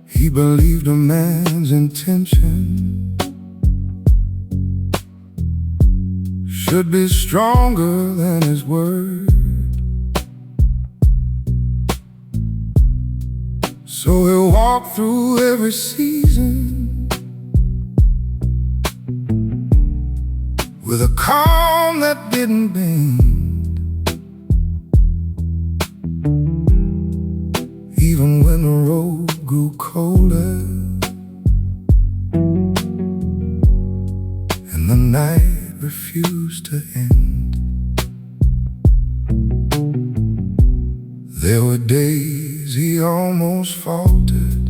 He believed a man's intention should be stronger than his word. So he'll walk through every season with a calm that didn't bend, even when the road grew colder and the night refused to end. There were days he almost faltered.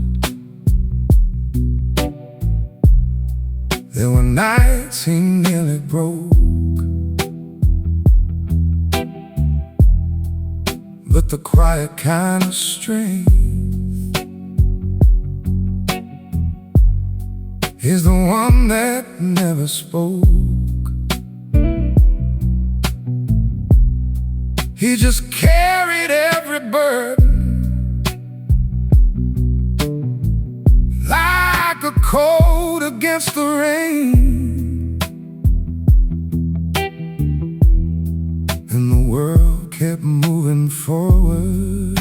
There were nights he nearly broke. But the quiet kind of strength is the one that never spoke. He just carried every burden like a coat against the rain, and the world kept moving forward,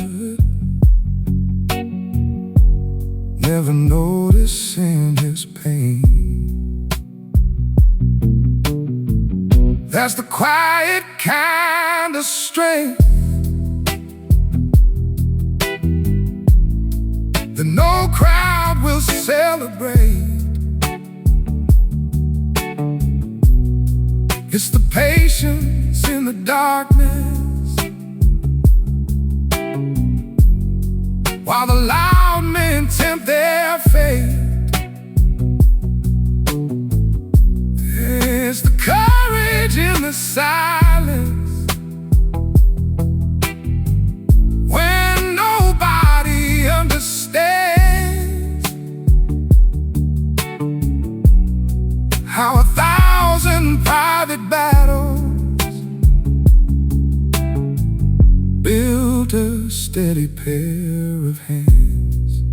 never noticing his pain. That's the quiet kind of strength that no crowd will celebrate. It's the patience in the darkness, while the loud men tempt their fate. It's the courage in the silence, when nobody understands how 1,000 private battles built a steady pair of hands.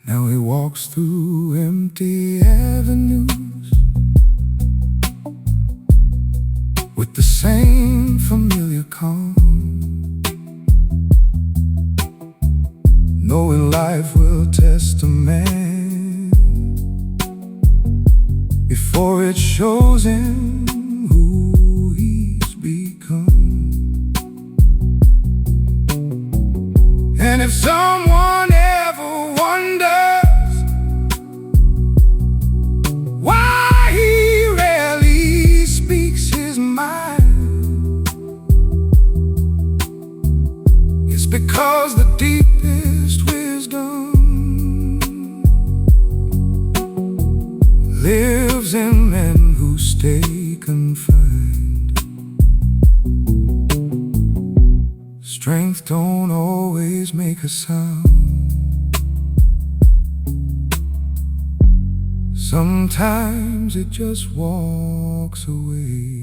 Now he walks through empty avenues with the same familiar calm, knowing life will test a man before it shows him who he's become. And if someone ever wonders why he rarely speaks his mind, it's because the deepest wisdom lives in men who stay confined. Strength don't always make a sound. Sometimes it just walks away.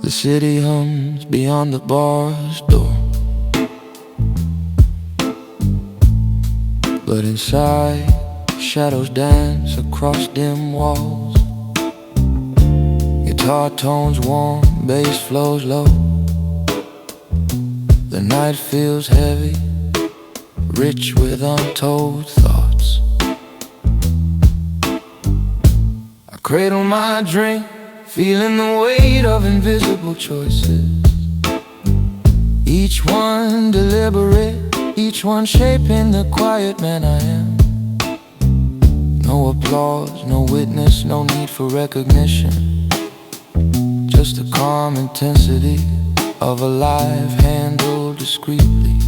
The city hums beyond the bar's door, but inside, shadows dance across dim walls. Guitar tones warm, bass flows low. The night feels heavy, rich with untold thoughts. I cradle my drink, feeling the weight of invisible choices, each one deliberate, each one shaping the quiet man I am. No applause, no witness, no need for recognition. Just the calm intensity of a life handled discreetly.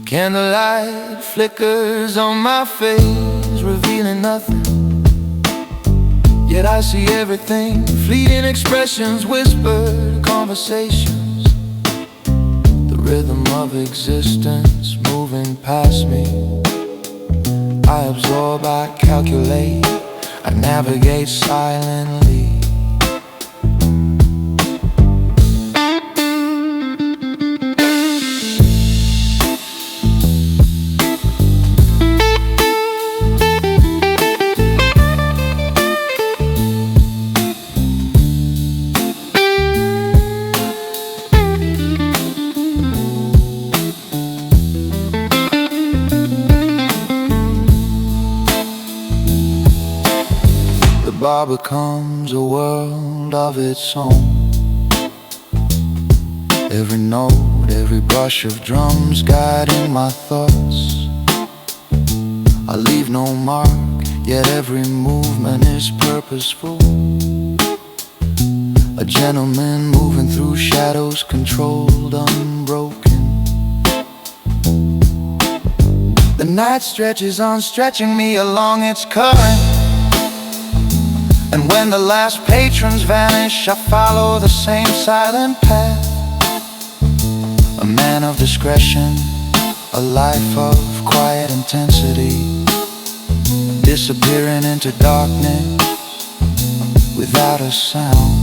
Candlelight flickers on my face, revealing nothing. Yet I see everything, fleeting expressions, whispered conversations. The rhythm of existence moving past me. I absorb, I calculate, I navigate silently. The bar becomes a world of its own. Every note, every brush of drums guiding my thoughts. I leave no mark, yet every movement is purposeful. A gentleman moving through shadows, controlled, unbroken. The night stretches on, stretching me along its current. And when the last patrons vanish, I follow the same silent path. A man of discretion, a life of quiet intensity, disappearing into darkness without a sound.